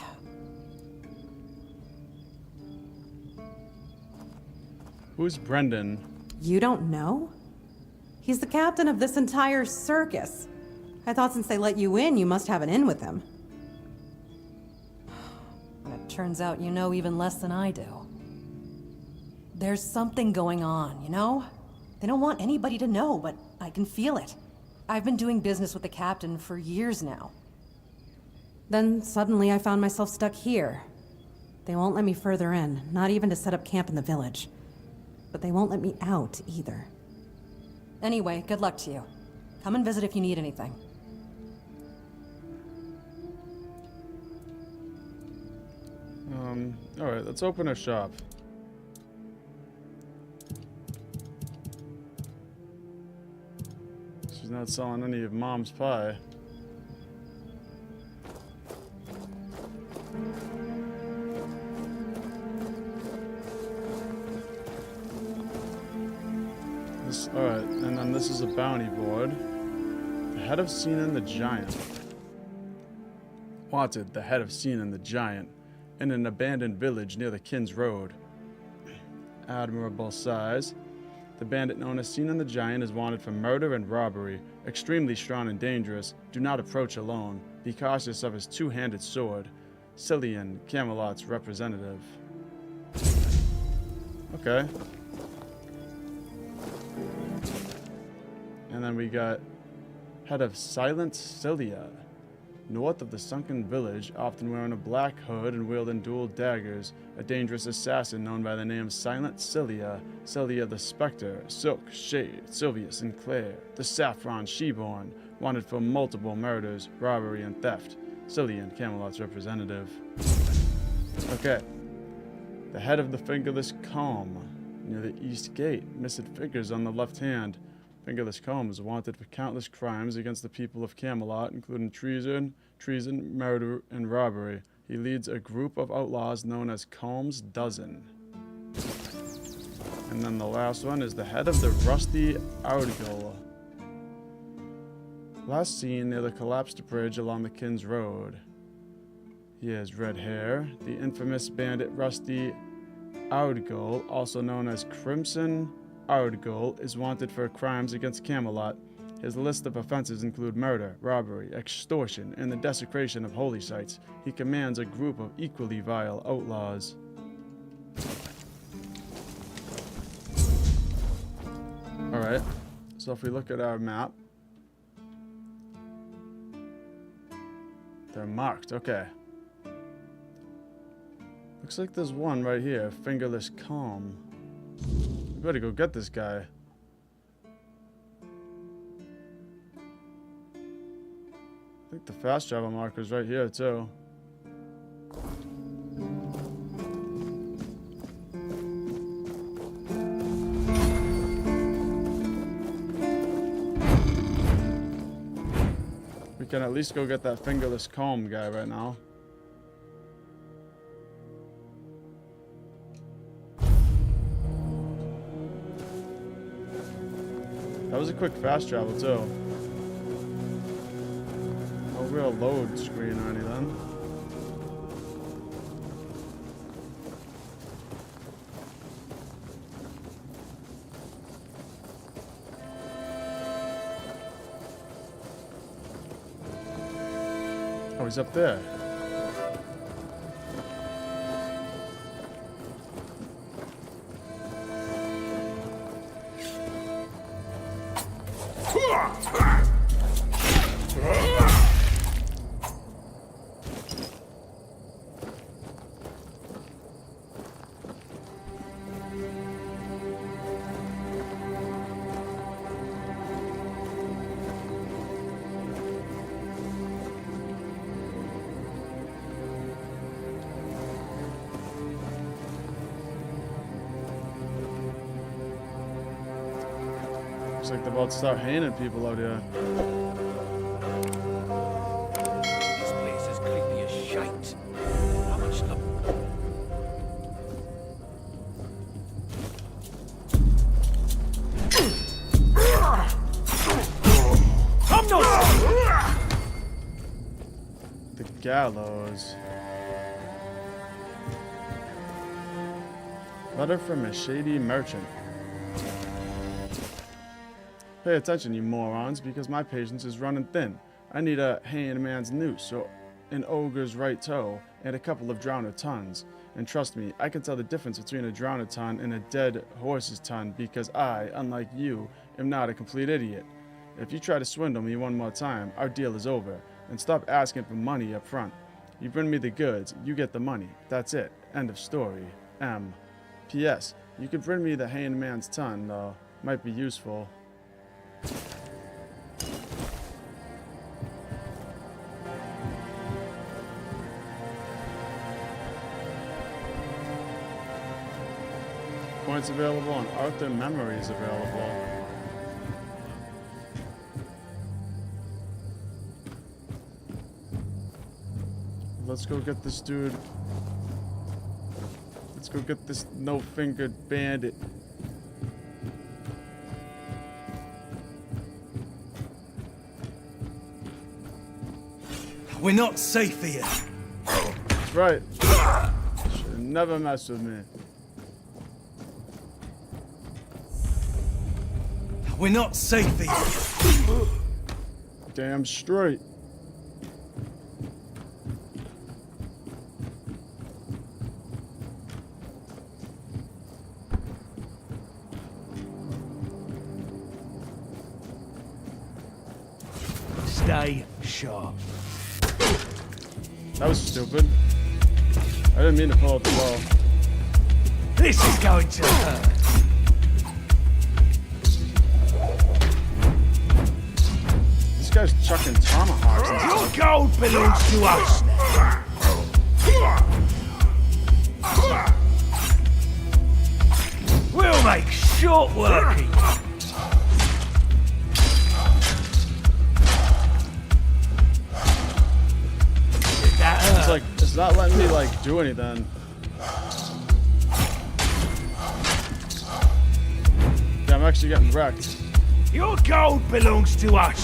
Who's Brendan? You don't know? He's the captain of this entire circus. I thought since they let you in, you must have an in with him. And it turns out you know even less than I do. There's something going on, you know? They don't want anybody to know, but I can feel it. I've been doing business with the captain for years now. Then suddenly I found myself stuck here. They won't let me further in, not even to set up camp in the village. But they won't let me out either. Anyway, good luck to you. Come and visit if you need anything. Alright, let's open a shop. She's not selling any of Mom's pie. Alright, and then this is a bounty board. The head of Sinan the Giant. Wanted, the head of Sinan the Giant, in an abandoned village near the Kins Road. Admirable size. The bandit known as Sinan the Giant is wanted for murder and robbery. Extremely strong and dangerous. Do not approach alone. Be cautious of his two-handed sword. Cillian, Camelot's representative. Okay. And then we got head of Silent Cilia. North of the sunken village, often wearing a black hood and wielding dual daggers, a dangerous assassin known by the name Silent Cilia, Cilia the Spectre, Silk, Shade, Sylvia Sinclair, the Saffron Sheborn, wanted for multiple murders, robbery, and theft. Cilia and Camelot's representative. Okay. The head of the Fingerless Comb, near the East Gate, missing fingers on the left hand. Fingerless Comb is wanted for countless crimes against the people of Camelot, including treason, murder, and robbery. He leads a group of outlaws known as Comb's Dozen. And then the last one is the head of the Rusty Ardgul. Last seen near the collapsed bridge along the Kins Road. He has red hair. The infamous bandit Rusty Ardgul, also known as Crimson Ardgul, is wanted for crimes against Camelot. His list of offenses include murder, robbery, extortion, and the desecration of holy sites. He commands a group of equally vile outlaws. Alright, so if we look at our map, they're marked, okay. Looks like there's one right here, Fingerless Comb. We better go get this guy. I think the fast travel marker's right here too. We can at least go get that Fingerless Comb guy right now. That was a quick fast travel too. No real load screen or anything. Oh, he's up there. Looks like they're about to start hanging people out here. This place is creepy as shite. How much love? Come no! The gallows. Letter from a shady merchant. Pay attention, you morons, because my patience is running thin. I need a hanged man's noose, or an ogre's right toe, and a couple of drowned tons. And trust me, I can tell the difference between a drowned ton and a dead horse's ton, because I, unlike you, am not a complete idiot. If you try to swindle me one more time, our deal is over. And stop asking for money up front. You bring me the goods, you get the money. That's it. End of story. M. P.S. You could bring me the hanged man's ton, though. Might be useful. Points available and Arthur memories available. Let's go get this dude. Let's go get this no-fingered bandit. We're not safe here. That's right. Should never mess with me. We're not safe here. Damn straight. Stay sharp. That was stupid. I didn't mean to pull out the bow. This is going to hurt. This guy's chucking tomahawks and Your stuff. gold belongs to us now. We'll make short work of you. Did that hurt? It's like, it's not letting me, like, do anything. Yeah, I'm actually getting wrecked. Your gold belongs to us.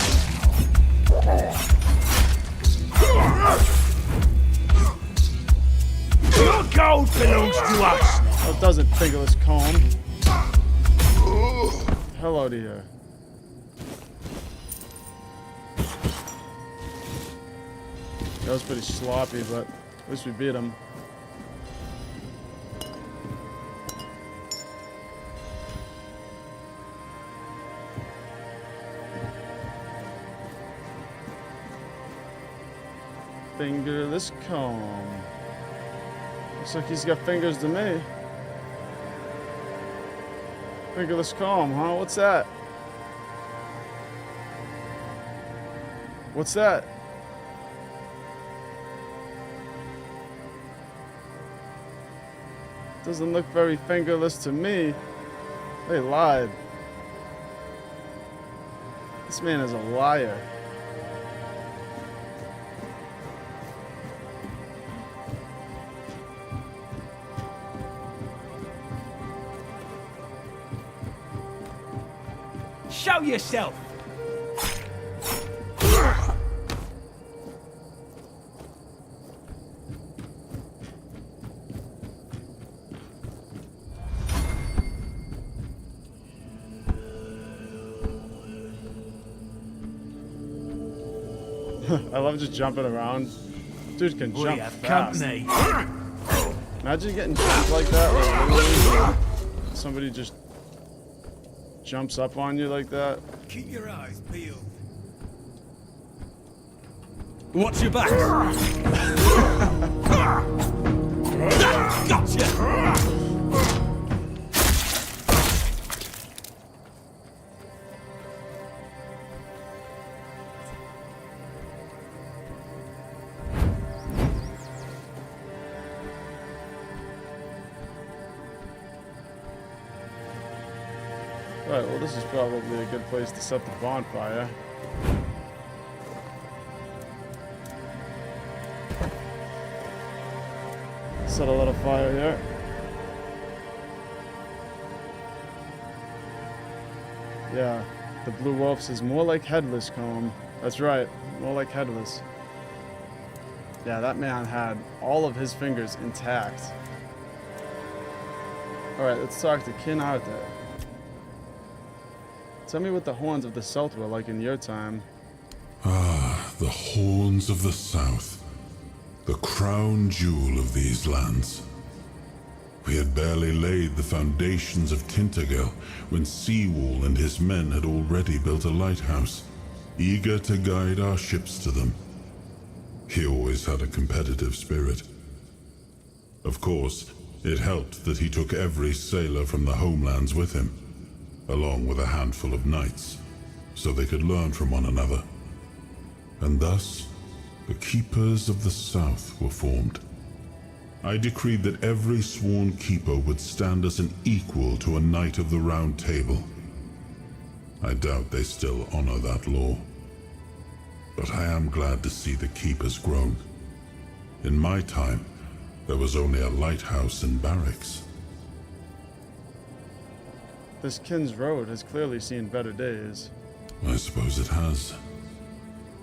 Your gold belongs to us. Oh, it doesn't, fingerless comb. Hell out of here. That was pretty sloppy, but at least we beat him. Fingerless comb. Looks like he's got fingers to me. Fingerless comb, huh? What's that? What's that? Doesn't look very fingerless to me. They lied. This man is a liar. Show yourself. I love just jumping around. Dude can We jump have fast. company. Imagine getting jumped like that. Like literally, somebody just jumps up on you like that. Keep your eyes peeled. Watch your back. Gotcha. Alright, well this is probably a good place to set the bonfire. Set a little fire here. Yeah, the Blue Wolf says more like headless comb. That's right, more like headless. Yeah, that man had all of his fingers intact. Alright, let's talk to King Arthur. Tell me what the horns of the South were like in your time. Ah, the horns of the South. The crown jewel of these lands. We had barely laid the foundations of Tainted Grail when Seawall and his men had already built a lighthouse, eager to guide our ships to them. He always had a competitive spirit. Of course, it helped that he took every sailor from the homelands with him, along with a handful of knights, so they could learn from one another. And thus, the Keepers of the South were formed. I decreed that every sworn keeper would stand as an equal to a Knight of the Round Table. I doubt they still honor that law. But I am glad to see the keepers grown. In my time, there was only a lighthouse and barracks. This Kin's Road has clearly seen better days. I suppose it has.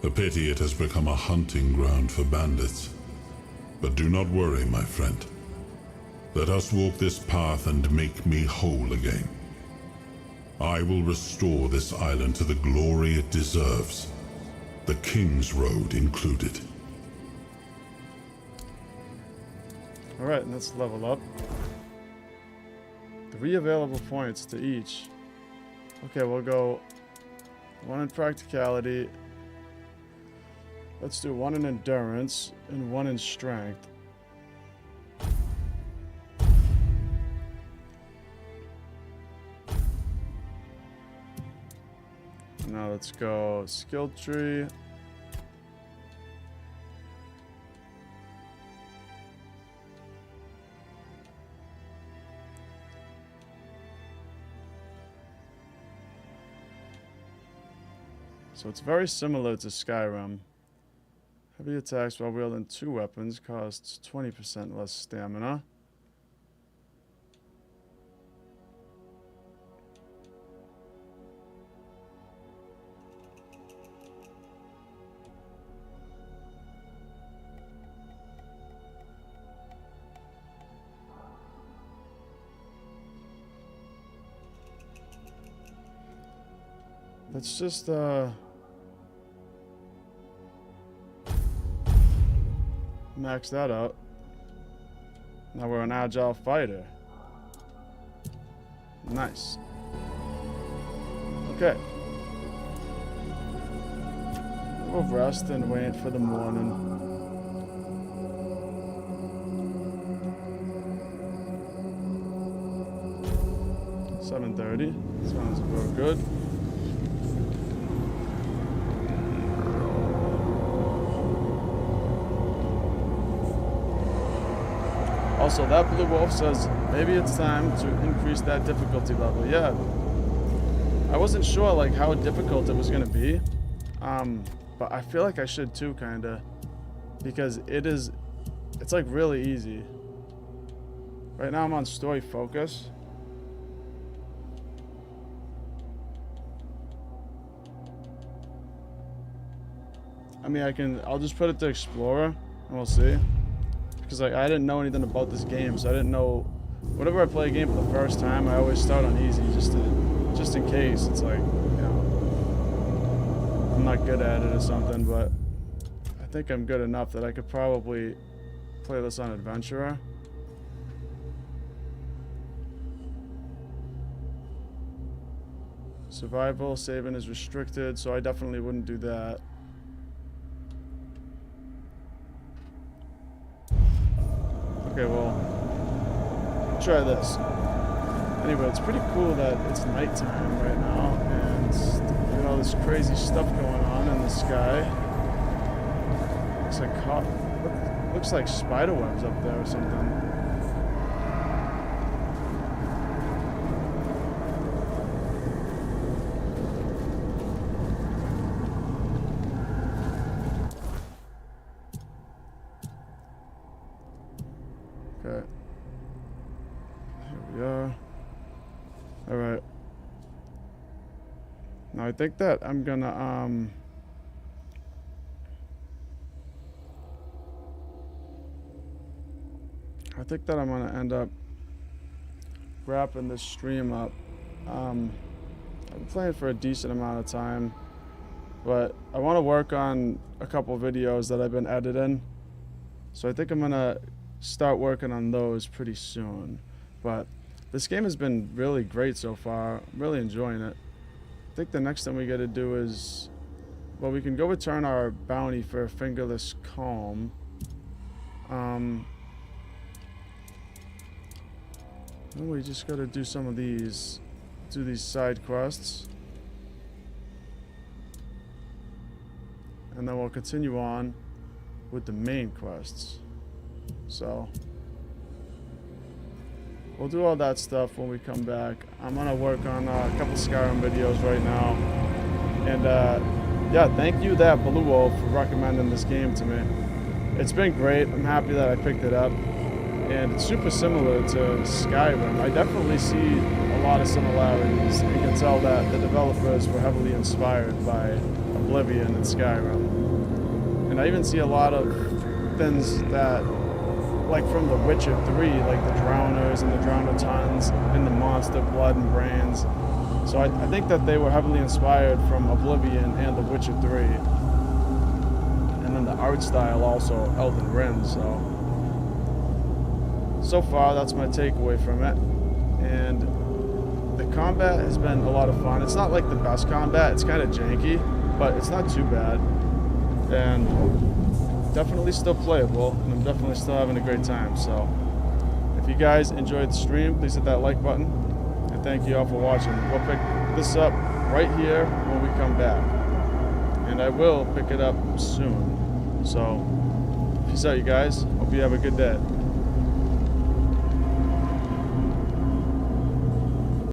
A pity it has become a hunting ground for bandits. But do not worry, my friend. Let us walk this path and make me whole again. I will restore this island to the glory it deserves, the King's Road included. Alright, let's level up. 3 available points to each. Okay, we'll go 1 in practicality, Let's do 1 in endurance and 1 in strength. Now let's go skill tree. So it's very similar to Skyrim. Heavy attacks while wielding 2 weapons costs 20% less stamina. Let's just max that out. Now we're an agile fighter. Nice. Okay. We'll rest and wait for the morning. $7:30. Sounds real good. Also, that blue wolf says maybe it's time to increase that difficulty level. Yeah, I wasn't sure like how difficult it was gonna be, but I feel like I should too, kinda, because it's like really easy. Right now I'm on story focus. I mean, I'll just put it to explorer and we'll see. Because like I didn't know anything about this game, so I didn't know. Whenever I play a game for the first time, I always start on easy, just in case. It's like, you know, I'm not good at it or something, but I think I'm good enough that I could probably play this on adventurer. Survival saving is restricted, so I definitely wouldn't do that. Okay, well, try this. Anyway, it's pretty cool that it's nighttime right now, and you know, this crazy stuff going on in the sky. Looks like spider webs up there or something. Okay. Here we are. Alright. Now I think that I'm gonna end up wrapping this stream up. I've been playing for a decent amount of time, but I want to work on a couple videos that I've been editing. So I think I'm gonna start working on those pretty soon. But this game has been really great so far. I'm really enjoying it. I think the next thing we gotta do is, well, we can go return our bounty for Fingerless Calm. Then we just gotta do some of these, do these side quests. And then we'll continue on with the main quests. So we'll do all that stuff when we come back. I'm gonna work on a couple Skyrim videos right now. And yeah, thank you, that Blue Wolf, for recommending this game to me. It's been great. I'm happy that I picked it up. And it's super similar to Skyrim. I definitely see a lot of similarities. You can tell that the developers were heavily inspired by Oblivion and Skyrim. And I even see a lot of things that, like from The Witcher 3, like the Drowners and the Drownatons and the monster blood and brains. So I think that they were heavily inspired from Oblivion and The Witcher 3. And then the art style also, Elden Ring, so far, that's my takeaway from it. And the combat has been a lot of fun. It's not like the best combat. It's kind of janky, but it's not too bad. and definitely still playable, and I'm definitely still having a great time. So if you guys enjoyed the stream, please hit that like button, and thank you all for watching. We'll pick this up right here when we come back, and I will pick it up soon. So peace out, you guys. Hope you have a good day.